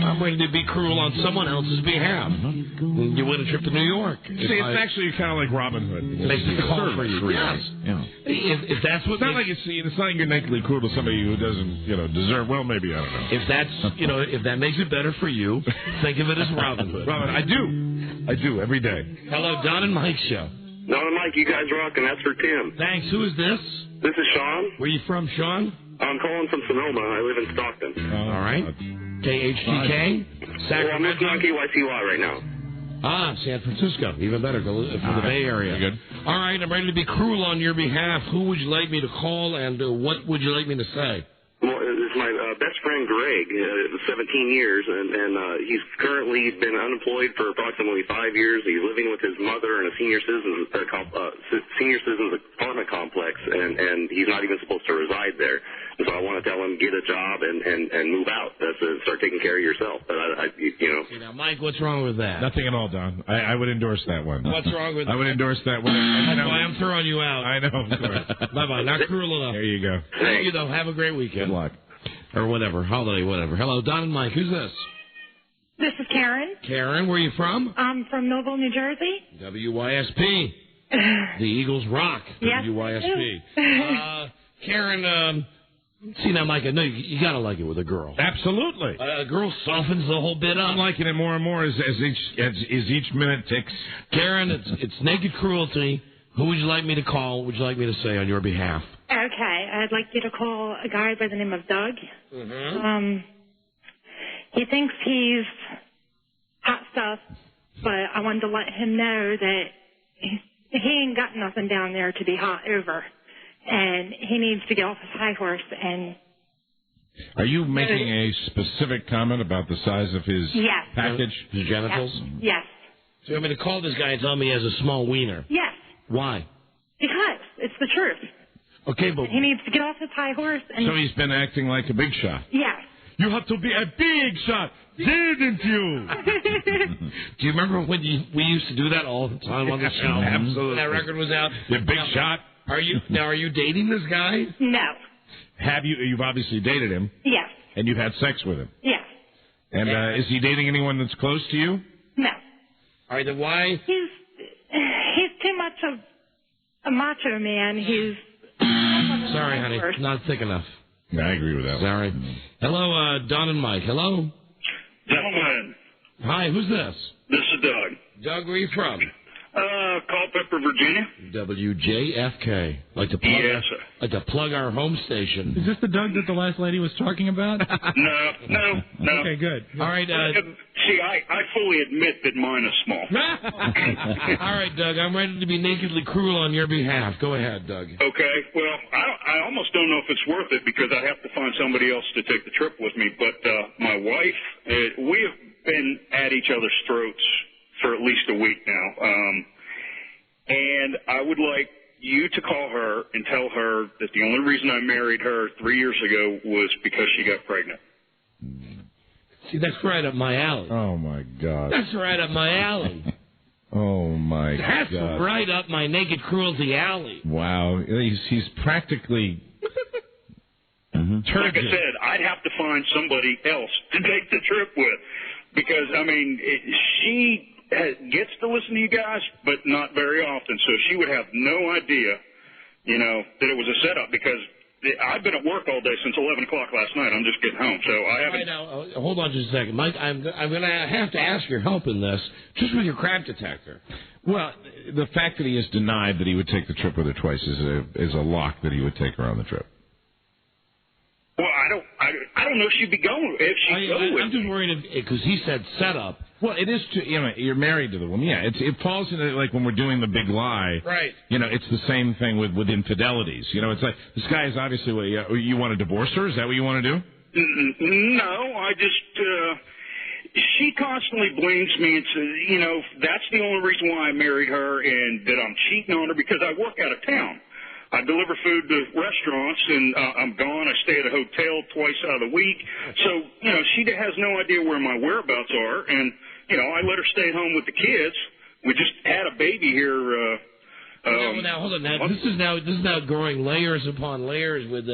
I'm ready to be cruel on someone else's behalf. You win a trip to New York. See, it's actually kind of like Robin Hood. Makes it call for you. Yes. Yeah. If that's what it's not like it's not like you're nakedly cruel to somebody who doesn't, deserve. Well, maybe, I don't know. If that's, if that makes it better for you, think of it as Robin Hood. Robin, I do every day. Hello, Don and Mike show. Don and Mike, you guys rock, and that's for Tim. Thanks. Who is this? This is Sean. Where you from, Sean? I'm calling from Sonoma. I live in Stockton. All right. KHTK? Well, I'm listening on KYCY right now. San Francisco. Even better for the Bay Area. Good. All right, I'm ready to be cruel on your behalf. Who would you like me to call, and what would you like me to say? Well, it's my best friend Greg, 17 years, and he's currently been unemployed for approximately 5 years. He's living with his mother in a senior citizens apartment complex, and he's not even supposed to reside there. And so I want to tell him, get a job and move out. Start taking care of yourself. But See, now, Mike, what's wrong with that? Nothing at all, Don. I would endorse that one. What's wrong with that? I would endorse that one. That's why I'm throwing you out. I know. Of course. Bye-bye. Not cruel enough. There you go. Thank you, though. Have a great weekend. Good luck. Or whatever. Holiday, whatever. Hello, Don and Mike. Who's this? This is Karen. Karen, where are you from? I'm from Millville, New Jersey. WYSP. The Eagles rock. Yes, WYSP. Karen, see now, Mike, I know you got to like it with a girl. Absolutely. A girl softens the whole bit up. I'm liking it more and more as each minute ticks. Karen, it's naked cruelty. Who would you like me to call? What would you like me to say on your behalf? Okay, I'd like you to call a guy by the name of Doug. Mm-hmm. He thinks he's hot stuff, but I wanted to let him know that he ain't got nothing down there to be hot over, and he needs to get off his high horse and... Are you making a specific comment about the size of his package? His genitals? Yes. So you want me to call this guy and tell him he has a small wiener? Yes. Why? Because it's the truth. Okay, but... He needs to get off his high horse and... So he's been acting like a big shot. Yes. You have to be a big shot, didn't you? Do you remember when we used to do that all the time on the show? Absolutely. When that record was out? The big shot. Are you dating this guy? No. Have you? You've obviously dated him. Yes. And you've had sex with him. Yes. And is he dating anyone that's close to you? No. All right, then why? He's too much of a macho man. He's... Sorry, honey. Not thick enough. Yeah, I agree with that. Sorry. Hello, Don and Mike. Hello. Gentlemen. Hi, who's this? This is Doug. Doug, where are you from? Culpeper, Virginia. WJFK. Like to plug our home station. Is this the Doug that the last lady was talking about? No. Okay, good. All right. See, I fully admit that mine is small. All right, Doug. I'm ready to be nakedly cruel on your behalf. Go ahead, Doug. Okay. Well, I almost don't know if it's worth it because I have to find somebody else to take the trip with me. But my wife, we have been at each other's throats for at least a week now. And I would like you to call her and tell her that the only reason I married her 3 years ago was because she got pregnant. See, that's right up my alley. Oh, my God. That's right up my alley. Oh, my God. That's right up my naked cruelty alley. Wow. He's practically... Like I said, I'd have to find somebody else to take the trip with. Because, I mean, she gets to listen to you guys, but not very often. So she would have no idea, that it was a setup because I've been at work all day since 11 o'clock last night. I'm just getting home, so I haven't... Right now, hold on just a second. Mike, I'm going to have to ask your help in this, just with your crap detector. Well, the fact that he has denied that he would take the trip with her twice is a lock that he would take her on the trip. Well, I don't know if she'd be going if she'd go with. I'm just worried because he said setup. Well, it is. You're married to the woman. Yeah, it falls into like when we're doing the big lie. Right. It's the same thing with infidelities. It's like this guy is obviously. You want to divorce her? Is that what you want to do? No, I just. She constantly blames me and says, that's the only reason why I married her and that I'm cheating on her because I work out of town. I deliver food to restaurants, and I'm gone. I stay at a hotel twice out of the week. So, she has no idea where my whereabouts are, and, I let her stay home with the kids. We just had a baby here. Now, hold on. Now, this is now growing layers upon layers with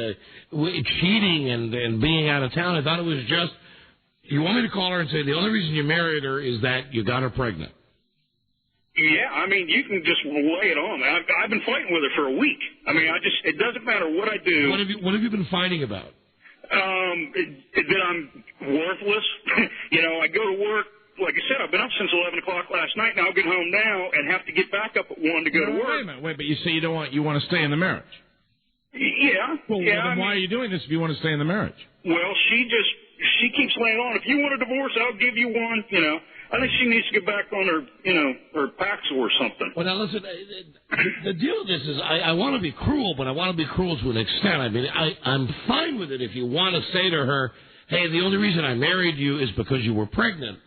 cheating and being out of town. I thought it was just You want me to call her and say the only reason you married her is that you got her pregnant? Yeah, I mean, you can just lay it on. I've been fighting with her for a week. I mean, it doesn't matter what I do. What have you been fighting about? That I'm worthless. I go to work. Like I said, I've been up since 11 o'clock last night. Now I'll get home now and have to get back up at 1 to go to work. Wait a minute. But you say you want to stay in the marriage. Yeah. Well, then why are you doing this if you want to stay in the marriage? Well, she keeps laying on. If you want a divorce, I'll give you one. I think she needs to get back on her, her Paxil or something. Well, now listen, the deal with this is I want to be cruel, but I want to be cruel to an extent. I mean, I'm fine with it if you want to say to her, hey, the only reason I married you is because you were pregnant.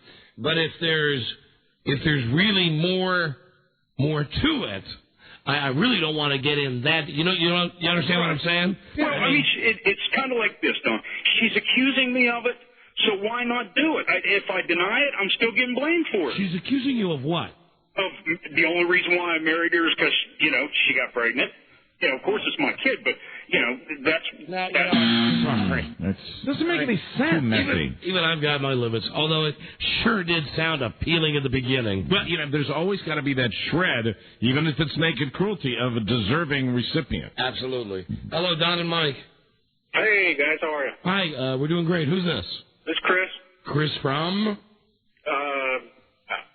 But if there's really more to it, I really don't want to get in that. You understand what I'm saying? Well, I mean, it's kind of like this, Don. She's accusing me of it, so why not do it? If I deny it, I'm still getting blamed for it. She's accusing you of what? Of the only reason why I married her is because, she got pregnant. Of course it's my kid, but, that's sorry. Doesn't make any sense. Even I've got my limits, although it sure did sound appealing at the beginning. But, there's always got to be that shred, even if it's naked cruelty, of a deserving recipient. Absolutely. Hello, Don and Mike. Hey, guys, how are you? Hi, we're doing great. Who's this? This is Chris. Chris from?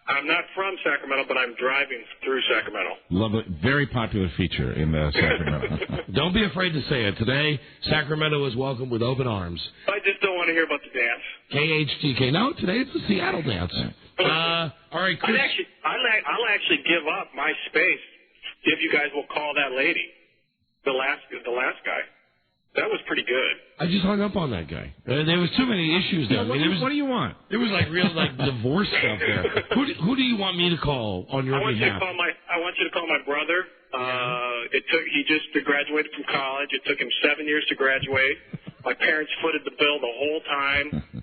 I'm not from Sacramento, but I'm driving through Sacramento. Lovely. Very popular feature in Sacramento. Don't be afraid to say it. Today, Sacramento is welcomed with open arms. I just don't want to hear about the dance. KHTK. No, today it's the Seattle dance. All right, Chris. I'll actually give up my space if you guys will call that lady, the last guy. That was pretty good. I just hung up on that guy. There was too many issues there. What do you want? There was real divorce stuff there. Who do you want me to call on your behalf? I want you to call my brother. He just graduated from college. It took him 7 years to graduate. My parents footed the bill the whole time.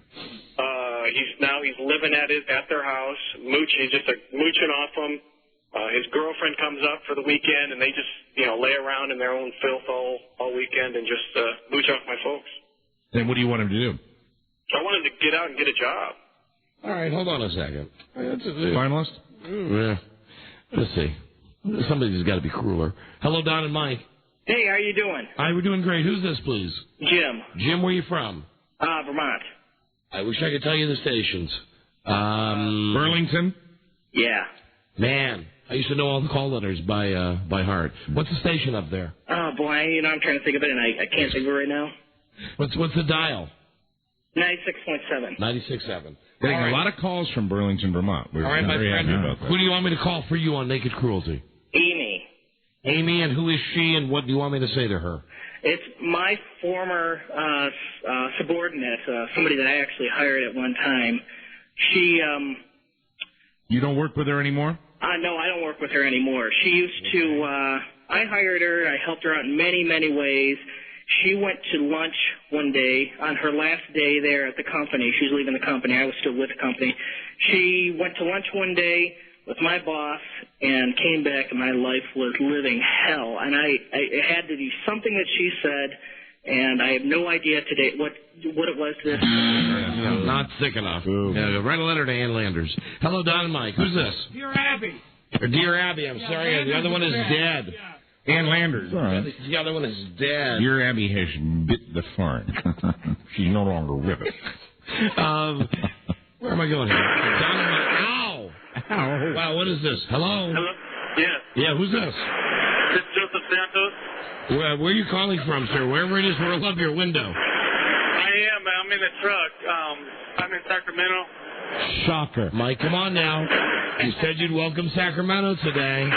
He's living at their house. He's just mooching off them. His girlfriend comes up for the weekend, and they just, lay around in their own filth all weekend and just mooch off my folks. Then what do you want him to do? I want him to get out and get a job. All right, hold on a second. Finalist? Yeah. Let's see. Somebody's got to be crueler. Hello, Don and Mike. Hey, how you doing? Hi, we're doing great. Who's this, please? Jim. Jim, where are you from? Vermont. I wish I could tell you the stations. Burlington? Yeah. Man, I used to know all the call letters by heart. What's the station up there? Oh, boy, I'm trying to think of it, and I can't think of it right now. What's the dial? 96.7. 96.7. Getting a lot of calls from Burlington, Vermont. We're all right, my friend. Who do you want me to call for you on Naked Cruelty? Amy. Amy, and who is she, and what do you want me to say to her? It's my former subordinate, somebody that I actually hired at one time. She, You don't work with her anymore? No, I don't work with her anymore. She used to, I hired her, I helped her out in many, many ways. She went to lunch one day on her last day there at the company. She was leaving the company. I was still with the company. She went to lunch one day with my boss and came back, and my life was living hell. And I had to do something that she said, and I have no idea today what it was this. Not thick enough. Write a letter to Ann Landers. Hello, Don and Mike. Who's this? Dear Abby. Or Dear Abby, I'm sorry. The other one is dead. Ann Landers. Right. The other one is dead. Dear Abby has bit the fern. She's no longer with us. Where am I going here? Don and Mike. Ow! Ow. Wow, what is this? Hello? Hello? Yeah. Yeah, who's this? It's Joseph Santos. Where are you calling from, sir? Wherever it is, roll up your window. I am. I'm in a truck. I'm in Sacramento. Shocker. Mike, come on now. You said you'd welcome Sacramento today.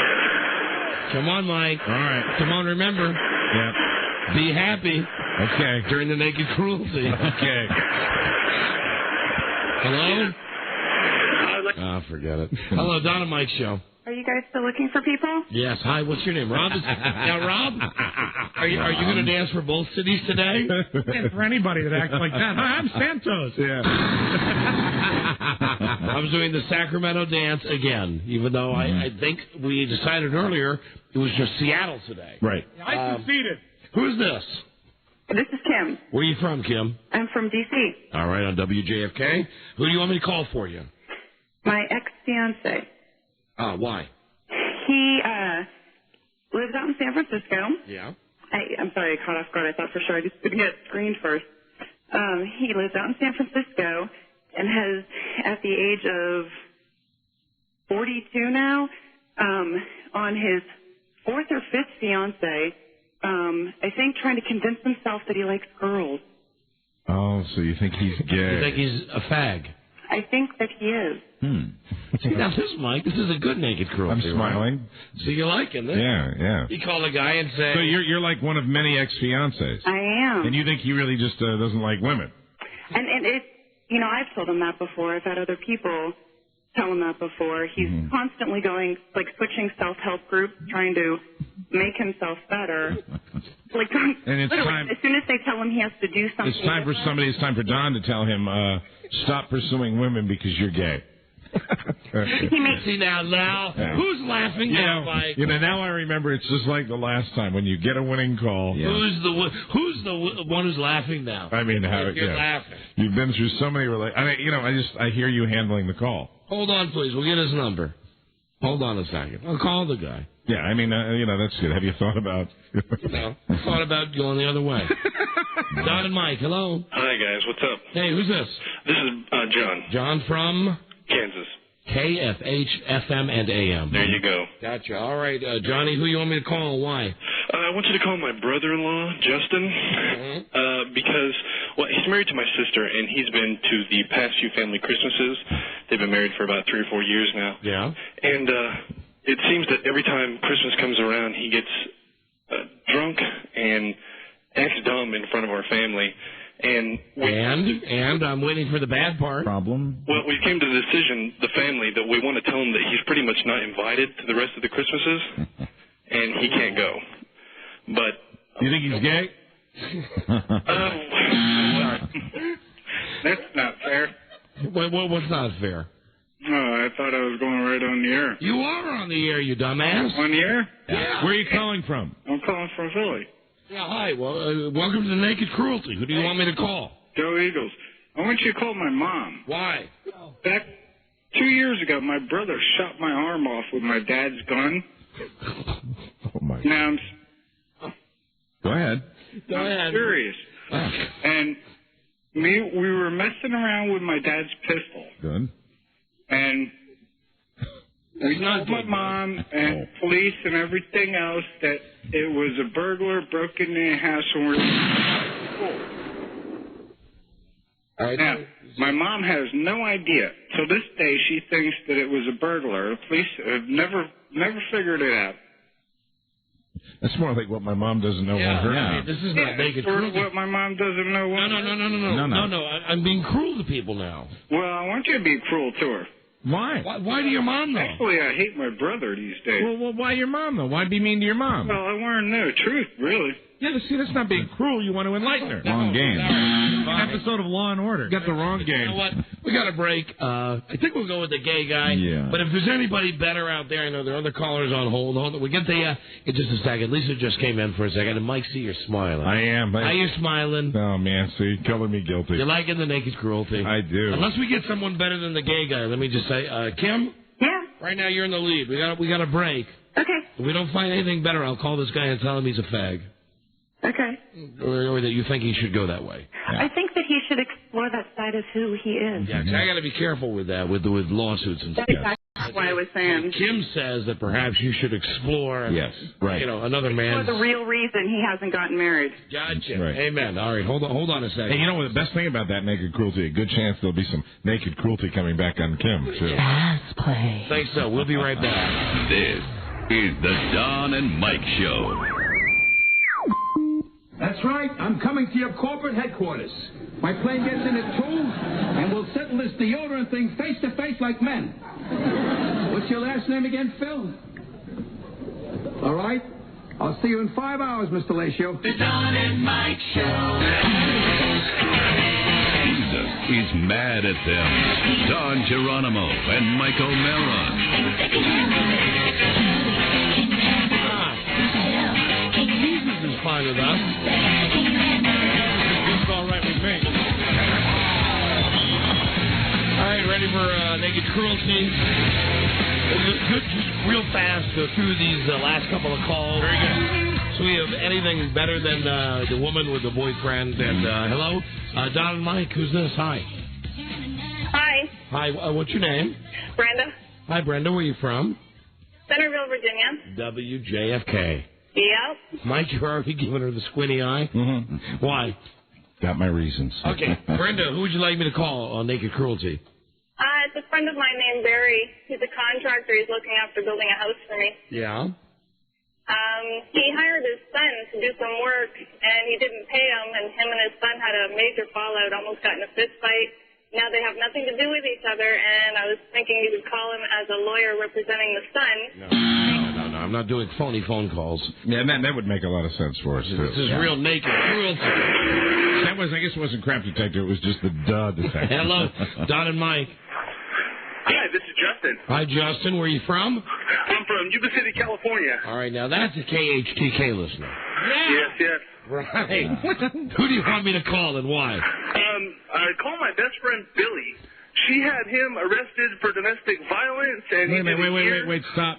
Come on, Mike. All right. Come on, remember. Yep. Be happy. Okay. During the Naked Cruelty. Okay. Hello? Forget it. Hello, Don and Mike Show. Are you guys still looking for people? Yes. Hi, what's your name? Rob? Now, Rob, are you going to dance for both cities today? And for anybody that acts like that. Hi, I'm Santos. Yeah. I was doing the Sacramento dance again, even though I think we decided earlier it was just Seattle today. Right. I conceded. Who's this? This is Kim. Where are you from, Kim? I'm from D.C. All right, on WJFK. Who do you want me to call for you? My ex-fiance. Why? He lives out in San Francisco. Yeah. I'm sorry, I caught off guard. I thought for sure I just didn't get screened first. He lives out in San Francisco and has, at the age of 42 now, on his fourth or fifth fiance, I think trying to convince himself that he likes girls. Oh, so you think he's gay? You think he's a fag? I think that he is. See, now this, Mike, this is a good naked cruelty. I'm smiling. Right? So you liking this? Yeah. You call a guy and say... So you're like one of many ex-fiancés. I am. And you think he really just doesn't like women? And it, I've told him that before. I've had other people tell him that before. He's constantly going, like, switching self-help groups, trying to make himself better. Like, and it's literally, time, as soon as they tell him he has to do something. It's time for Don to tell him, stop pursuing women because you're gay. See now, who's laughing now, Mike? Now I remember. It's just like the last time when you get a winning call. Yeah. Who's the one who's laughing now? I mean, you're laughing. You've been through so many I hear you handling the call. Hold on, please. We'll get his number. Hold on a second. I'll call the guy. Yeah, I mean, that's good. Have you thought about? I thought about going the other way. Don and Mike, hello. Hi guys, what's up? Hey, who's this? This is John. John from Kansas. KFH, FM, and AM. There you go. Gotcha. All right, Johnny, who you want me to call and why? I want you to call my brother-in-law, Justin, because, he's married to my sister, and he's been to the past few family Christmases. They've been married for about 3 or 4 years now. Yeah. And it seems that every time Christmas comes around, he gets drunk and acts dumb in front of our family. And I'm waiting for the bad part. Problem? Well, we came to the decision, the family, that we want to tell him that he's pretty much not invited to the rest of the Christmases, and he can't go. But you think he's gay? That's not fair. What's not fair? Oh, I thought I was going right on the air. You are on the air, you dumbass. On the air? Yeah. Where are you calling from? I'm calling from Philly. Yeah, hi. Well, welcome to Naked Cruelty. Who do you want me to call? Joe Eagles. I want you to call my mom. Why? Back 2 years ago, my brother shot my arm off with my dad's gun. Oh, my God. Now Go ahead. I'm serious. And we were messing around with my dad's pistol. Good. And we told my mom and police and everything else that it was a burglar broke into the house when we were Now, my mom has no idea. Till this day, she thinks that it was a burglar. The police have never figured it out. That's more like what my mom doesn't know about her. Yeah. This is not naked sort cruelty. of what my mom doesn't know. No. I'm being cruel to people now. Well, I want you to be cruel to her. Why? Why to your mom, though? Actually, I hate my brother these days. Well, why your mom, though? Why be mean to your mom? Well, I want to know the truth, really. Yeah, see, that's not being cruel. You want to enlighten her. Wrong game. An episode of Law and Order. Got the wrong game. You know what? We got a break. I think we'll go with the gay guy. Yeah. But if there's anybody better out there, I know there are other callers on hold. We'll get the in just a second. Lisa just came in for a second, and Mike, see, you're smiling. I am. How you smiling? Oh, man, see, color me guilty. You're liking the naked cruelty. I do. Unless we get someone better than the gay guy. Let me just say, Kim? Yeah? Right now you're in the lead. We got a break. Okay. If we don't find anything better, I'll call this guy and tell him he's a fag. Okay. Or that you think he should go that way. I think that he should explore that side of who he is. Yeah, 'cause I got to be careful with that, with lawsuits and stuff. That's exactly what I was saying. Kim says that perhaps you should explore, another man's... For the real reason he hasn't gotten married. Gotcha. Right. Amen. All right, hold on a second. Hey, you know what? The best thing about that naked cruelty, a good chance there'll be some naked cruelty coming back on Kim, too. Fast play. Think so. We'll be right back. This is the Don and Mike Show. That's right. I'm coming to your corporate headquarters. My plane gets in at 2, and we'll settle this deodorant thing face to face like men. What's your last name again, Phil? All right. I'll see you in 5 hours, Mr. Lacio. The Don and Mike Show. Jesus is mad at them. Don Geronimo and Mike O'Mara. Jesus is fine with us. for Naked Cruelty. Just real fast, go through these last couple of calls. Very good. So we have anything better than the woman with the boyfriend. And hello, Don and Mike. Who's this? Hi. Hi. Hi. What's your name? Brenda. Hi, Brenda. Where are you from? Centerville, Virginia. WJFK. Yep. Mike, you're already giving her the squinty eye. Mm-hmm. Why? Got my reasons. Okay, Brenda, who would you like me to call on Naked Cruelty? It's a friend of mine named Barry. He's a contractor. He's looking after building a house for me. Yeah. He hired his son to do some work, and he didn't pay him, and him and his son had a major fallout, almost got in a fist fight. Now they have nothing to do with each other, and I was thinking you could call him as a lawyer representing the son. No, I'm not doing phony phone calls. Yeah, that would make a lot of sense for us, too. This is real Naked Cruelty. I guess it wasn't Crap Detector, it was just the detector. Hello, Don and Mike. Hi, this is Justin. Hi, Justin. Where are you from? I'm from Yuba City, California. All right, now that's a KHTK listener. Yes. Right. Who do you want me to call and why? I called my best friend Billy. She had him arrested for domestic violence, and Wait, stop.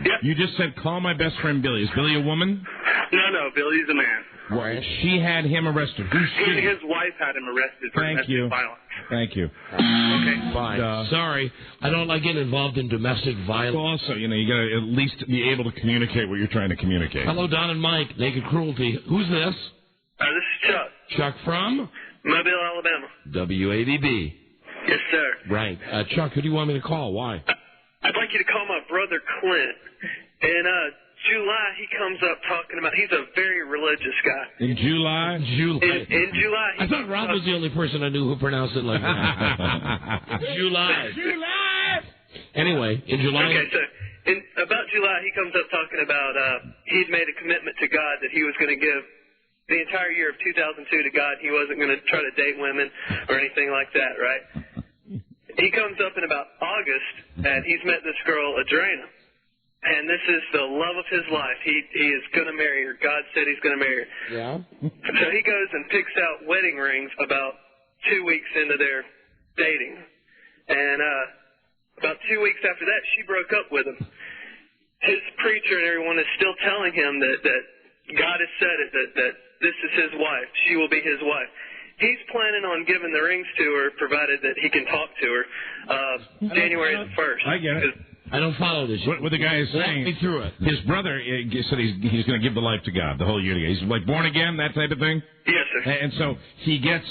Yep. You just said call my best friend Billy. Is Billy a woman? No, Billy's a man. Right. She had him arrested. Who's she? His wife had him arrested for domestic violence. Thank you. Okay, fine. Sorry, I don't like getting involved in domestic violence. Well, also, you got to at least be able to communicate what you're trying to communicate. Hello, Don and Mike. Naked Cruelty. Who's this? This is Chuck. Chuck from? Mobile, Alabama. WADB. Yes, sir. Right. Chuck, who do you want me to call? Why? I'd like you to call my brother Clint. In July, he comes up talking about, he's a very religious guy. In July? In July. I thought Rob was the only person I knew who pronounced it like that. July. Anyway, in July. Okay, so about July, he comes up talking about he'd made a commitment to God that he was going to give the entire year of 2002 to God. He wasn't going to try to date women or anything like that, right? He comes up in about August, and he's met this girl, Adrena. And this is the love of his life. He is going to marry her. God said he's going to marry her. Yeah. So he goes and picks out wedding rings about 2 weeks into their dating. And about 2 weeks after that, she broke up with him. His preacher and everyone is still telling him that God has said it, that this is his wife. She will be his wife. He's planning on giving the rings to her, provided that he can talk to her, January the 1st. I get it. I don't follow this. What the guy is saying, walk me through it. His brother said he's going to give the life to God the whole year. He's like born again, that type of thing. Yes, sir. And so he gets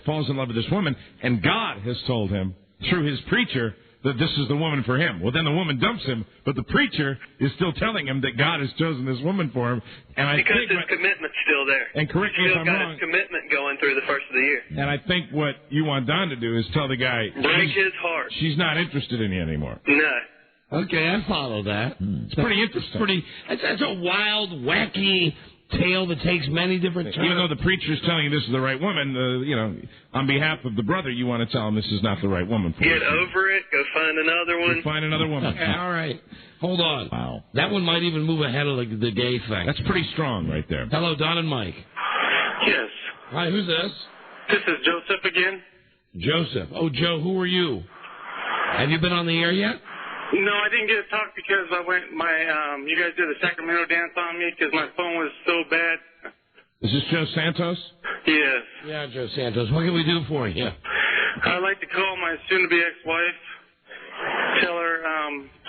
falls in love with this woman, and God has told him through his preacher that this is the woman for him. Well, then the woman dumps him, but the preacher is still telling him that God has chosen this woman for him. And because his commitment's still there. And correct me if I'm wrong. He's still got his commitment going through the first of the year. And I think what you want Don to do is tell the guy, break his heart. She's not interested in you anymore. No. Okay, I follow that. It's pretty interesting. That's a wild, wacky tale that takes many different turns. Even though the preacher's telling you this is the right woman, on behalf of the brother, you want to tell him this is not the right woman for you. Get over it. Go find another one. Find another woman. All right. Hold on. Wow. That one might even move ahead of the gay thing. That's pretty strong right there. Hello, Don and Mike. Yes. Hi, who's this? This is Joseph again. Joseph. Oh, Joe, who are you? Have you been on the air yet? No, I didn't get to talk because I went. You guys did the Sacramento dance on me because my phone was so bad. Is this Joe Santos? Yes. Yeah, Joe Santos. What can we do for you? I'd like to call my soon-to-be ex-wife. Tell her,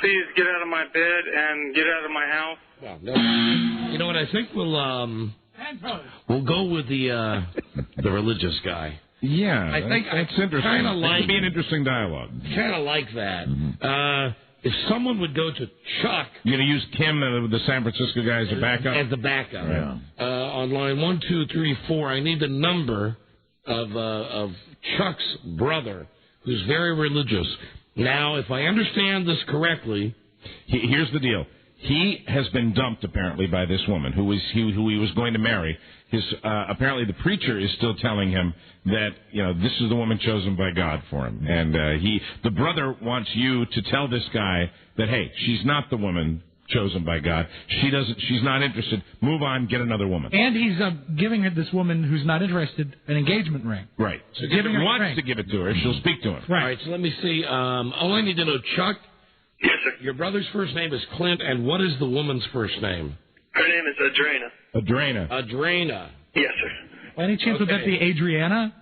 please get out of my bed and get out of my house. Well, no. You know what? I think we'll go with the religious guy. Yeah, I think that's interesting. Kind of like it could be an interesting dialogue. Kind of like that. Mm-hmm. If someone would go to Chuck, you're going to use Kim, the San Francisco guy, as a backup. As the backup, yeah. On line 1, 2, 3, 4, I need the number of Chuck's brother, who's very religious. Now, if I understand this correctly, here's the deal. He has been dumped, apparently, by this woman who he was going to marry. Apparently, the preacher is still telling him that this is the woman chosen by God for him, and the brother wants you to tell this guy that hey, she's not the woman chosen by God. She's not interested. Move on, get another woman. And he's giving her, this woman who's not interested, an engagement ring. Right. So If giving he her wants ring. to give it to her, she'll speak to him. All right, so let me see. All I need to know, Chuck. Yes, sir. Your brother's first name is Clint, and what is the woman's first name? Her name is Adrena. Adrena. Yes, sir. By any chance would that be Adriana?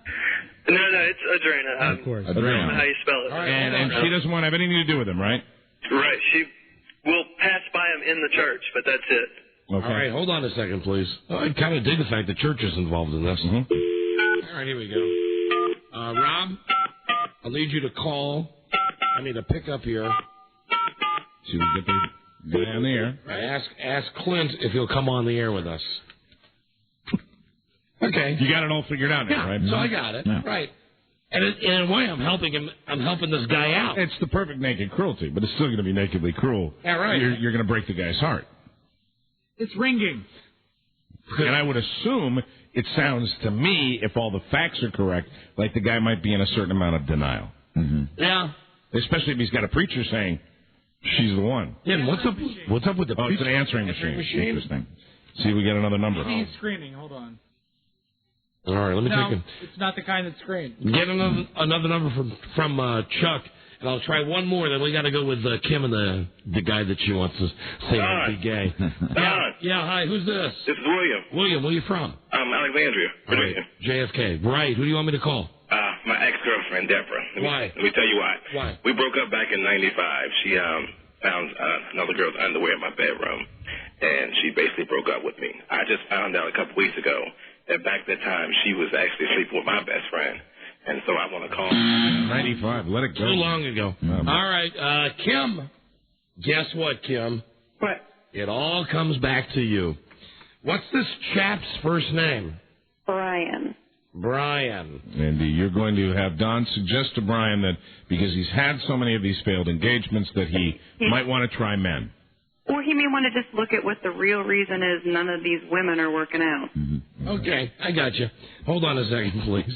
No, it's Adrena. Of course. I don't know how you spell it. And she doesn't want to have anything to do with him, right? Right. She will pass by him in the church, but that's it. Okay. All right, hold on a second, please. I kind of dig the fact the church is involved in this. All right, here we go. Rob, I'll need you to call. I need a pickup here. See, we get the guy on the air. Ask Clint if he'll come on the air with us. Okay. You got it all figured out now, right? So I got it. Yeah. Right. And in a way, I'm helping him. I'm helping this guy out. It's the perfect naked cruelty, but it's still going to be nakedly cruel. Yeah, right. You're going to break the guy's heart. It's ringing. And I would assume it sounds to me, if all the facts are correct, like the guy might be in a certain amount of denial. Mm-hmm. Yeah. Especially if he's got a preacher saying, she's the one. Yeah, and what's up with the Oh, it's an answering machine. Interesting. See, we get another number. He's screening. Hold on. All right, let me No, take a... it's not the kind that screened. Get another number from Chuck, and I'll try one more. Then we got to go with Kim and the guy that she wants to say might be gay. Yeah. Hi. Who's this? This is William. William, where you from? Alexandria, Virginia. JFK. Right. Who do you want me to call? My ex-girlfriend, Deborah. Why? Let me tell you why. Why? We broke up back in '95. She found another girl's underwear in my bedroom, and she basically broke up with me. I just found out a couple weeks ago that back that time she was actually sleeping with my best friend, and so I want to call. 95. Let it go. Too long ago. All right, Kim. Guess what, Kim? What? It all comes back to you. What's this chap's first name? Brian. Brian. And you're going to have Don suggest to Brian that because he's had so many of these failed engagements that he might want to try men. Or he may want to just look at what the real reason is none of these women are working out. Mm-hmm. Okay, I got you. Hold on a second, please.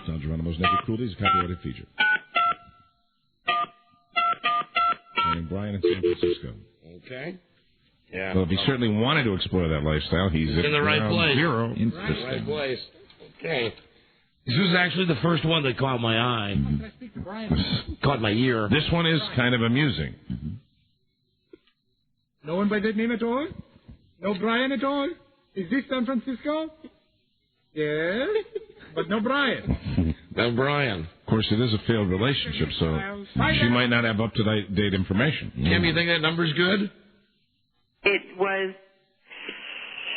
Don Geronimo's Naked Cruelty is a copyrighted feature. And Brian in San Francisco. Okay. Yeah. Well, if he certainly wanted to explore that lifestyle, he's in the right ground place. Zero. In the right place. Okay. This was actually the first one that caught my eye. Can I speak to Brian? Caught my ear. This one is kind of amusing. No one by that name at all? No Brian at all? Is this San Francisco? Yes, but no Brian. No Brian. Of course, it is a failed relationship, so she might not have up-to-date information. Kim, you think that number's good? It was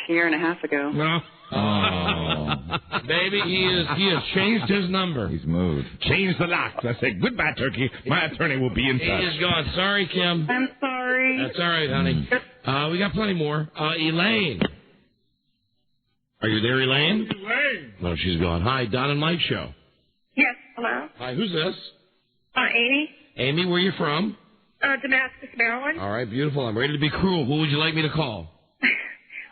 a year and a half ago. No. Oh. Baby, he has changed his number. He's moved. Change the locks. I say, goodbye, Turkey. My attorney will be in touch. He is gone. Sorry, Kim. I'm sorry. That's all right, honey. We got plenty more. Elaine. Are you there, Elaine? Elaine. No, she's gone. Hi, Don and Mike Show. Yes, hello. Hi, who's this? Amy, Amy, where you from? Damascus, Maryland. All right, beautiful. I'm ready to be cruel. Who would you like me to call?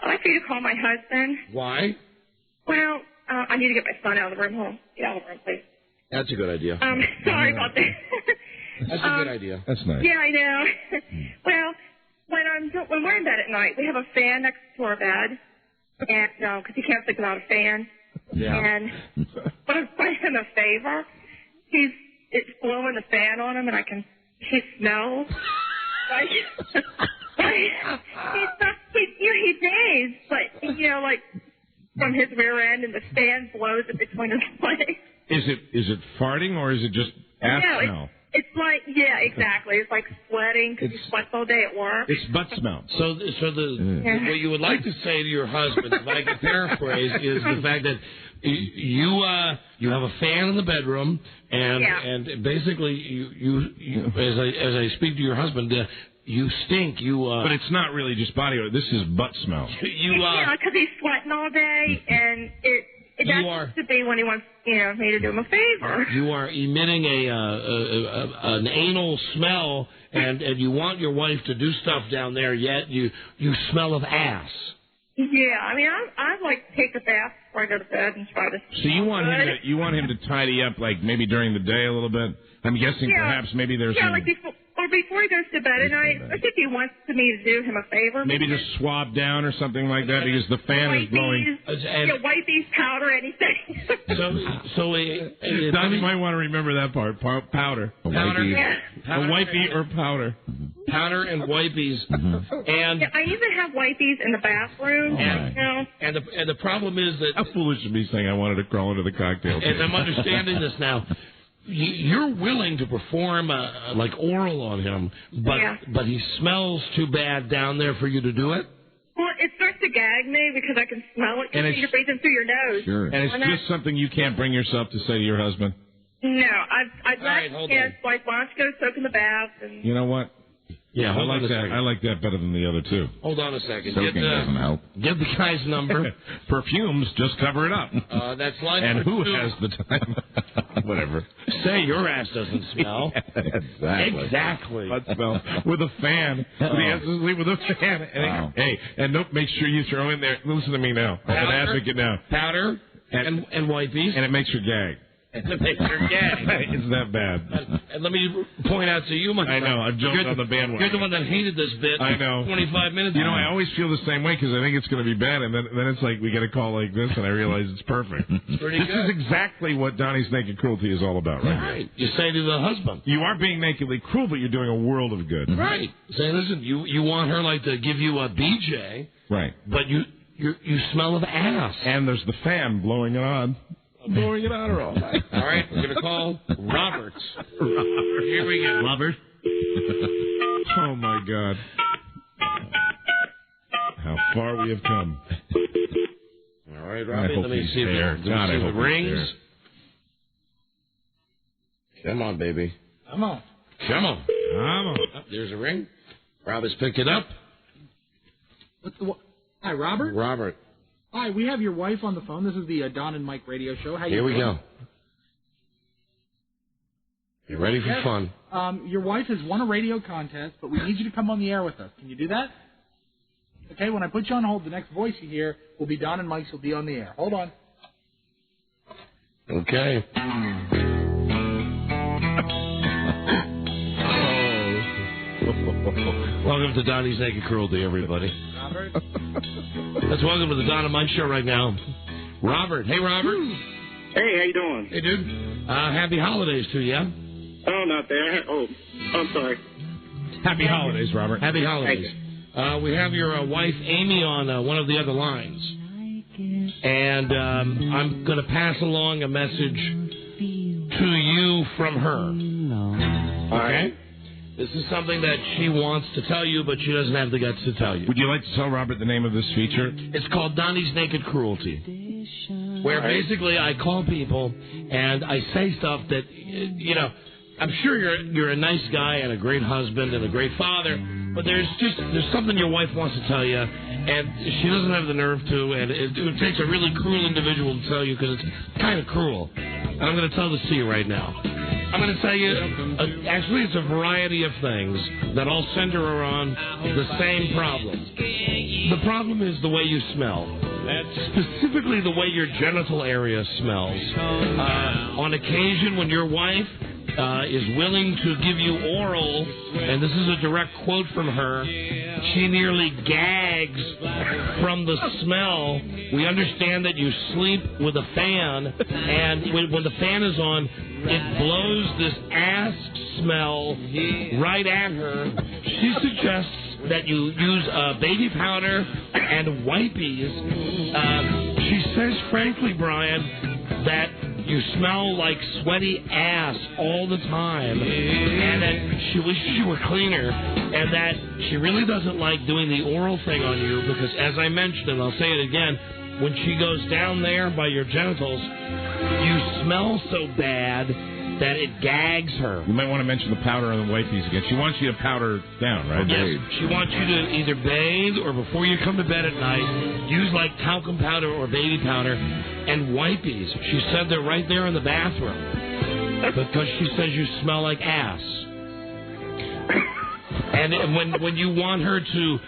I'd like for you to call my husband. Why? Well, I need to get my son out of the room. Home. Get out of the room, please. That's a good idea. Sorry about that. That's a good idea. That's nice. Yeah, I know. Well, when we're in bed at night, we have a fan next to our bed, and because he can't sleep without a fan. Yeah. And when I'm putting him a favor, it's blowing the fan on him, and he smells. He dazed, but like from his rear end, and the fan blows it between his legs. Is it farting or is it just ass smell? It's like, yeah, exactly. It's like sweating because he sweats all day at work. It's butt smell. So what you would like to say to your husband, if I could paraphrase, is the fact that you have a fan in the bedroom, and basically you as I speak to your husband, you stink. But it's not really just body odor. This is butt smell. Yeah, because he's sweating all day, and that's supposed to be when he wants me to do him a favor. You are emitting an anal smell, and you want your wife to do stuff down there, yet you smell of ass. Yeah, I mean, I like take a bath before I go to bed and try to. So you want him to tidy up, like maybe during the day a little bit. I'm guessing perhaps maybe there's some, like before he goes to bed at night, I think he wants me to do him a favor. maybe just swab down or something like that because the fan is blowing. Whiteys, powder, anything. Donnie might want to remember that part. Powder. Powder. A wipey or powder. Powder and wipies. And I even have wipies in the bathroom. And the problem is that how foolish of me saying I wanted to crawl into the cocktail. And I'm understanding this now. You're willing to perform like oral on him, but he smells too bad down there for you to do it? Well, it starts to gag me because I can smell it because you're breathing through your nose. Sure. And it's just something you can't bring yourself to say to your husband? No. I'd like why don't you go soak in the bath? And... You know what? Yeah, I like that. I like that better than the other two. Hold on a second. Soaking doesn't help. Get the guy's number. Perfumes just cover it up. That's line and number who 2. has the time? Whatever. Say your ass doesn't smell. Exactly. Butt smell with a fan. He has to sleep with a fan. And hey, and make sure you throw in there. Listen to me now. I'm an advocate now. Powder and wipies. And it makes her gag. And it makes her gag. It's that bad. And let me point out to you, my friend. I know. I've jumped on the bandwagon. You're the one that hated this bit. I know. 25 minutes. You know, I always feel the same way because I think it's going to be bad, and then it's like we get a call like this, and I realize it's perfect. It's pretty this good. is exactly what Donnie's Naked Cruelty is all about, right? Right. You say to the husband. You are being nakedly cruel, but you're doing a world of good. Right. Say, listen, you want her like to give you a BJ. Right. But you smell of ass. And there's the fan blowing it on. Blowing it on her all night. All right, we're going to call Robert. Here we go. Robert. Oh, my God. How far we have come. All right, Robbie, let me see if it rings. Come on, baby. Come on. Come on. Oh, there's a ring. Rob has picked it up. Hi, Robert? Robert. Hi, we have your wife on the phone. This is the Don and Mike radio show. How you Here we doing? go. You ready for fun? Your wife has won a radio contest, but we need you to come on the air with us. Can you do that? Okay, when I put you on hold, the next voice you hear will be Don and Mike's. Will be on the air. Hold on. Okay. Welcome to Donnie's Naked Cruelty, everybody. Robert? Let's welcome to the Don and Mike show right now. Robert. Hey, Robert. Hey, how you doing? Hey, dude. Happy holidays to you. Oh, not there. Oh, I'm sorry. Happy holidays, Robert. Happy holidays. We have your wife, Amy, on one of the other lines. And I'm going to pass along a message to you from her. Okay? This is something that she wants to tell you, but she doesn't have the guts to tell you. Would you like to tell Robert the name of this feature? It's called Donnie's Naked Cruelty, where basically I call people and I say stuff that, I'm sure you're a nice guy and a great husband and a great father, but there's something your wife wants to tell you, and she doesn't have the nerve to, and it takes a really cruel individual to tell you because it's kind of cruel. And I'm going to tell this to you right now. I'm going to tell you, actually it's a variety of things that all center around the same problem. The problem is the way you smell. Specifically the way your genital area smells. On occasion when your wife is willing to give you oral, and this is a direct quote from her, she nearly gags from the smell. We understand that you sleep with a fan, and when the fan is on, it blows this ass smell right at her. She suggests that you use baby powder and wipies. She says, frankly, Brian, that you smell like sweaty ass all the time, and that she wishes you were cleaner, and that she really doesn't like doing the oral thing on you because, as I mentioned, and I'll say it again, when she goes down there by your genitals, you smell so bad that it gags her. You might want to mention the powder and the wipies again. She wants you to powder down, right? Yes. She wants you to either bathe or before you come to bed at night, use like talcum powder or baby powder and wipies. She said they're right there in the bathroom because she says you smell like ass. And when you want her to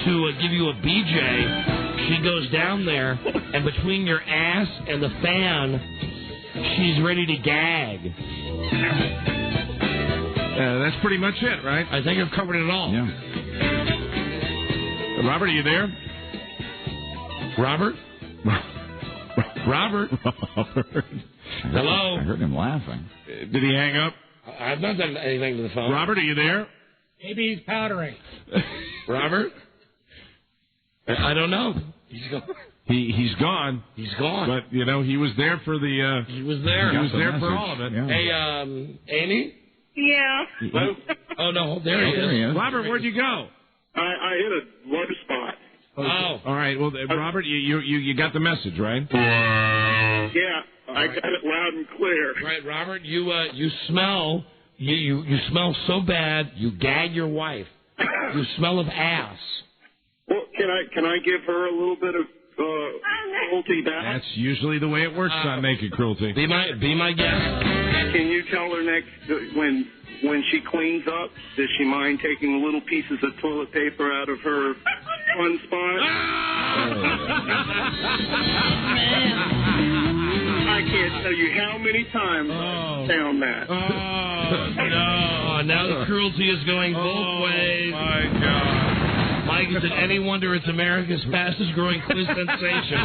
give you a BJ, she goes down there, and between your ass and the fan, she's ready to gag. That's pretty much it, right? I think I've covered it all. Yeah. Robert, are you there? Robert? Robert? Hello? I heard him laughing. Did he hang up? I've not done anything to the phone. Robert, are you there? Maybe he's powdering. Robert? I don't know. He's gone. He's gone. He's gone. But, you know, he was there for the... he was there. He was there for all of it. Yeah. Hey, Amy? Yeah. Oh, no, there he is. Robert, where'd you go? I hit a low spot. Oh. All right. Well, Robert, you got the message, right? Yeah, I got it loud and clear. Right, Robert, you smell... You smell so bad, you gag your wife. You smell of ass. Well, can I give her a little bit of cruelty back? That's usually the way it works on Naked Cruelty. Be my guest. Can you tell her next when she cleans up, does she mind taking little pieces of toilet paper out of her fun spot? I can't tell you how many times I've found that. No, now the cruelty is going both ways. My God. Mike, is it any wonder it's America's fastest growing quiz sensation?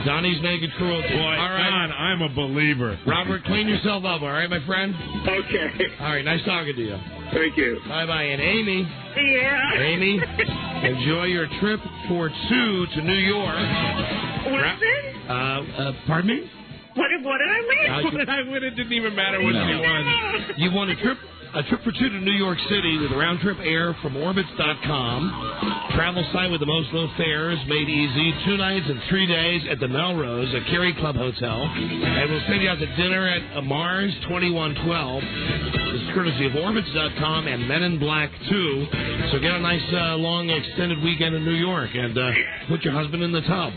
Donnie's Naked Cruelty. Boy, all right. God, I'm a believer. Robert, clean yourself up, all right, my friend? Okay. All right, nice talking to you. Thank you. Bye-bye. And Amy. Yeah. Amy, enjoy your trip for two to New York. What's it? Pardon me? What did I win? What did I win? It didn't even matter what you won. You won a trip for two to New York City with round-trip air from Orbitz.com. Travel site with the most low fares, made easy. 2 nights and 3 days at the Melrose, a Cary Club hotel. And we'll send you out to dinner at Mars 2112. It's courtesy of Orbitz.com and Men in Black 2. So get a nice, long, extended weekend in New York and put your husband in the tub.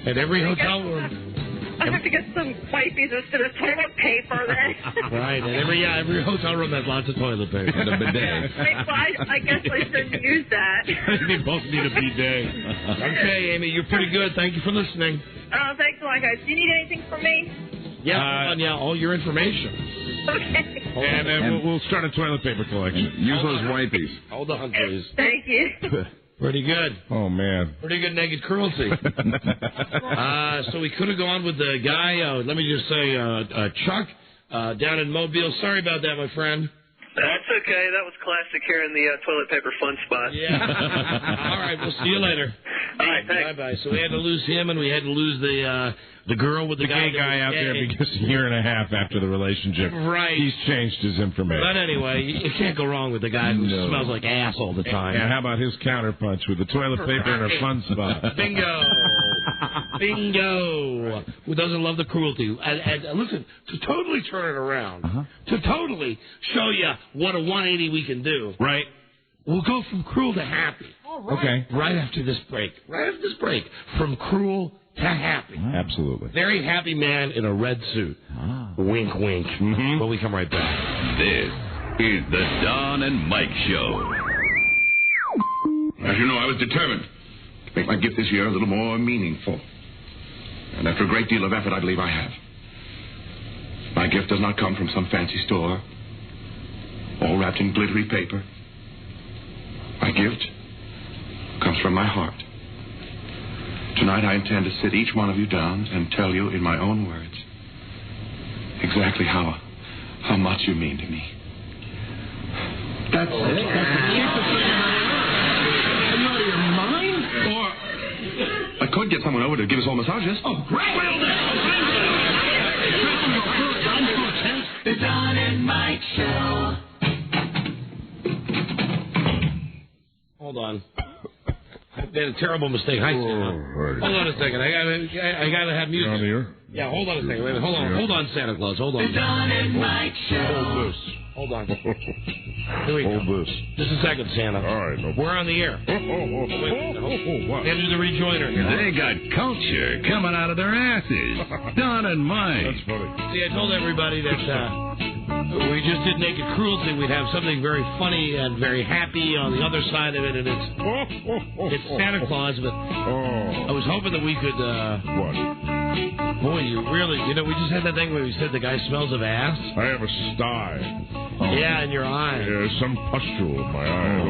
At every hotel room. I have to get some wipes instead of toilet paper then. Right, and every hotel room has lots of toilet paper and a bidet. I guess I shouldn't use that. They both need a bidet. Okay, Amy, you're pretty good. Thank you for listening. Thanks a lot, guys. Do you need anything from me? Yeah, all your information. Okay. And we'll start a toilet paper collection. Use those wipies. Hold on, please. Thank you. Pretty good. Oh, man. Pretty good Naked Cruelty. So we could have gone with the guy, let me just say, Chuck, down in Mobile. Sorry about that, my friend. That's okay. That was classic here in the toilet paper fun spot. Yeah. All right, we'll see you later. All right, thanks. Bye-bye. So we had to lose him, and we had to lose the girl with the gay guy out there because a year and a half after the relationship, right? He's changed his information. But anyway, you can't go wrong with the guy who smells like ass all the time. And how about his counterpunch with the toilet paper in her fun spot? Bingo. Bingo. Who doesn't love the cruelty? And listen, to totally turn it around, to totally show you what a 180 we can do. Right. We'll go from cruel to happy. Okay. Right after this break. From cruel to happy. Absolutely. Very happy man in a red suit. Wink, wink. When we come right back. This is the Don and Mike Show. As you know, I was determined to make my gift this year a little more meaningful. And after a great deal of effort, I believe I have. My gift does not come from some fancy store, all wrapped in glittery paper. My gift comes from my heart. Tonight I intend to sit each one of you down and tell you in my own words exactly how much you mean to me. That's it. Or I could get someone over to give us all massages. Oh, great! The Don and Mike Show. Hold on. I made a terrible mistake. Hi, Santa. Hold on a second. I gotta have music. You're on the air? Yeah, hold on a second. Wait, hold on. Yeah. Hold on, Santa Claus. Hold on. The Don and Mike Show. Hold on. Here we go. Hold this. Just a second, Santa. All right. No. We're on the air. What? And do the rejoinder here. They got culture coming out of their asses. Don and Mike. That's funny. See, I told everybody that we just did Naked Cruelty. We'd have something very funny and very happy on the other side of it, and it's Santa Claus. But I was hoping that we could Boy, we just had that thing where we said the guy smells of ass. I have a sty. Yeah, in your eye. Yeah, some pustule in my eye.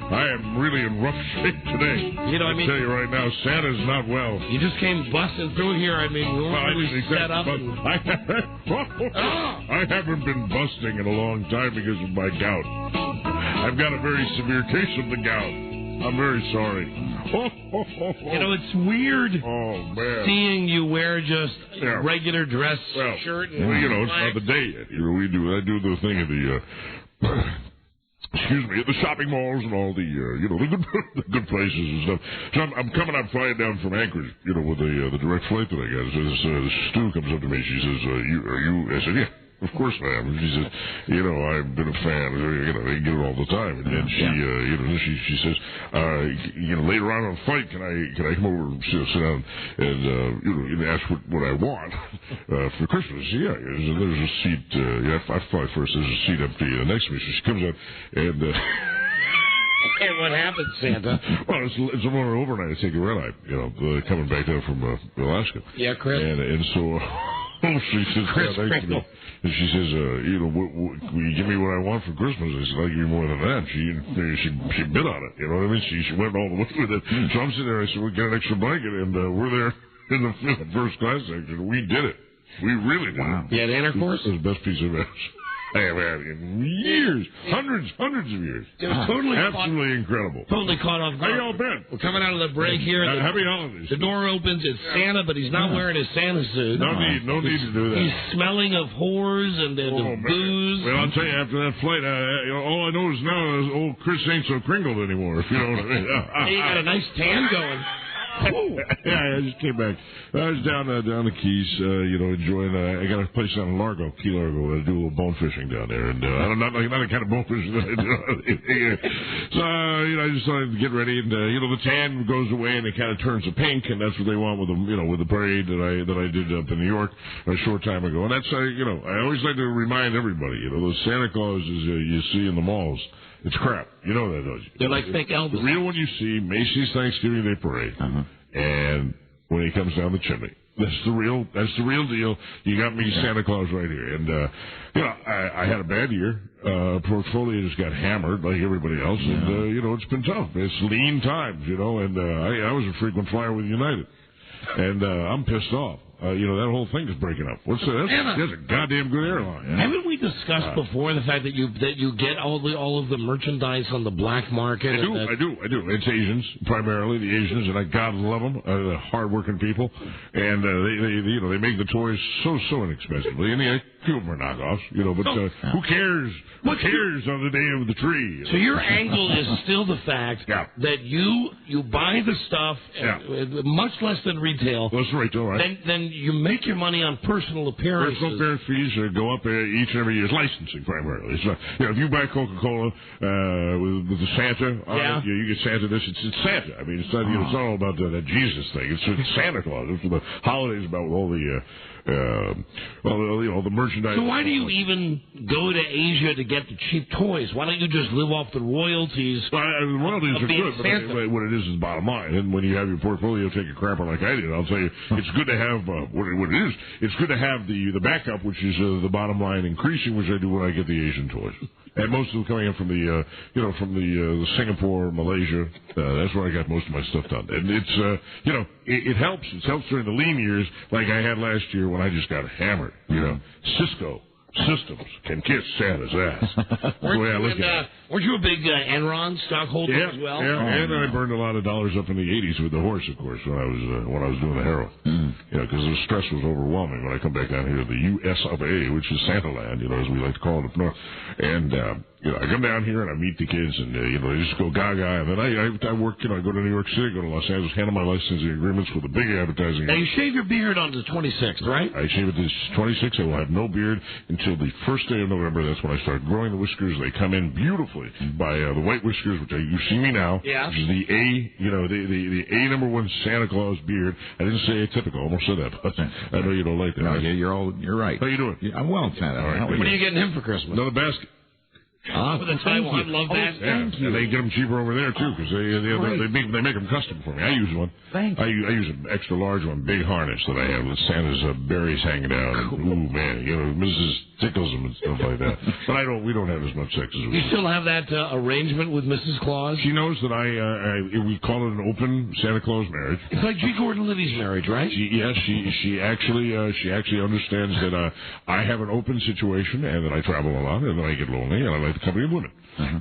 I am really in rough shape today. You know what I mean? I tell you right now, Santa's not well. You just came busting through here. I mean, we weren't really set up. I haven't been busting in a long time because of my gout. I've got a very severe case of the gout. I'm very sorry. You know, it's weird seeing you wear just regular dress shirt. And it's not the day yet. I do the thing at the excuse me, at the shopping malls and all the the good places and stuff. So I'm flying down from Anchorage, with the direct flight that I got. So this Stu comes up to me. She says, "Are you?" I said, "Yeah. Of course I am." And she says, "I've been a fan. They get it all the time." And then she says, later on the flight, can I come over and sit down and ask what I want for Christmas? Yeah, there's a seat. I fly first. There's a seat empty next to me. So she comes out and. And what happened, Santa? Well, it's a more overnight. I take a red eye, coming back down from Alaska. Yeah, Chris. And so. She says, Chris Kringle. And she says, will you give me what I want for Christmas? I said, I'll give you more than that. She bid on it. You know what I mean? She went all the way with it. So I'm sitting there. I said, we'll get an extra blanket, and we're there in the first class section. We did it. We really did it. You had intercourse? It was the best piece of ever I have had in years, hundreds of years. It was totally absolutely incredible. Totally caught off guard. How y'all been? We're coming out of the break here. Happy holidays. The door opens. It's Santa, but he's not wearing his Santa suit. No need to do that. He's smelling of whores and booze. Well, I'll tell you, after that flight, all I know is now old Chris ain't so crinkled anymore. If you know what I mean. Hey, you got a nice tan going. Yeah, I just came back. I was down the Keys, enjoying. I got a place down in Key Largo. I do a little bone fishing down there, and not the kind of bone fishing that I do. So I just started to get ready, and the tan goes away, and it kind of turns to pink, and that's what they want with the parade that I did up in New York a short time ago. And that's I always like to remind everybody, those Santa Clauses you see in the malls. It's crap. You know that, don't you? They're like fake Elvis. The real one you see, Macy's Thanksgiving Day Parade. And when he comes down the chimney. That's the real deal. You got me Santa Claus right here. And, I had a bad year. Portfolio just got hammered like everybody else. And, it's been tough. It's lean times, and I was a frequent flyer with United. And I'm pissed off. That whole thing is breaking up. That's a goddamn good airline. Haven't we discussed before the fact that you get all of the merchandise on the black market? I do. It's Asians primarily, the Asians, and I God love them. They're hardworking people, and they make the toys so inexpensively, and a few of them are knockoffs. But who cares? Who cares on the day of the tree? So your angle is still the fact that you buy the stuff at much less than retail. That's retail, right? Then you make your money on personal appearances. Personal appearance fees go up each and every year. It's licensing primarily. So, if you buy Coca-Cola with the Santa on it, you get Santa this. It's Santa. I mean, it's not all about that Jesus thing. It's Santa Claus. It's the holidays about all the the merchandise. So why do you even go to Asia to get the cheap toys? Why don't you just live off the royalties? Well, the royalties are good, but what it is bottom line. And when you have your portfolio take a crapper like I did, I'll tell you, it's good to have what it is. It's good to have the backup, which is the bottom line increasing, which I do when I get the Asian toys. And most of them coming in from the Singapore, Malaysia. That's where I got most of my stuff done. And it's it helps. It helps during the lean years, like I had last year when I just got hammered. Cisco Systems can kiss Santa's ass. Weren't you a big Enron stockholder as well? Yeah, and I burned a lot of dollars up in the 80s with the horse, of course, when I was doing the heroin. Because the stress was overwhelming when I come back down here to the U.S. of A., which is Santa Land, as we like to call it up north. And I come down here and I meet the kids, and they just go gaga. And then I work. I go to New York City, go to Los Angeles, handle my licensing agreements with the big advertising. Now you shave your beard on the 26th, right? I shave it this 26th. I will have no beard until the first day of November. That's when I start growing the whiskers. They come in beautifully by the white whiskers, which you see me now. Yeah. Which is the A, the A #1 Santa Claus beard. I didn't say atypical. I almost said that, but I know you don't like that. No, you're right. How you doing? I'm well, Santa. All right. What are you getting him for Christmas? Another basket. With a Taiwan love bat. Yeah, and they get them cheaper over there too because they make them custom for me. I use one. I use an extra large one, big harness that I have with Santa's berries hanging down. Cool. Ooh man, Mrs. tickles them and stuff like that. But we don't have as much sex as we. You still have that arrangement with Mrs. Claus? She knows that we call it an open Santa Claus marriage. It's like G. Gordon Liddy's marriage, right? She actually understands that I have an open situation and that I travel a lot and that I get lonely and I like the company of women.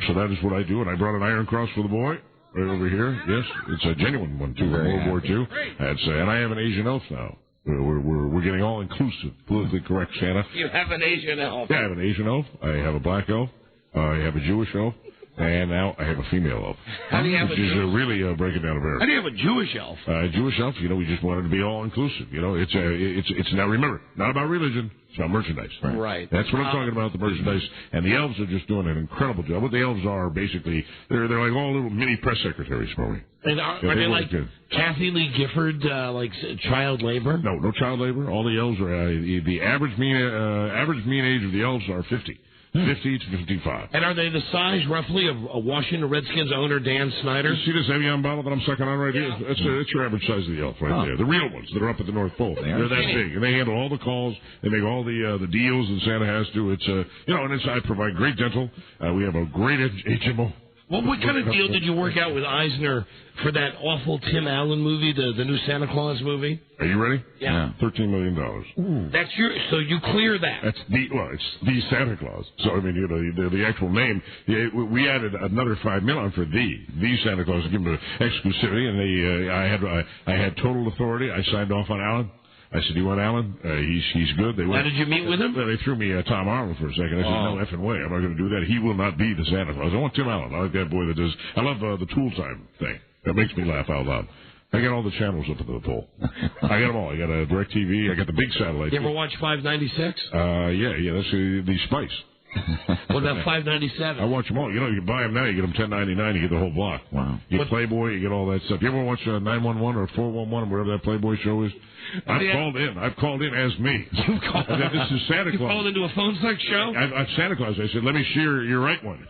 So that is what I do. And I brought an Iron Cross for the boy right over here. Yes, it's a genuine one too, from World War II. And I have an Asian elf now. We're getting all inclusive, politically correct Santa. You have an Asian elf. Yeah, I have an Asian elf. I have a black elf. I have a Jewish elf. And now I have a female elf. How do you have which is really breaking down a barrier. How do you have a Jewish elf? Jewish elf, we just wanted to be all inclusive. It's now, remember, not about religion, it's about merchandise. Right. That's what I'm talking about, the merchandise. And the elves are just doing an incredible job. What the elves are, basically, they're like all little mini press secretaries for me. And are they like Kathy Lee Gifford, like child labor? No child labor. All the elves are, the average mean age of the elves are 50. 50 to 55. And are they the size, roughly, of a Washington Redskins owner, Dan Snyder? You see this Evian bottle that I'm sucking on right here? That's your average size of the elf right there. The real ones that are up at the North Pole. They're that big. And they handle all the calls. They make all the deals that Santa has to. It's, I provide great dental. We have a great HMO. Well, what kind of deal did you work out with Eisner for that awful Tim Allen movie, the new Santa Claus movie? Are you ready? Yeah. $13 million. Ooh. So you clear that. It's the Santa Claus. So, I mean, the actual name, we added another $5 million for the Santa Claus to give them exclusivity, and I had total authority. I signed off on Allen. I said, "You want Alan? He's good." How did you meet with him? They threw me Tom Arnold for a second. I said, "No effing way. I'm not going to do that. He will not be the Santa Claus. I want Tim Allen. I like that boy that does. I love the Tool Time thing. That makes me laugh out loud. I got all the channels up at the pole. I got them all. I got a DirecTV. I got the big satellite. You ever watch 596? Yeah. That's the Spice. What about 597? I watch them all. You can buy them now. You get them $10.99. You get the whole block. Wow. You get Playboy. You get all that stuff. You ever watch 911 or 411 or whatever that Playboy show is? I've called in as me. You called? This is Santa Claus. You called into a phone sex show? I'm Santa Claus. I said, let me share your right one.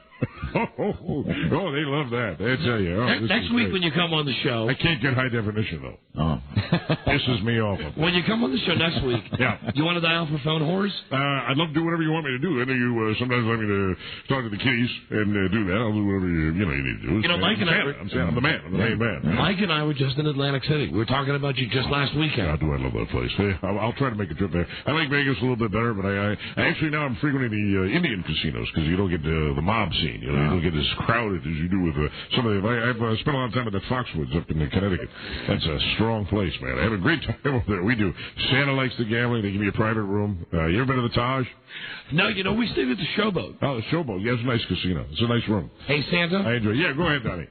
Oh, they love that. They tell you. Next week when you come on the show. I can't get high definition, though. Oh. Pisses me off. When you come on the show next week, you want to dial for phone whores? I'd love to do whatever you want me to do. I know you sometimes want me to talk to the kiddies and do that. I'll do whatever you need to do. Mike and I'm the man. I'm the main man. Mike and I were just in Atlantic City. We were talking about you just last weekend. God, do I love that place. Hey, I'll try to make a trip there. I like Vegas a little bit better, but I actually now I'm frequenting the Indian casinos because you don't get the mob scene. You don't get as crowded as you do with some of the. I've spent a lot of time at the Foxwoods up in Connecticut. That's a strong place, man. I have a great time over there. We do. Santa likes the gambling. They give me a private room. You ever been to the Taj? No, we stayed at the Showboat. Oh, the Showboat. Yeah, it's a nice casino. It's a nice room. Hey, Santa. I enjoy it. Yeah, go ahead, Donnie.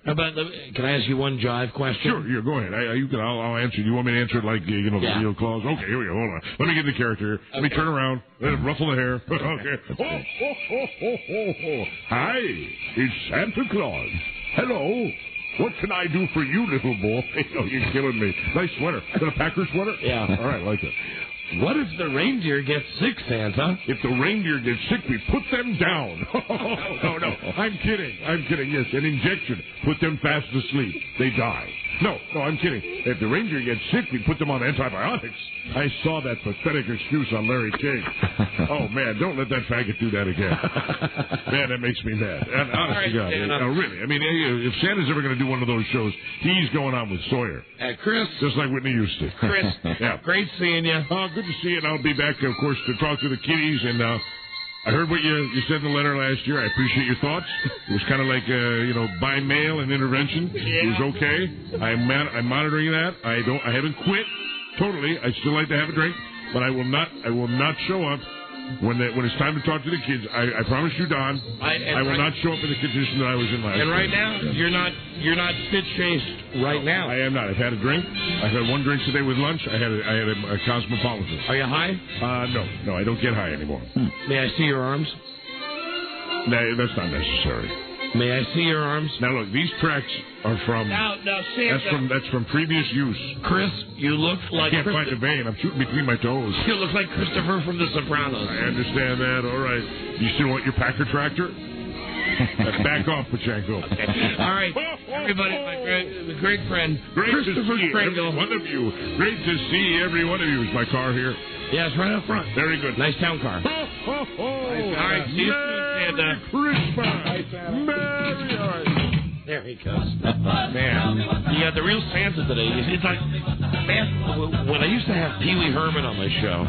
Can I ask you one jive question? Sure. Yeah, go ahead. I'll answer. You want me to answer it like the real Claus? Okay, here we go. Hold on. Let me get in the character. Let me turn around. Let it ruffle the hair. Okay. Hi, it's Santa Claus. Hello. What can I do for you, little boy? Oh, you're killing me. Nice sweater. Is that a Packer sweater? Yeah. All right, I like it. What if the reindeer gets sick, Santa? If the reindeer gets sick, we put them down. No. I'm kidding. Yes, an injection. Put them fast to sleep. They die. No, I'm kidding. If the reindeer gets sick, we put them on antibiotics. I saw that pathetic excuse on Larry King. Oh, man, don't let that faggot do that again. Man, that makes me mad. And honest to God, really. I mean, if Santa's ever going to do one of those shows, he's going on with Sawyer. Chris. Just like Whitney used to. Chris, great seeing you. Good to see you, and I'll be back, of course, to talk to the kiddies. And I heard what you said in the letter last year. I appreciate your thoughts. It was kind of like, by mail and intervention. Yeah. It was okay. I'm monitoring that. I haven't quit totally. I still like to have a drink, but I will not show up when it's time to talk to the kids. I promise you, Don, I will not show up in the condition that I was in last. And right now, you're not fit-chased right now. I am not. I've had a drink. I've had one drink today with lunch. I had a Cosmopolitan. Are you high? No, I don't get high anymore. May I see your arms? No, that's not necessary. May I see your arms? Now look, these tracks are from. Now, Santa. That's from previous use. Chris, you look like. I can't find the vein. I'm shooting between my toes. You look like Christopher from The Sopranos. I understand that. All right. You still want your Packer tractor? Back off, Pachenko. All right, everybody, my great friend, Great Christopher to see Kringle. every one of you. Great to see every one of you. Is my car here? Yeah, it's right up front. Very good. Nice town car. All right, see you soon, Santa. Christmas. There he goes. Man, you got the real Santa today. It's like, man, when I used to have Pee Wee Herman on my show,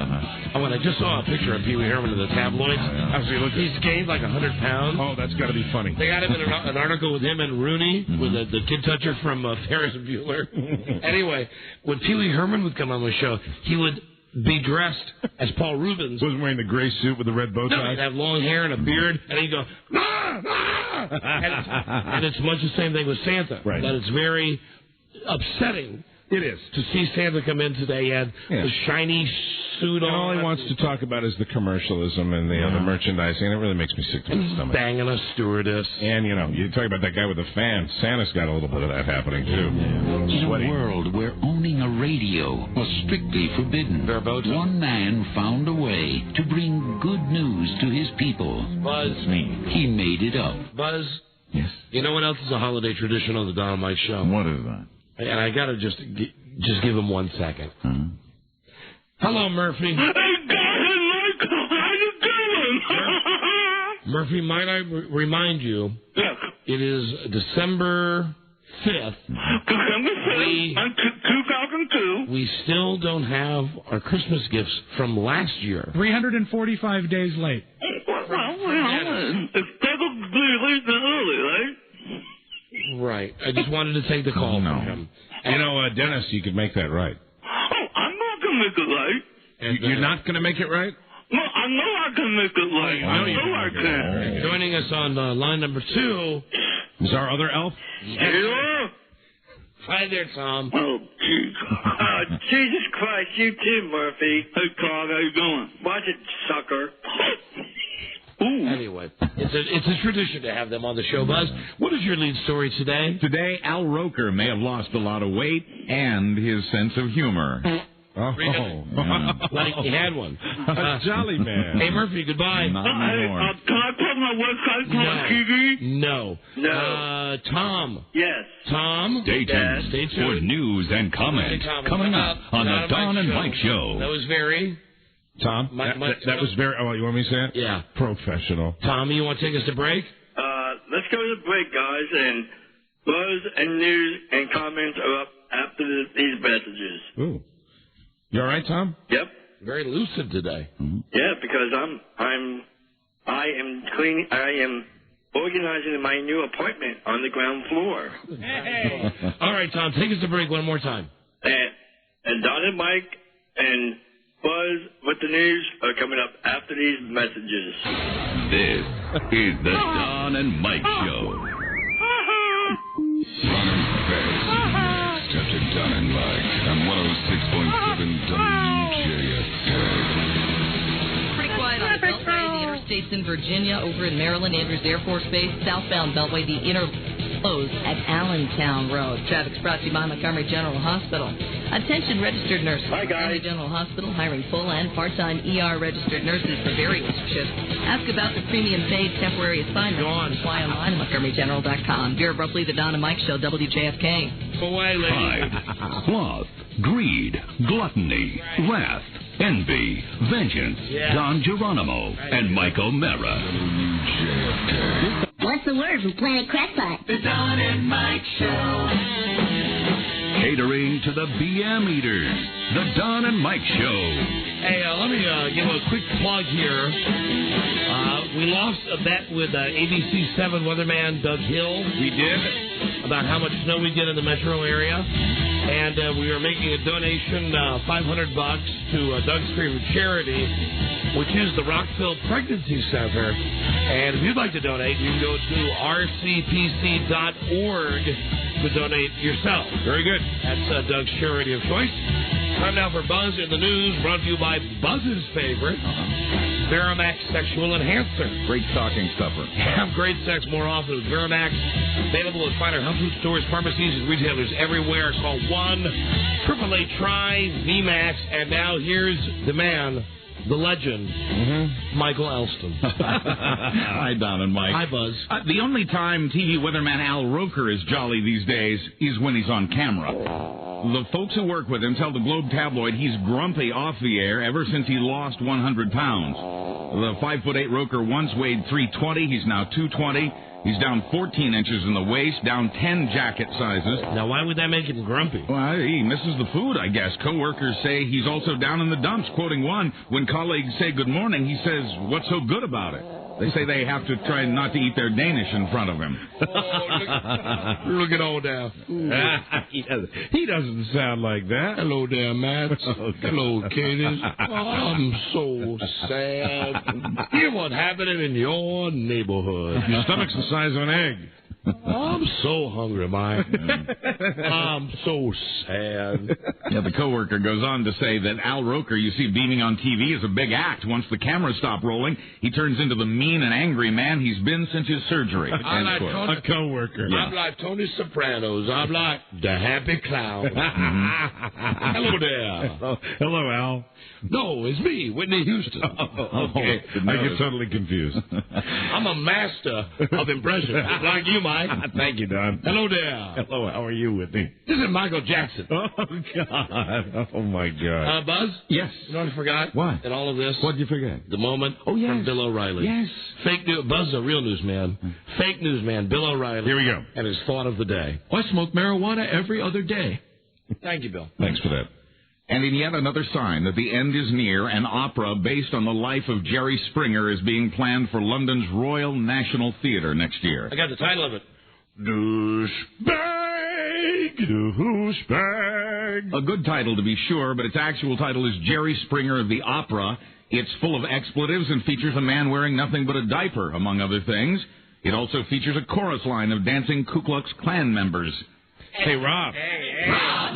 when I just saw a picture of Pee Wee Herman in the tabloids, I was like, he's gained like 100 pounds. Oh, that's got to be funny. They got him in an article with him and Rooney, with the kid toucher from Ferris Bueller. Anyway, when Pee Wee Herman would come on my show, he would be dressed as Paul Rubens. Wasn't wearing the gray suit with the red bow tie? No, he'd have long hair and a beard, and he'd go, ah, ah! And it's much the same thing with Santa. Right. But it's very upsetting. It is. To see Santa come in today and the shiny suit on. All he wants to talk about is the commercialism and the merchandising, and it really makes me sick to my stomach. Banging a stewardess. And, you talk about that guy with the fan. Santa's got a little bit of that happening, too. In a world where owning a radio was strictly forbidden, one man found a way to bring good news to his people. Buzz. He made it up. Buzz. Yes. You know what else is a holiday tradition on the Don and Mike Show? What is that? And I got to just give him 1 second. Hello, Murphy. Hey, Mike, how you doing? Murphy, might I remind you, it is December 5th. December 5th, 2002. We still don't have our Christmas gifts from last year. 345 days late. Well, it's probably late than early, right? Right. I just wanted to take the call from him. Dennis, you could make that right. Oh, I'm not going to make it right. You're not going to make it right? No, I know I can make it right. I know I can. Joining us on line number 2 is our other elf. Hello? Hi there, Tom. Oh, Jesus Christ, you too, Murphy. Hey, Carl, how you doing? Watch it, sucker. Ooh. Anyway, it's a tradition to have them on the show, Buzz. What is your lead story today? Today, Al Roker may have lost a lot of weight and his sense of humor. Like he had one. A jolly man. Hey, Murphy, goodbye. Not anymore. Can I put my website on TV? No. Tom. Yes. Tom. Stay tuned for news and comment coming up on the Don and Mike Show. That was very... Tom, that was very... Oh, you want me to say it? Yeah. Professional. Tom, you want to take us to break? Let's go to the break, guys, and buzz and news and comments are up after these messages. Ooh. You all right, Tom? Yep. Very lucid today. Yeah, because I am organizing my new apartment on the ground floor. Hey. All right, Tom, take us to break one more time. And Don and Mike and Buzz with the news are coming up after these messages. This is the Don and Mike Show. Running fast. After Don and Mike on 106.7 WJFK. Pretty quiet on the Beltway, the interstates in Virginia, over in Maryland, Andrews Air Force Base, southbound Beltway, the inner closed at Allentown Road. Traffic's brought to you by Montgomery General Hospital. Attention registered nurses. Hi, guys. Montgomery General Hospital hiring full and part-time ER registered nurses for various shifts. Ask about the premium paid temporary assignment. Apply online at MontgomeryGeneral.com. Vera Brookley, the Don and Mike Show, WJFK. Pride, sloth, greed, gluttony, wrath, envy, vengeance. Don Geronimo and Mike O'Mara. What's the word from Planet Crackpot? The Don and Mike Show. Catering to the BM eaters. The Don and Mike Show. Hey, let me give a quick plug here. We lost a bet with ABC 7 weatherman Doug Hill. We did. About how much snow we get in the metro area. And we are making a donation, $500 to Doug's favorite charity, which is the Rockville Pregnancy Center. And if you'd like to donate, you can go to rcpc.org to donate yourself. Very good. That's Doug's charity of choice. Time now for Buzz in the News, brought to you by Buzz's favorite, Veramax Sexual Enhancer. Great stocking stuffer. Have great sex more often with Veramax. Available at finer health food stores, pharmacies, and retailers everywhere. Call 1-888-TRY-VMAX. And now here's the man the legend, Michael Elston. Hi, Don and Mike. Hi, Buzz. The only time TV weatherman Al Roker is jolly these days is when he's on camera. The folks who work with him tell the Globe tabloid he's grumpy off the air ever since he lost 100 pounds. The 5'8" Roker once weighed 320. He's now 220. He's down 14 inches in the waist, down 10 jacket sizes. Now, why would that make him grumpy? Well, he misses the food, I guess. Co-workers say he's also down in the dumps. Quoting one, when colleagues say good morning, he says, "What's so good about it?" They say they have to try not to eat their Danish in front of him. Look at old Al. He doesn't sound like that. Hello there, Matt. Hello, Katie. I'm so sad. Hear what's happening in your neighborhood. Your stomach's the size of an egg. I'm so hungry, Mike. I'm so sad. Yeah, the coworker goes on to say that Al Roker, you see beaming on TV, is a big act. Once the cameras stop rolling, he turns into the mean and angry man he's been since his surgery. A coworker. I'm like Tony Sopranos. I'm like the happy clown. Hello there. Hello, Al. No, it's me, Whitney Houston. Okay. I get totally confused. I'm a master of impressions, like you, Mike. Thank you, Don. Hello there. Hello, how are you, Whitney? This is Michael Jackson. Oh, God. Oh, my God. Buzz? Yes. You know what I forgot? What? In all of this? What did you forget? The moment yes. from Bill O'Reilly. Yes. Fake news. Buzz is a real newsman. Fake newsman, Bill O'Reilly. Here we go. And his thought of the day. I smoke marijuana every other day. Thank you, Bill. Thanks for that. And in yet another sign that the end is near, an opera based on the life of Jerry Springer is being planned for London's Royal National Theatre next year. I got the title of it. Douchebag. A good title, to be sure, but its actual title is Jerry Springer the Opera. It's full of expletives and features a man wearing nothing but a diaper, among other things. It also features a chorus line of dancing Ku Klux Klan members. Hey, Rob. Rob,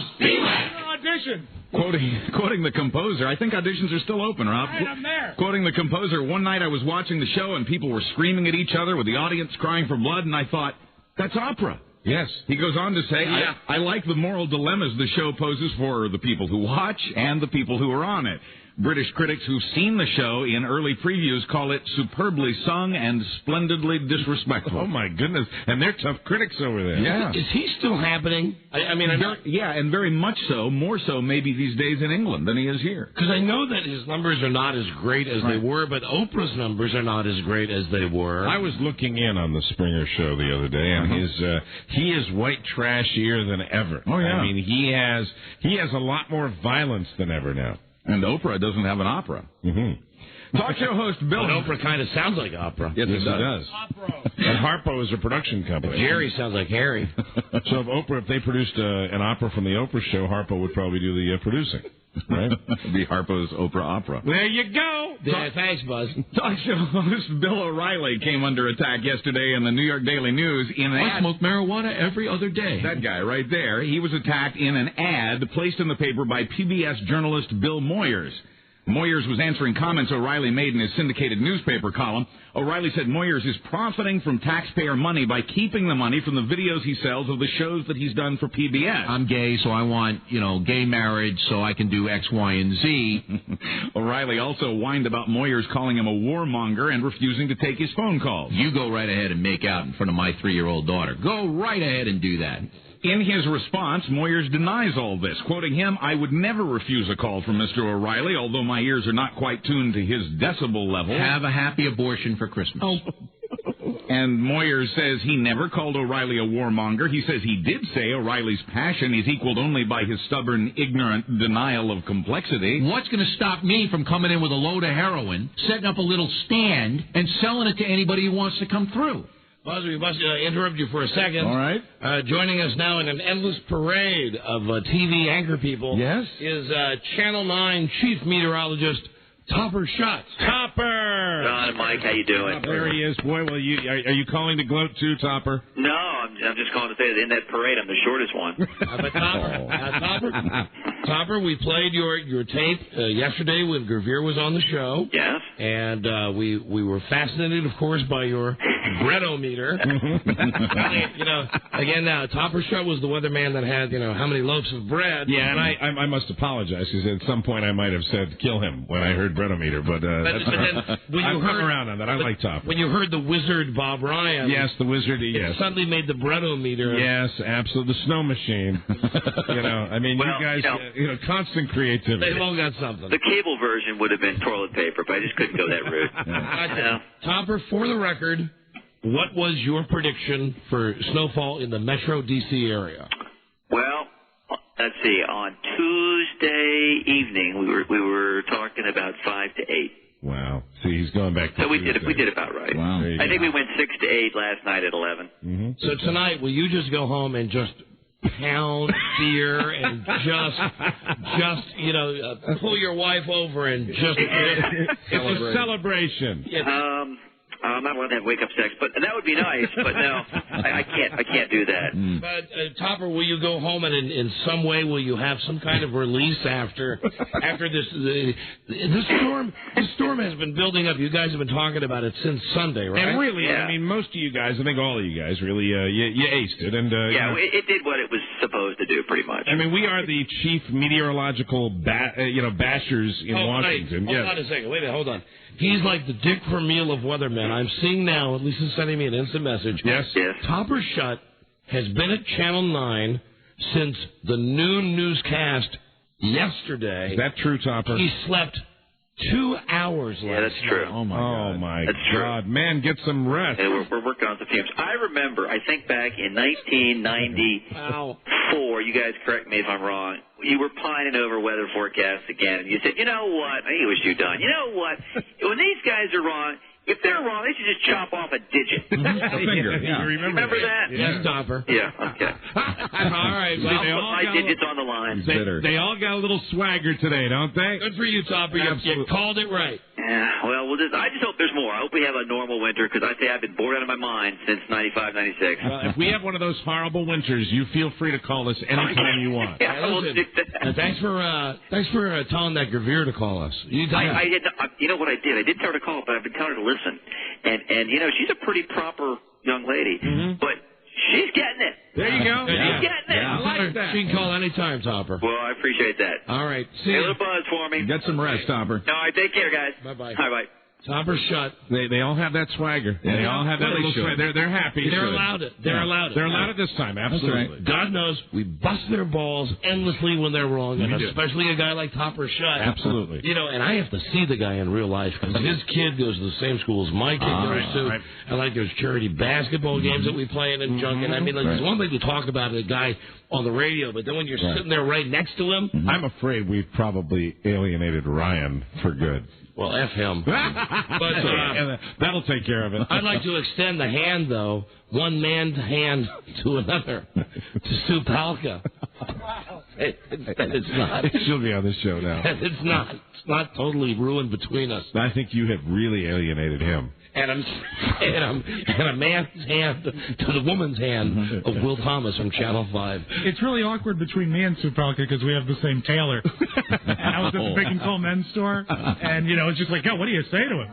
audition. Quoting the composer, I think auditions are still open, Rob. Right, I'm there. Quoting the composer, one night I was watching the show and people were screaming at each other with the audience crying for blood, and I thought, that's opera. Yes. He goes on to say, Yeah. I like the moral dilemmas the show poses for the people who watch and the people who are on it. British critics who've seen the show in early previews call it superbly sung and splendidly disrespectful. Oh, my goodness. And they're tough critics over there. Yeah. Is he still happening? I mean, yeah, and very much so, more so maybe these days in England than he is here. Because I know that his numbers are not as great as they were, but Oprah's numbers are not as great as they were. I was looking in on the Springer show the other day, and he is white trashier than ever. Oh, yeah. I mean, he has a lot more violence than ever now. And Oprah doesn't have an opera. Mm-hmm. Talk show host Bill. But Oprah kind of sounds like opera. Yes, it does. And Harpo is a production company. Jerry sounds like Harry. So if they produced an opera from the Oprah show, Harpo would probably do the producing. Right? It'd be Harpo's Oprah opera. There you go. Yeah, thanks, Buzz. Talk show host Bill O'Reilly came under attack yesterday in the New York Daily News in an I ad. smoke marijuana every other day. That guy right there. He was attacked in an ad placed in the paper by PBS journalist Bill Moyers. Moyers was answering comments O'Reilly made in his syndicated newspaper column. O'Reilly said Moyers is profiting from taxpayer money by keeping the money from the videos he sells of the shows that he's done for PBS. I'm gay, so I want, gay marriage so I can do X, Y, and Z. O'Reilly also whined about Moyers calling him a warmonger and refusing to take his phone calls. You go right ahead and make out in front of my 3-year-old daughter. Go right ahead and do that. In his response, Moyers denies all this. Quoting him, I would never refuse a call from Mr. O'Reilly, although my ears are not quite tuned to his decibel level. Have a happy abortion for Christmas. Oh. And Moyers says he never called O'Reilly a warmonger. He says he did say O'Reilly's passion is equaled only by his stubborn, ignorant denial of complexity. What's going to stop me from coming in with a load of heroin, setting up a little stand, and selling it to anybody who wants to come through? Buzz, we must interrupt you for a second. All right. Joining us now in an endless parade of TV anchor people is Channel 9 chief meteorologist Topper Schatz. Topper! Don and Mike, how you doing? There he is. Boy, well, are you calling to gloat too, Topper? No, I'm just calling to say that in that parade, I'm the shortest one. Topper? Topper, we played your tape yesterday when Gravere was on the show. Yes. And we were fascinated, of course, by your breadometer. Again, Topper Shut was the weatherman that had, how many loaves of bread. Yeah, and I must apologize because at some point I might have said kill him when I heard breadometer, but then when I've come around on that. I like Topper. When you heard the wizard Bob Ryan. Yes, the wizard. Yes. It suddenly made the breadometer. Yes, absolutely. The snow machine. You guys, constant creativity. They've all got something. The cable version would have been toilet paper, but I just couldn't go that route. Topper, for the record, what was your prediction for snowfall in the Metro D.C. area? Well, let's see. On Tuesday evening, we were talking about 5 to 8. Wow. See, he's going back to So we did about right. Wow. I think we went 6 to 8 last night at 11. Mm-hmm. So tonight, will you just go home and just pound beer and pull your wife over and just it's a celebration. I'm not allowed to have wake-up sex, but that would be nice. But no, I can't do that. But Topper, will you go home and in some way will you have some kind of release after this? The storm has been building up. You guys have been talking about it since Sunday, right? And really, I mean, most of you guys, I think all of you guys, really, you aced it. And it did what it was supposed to do, pretty much. I mean, we are the chief meteorological bashers in Washington. Hold on a second. Wait a minute. Hold on. He's like the Dick Vermeil of weathermen. I'm seeing now, at least he's sending me an instant message. Yes. Topper Shut has been at Channel 9 since the noon newscast yesterday. Is that true, Topper? He slept 2 hours last night. Yeah, that's true. Oh, my that's God. True. Man, get some rest. Yeah, we're working on some fumes. I remember, I think back in 1994, you guys correct me if I'm wrong, you were pining over weather forecasts again, and you said, you know what? I think it was you, Don. You know what? When these guys are wrong, if they're wrong, they should just chop off a digit. A finger. Yeah. You remember that? Yes, Topper. Yeah, okay. All right. Well, I'll put my digits on the line. They all got a little swagger today, don't they? Good for you, Topper. You called it right. Yeah, well, I just hope there's more. I hope we have a normal winter, because I say I've been bored out of my mind since 95, 96. If we have one of those horrible winters, you feel free to call us anytime you want. Yeah, we'll do that. Thanks for telling that Gravere to call us. You know what I did? I did tell her to call, but I've been telling her to listen. And she's a pretty proper young lady, but she's getting it. There you go. She's getting it. I like that. She can call anytime, Topper. Well, I appreciate that. All right. See a you. little buzz for me. Get some rest, Topper. All right, take care, guys. Bye-bye. Bye-bye. Topper Shut. They all have that swagger. They all have that little swagger. They're happy. They're allowed it. They're allowed it. They're allowed it this time. Absolutely. Right. God knows we bust their balls endlessly when they're wrong, and especially a guy like Topper Shut. Absolutely. And I have to see the guy in real life because his kid goes to the same school as my kid goes to. Right. And like there's charity basketball games that we play in and junk. And I mean, it's one thing to talk about a guy on the radio, but then when you're sitting there right next to him, I'm afraid we've probably alienated Ryan for good. Well, F him. But that'll take care of it. I'd like to extend the hand, though, one man's hand to another, to Sue Palka. It's not. She'll be on this show now. It's not totally ruined between us. I think you have really alienated him. And a man's hand to the woman's hand of Will Thomas from Channel 5. It's really awkward between me and Sue Palka because we have the same tailor. And I was at the Big and Tall Men's store, and it's just like, what do you say to him?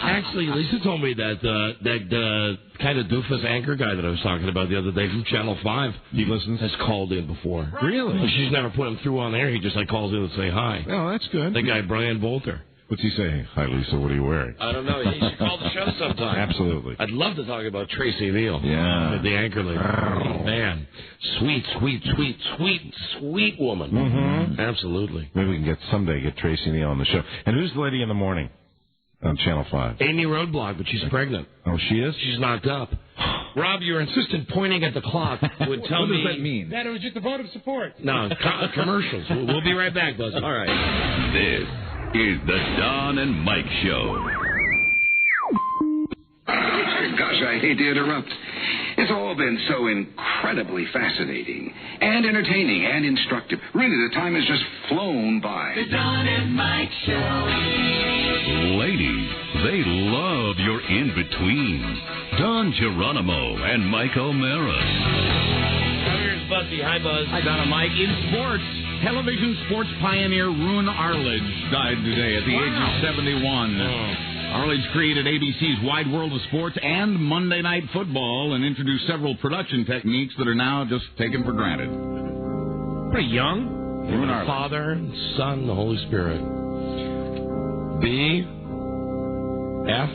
Actually, Lisa told me that kind of doofus anchor guy that I was talking about the other day from Channel 5, he listens, has called in before. Really? Well, she's never put him through on air. He just calls in and say hi. Oh, that's good. The guy Brian Bolter. What's he saying? Hi, Lisa. What are you wearing? I don't know. He should call the show sometime. Absolutely. I'd love to talk about Tracy Neal. Yeah. The anchor lady. Oh, man. Sweet woman. Mm-hmm. Absolutely. Maybe we can get Tracy Neal on the show. And who's the lady in the morning on Channel 5? Amy Roadblock, but she's pregnant. Oh, she is? She's knocked up. Rob, your insistent pointing at the clock would tell me... What does that mean? That it was just a vote of support. No, commercials. We'll be right back, Buzz. All right. This is the Don and Mike Show. Gosh, I hate to interrupt. It's all been so incredibly fascinating and entertaining and instructive. Really, the time has just flown by. The Don and Mike Show. Ladies, they love your in-betweens. Don Geronimo and Mike O'Mara. Here's Buzzy. Hi, Buzz. Hi, Donna Mike. In sports, television sports pioneer Roone Arledge died today at the age of 71. Arledge created ABC's Wide World of Sports and Monday Night Football and introduced several production techniques that are now just taken for granted. Pretty young. Roone Arledge. Father, Son, the Holy Spirit. B, F,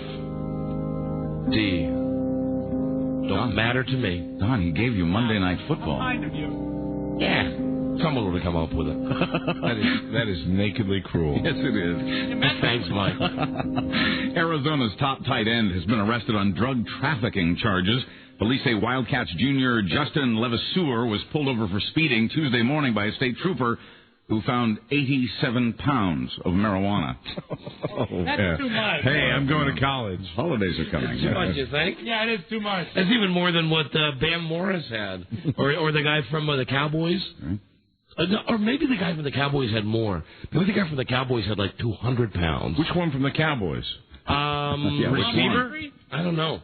D. Don't matter to me. Don, he gave you Monday Night Football. Kind of you. Yeah. Someone would have come up with it. That is nakedly cruel. Yes, it is. Thanks, Mike. Arizona's top tight end has been arrested on drug trafficking charges. Police say Wildcats junior Justin Levasseur was pulled over for speeding Tuesday morning by a state trooper who found 87 pounds of marijuana. That's too much. Hey, I'm going to college. Holidays are coming. Too much, you think? Yeah, it is too much. That's even more than what Bam Morris had. Or the guy from the Cowboys. Right. No, or maybe the guy from the Cowboys had more. Maybe the guy from the Cowboys had like 200 pounds. Which one from the Cowboys? Receiver? I don't know.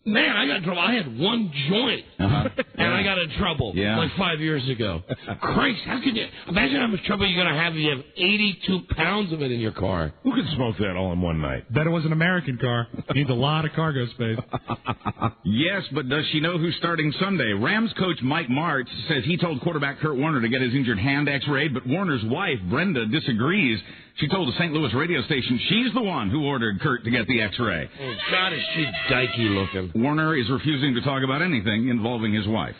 Man, I got in trouble. I had one joint, and I got in trouble like 5 years ago. Christ, how can you imagine how much trouble you're going to have if you have 82 pounds of it in your car? Who could smoke that all in one night? Bet it was an American car. Needs a lot of cargo space. Yes, but does she know who's starting Sunday? Rams coach Mike Martz says he told quarterback Kurt Warner to get his injured hand x-rayed, but Warner's wife, Brenda, disagrees. She told a St. Louis radio station she's the one who ordered Kurt to get the x-ray. Oh, God, is she dykey looking. Warner is refusing to talk about anything involving his wife.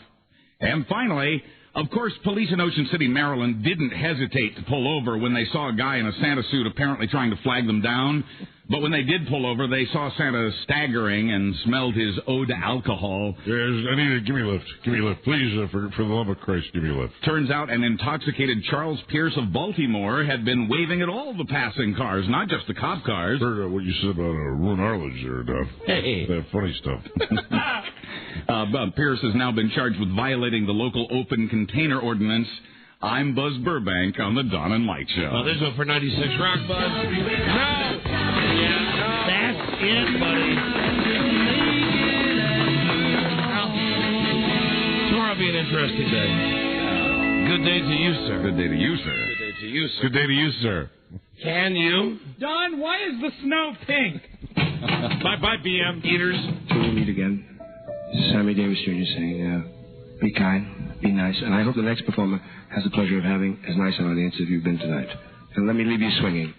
And finally, of course, police in Ocean City, Maryland didn't hesitate to pull over when they saw a guy in a Santa suit apparently trying to flag them down. But when they did pull over, they saw Santa staggering and smelled his ode to alcohol. Yes, I need to give me a lift. Give me a lift. Please, for the love of Christ, give me a lift. Turns out an intoxicated Charles Pierce of Baltimore had been waving at all the passing cars, not just the cop cars. Heard what you said about Roone Arledge there, Duff. Hey. That funny stuff. Pierce has now been charged with violating the local open container ordinance. I'm Buzz Burbank on the Don and Mike Show. Oh, there's one for 96 Rock, Buzz. No! Yeah, that's it, buddy. Tomorrow will be an interesting day. Good day to you, sir. Good day to you, sir. Good day to you, sir. Good day to you, sir. Can you? Don, why is the snow pink? Bye-bye, BM. Eaters. Till we meet again. This is Sammy Davis Jr. saying, be kind, be nice, and I hope the next performer has the pleasure of having as nice an audience as you've been tonight. And let me leave you swinging.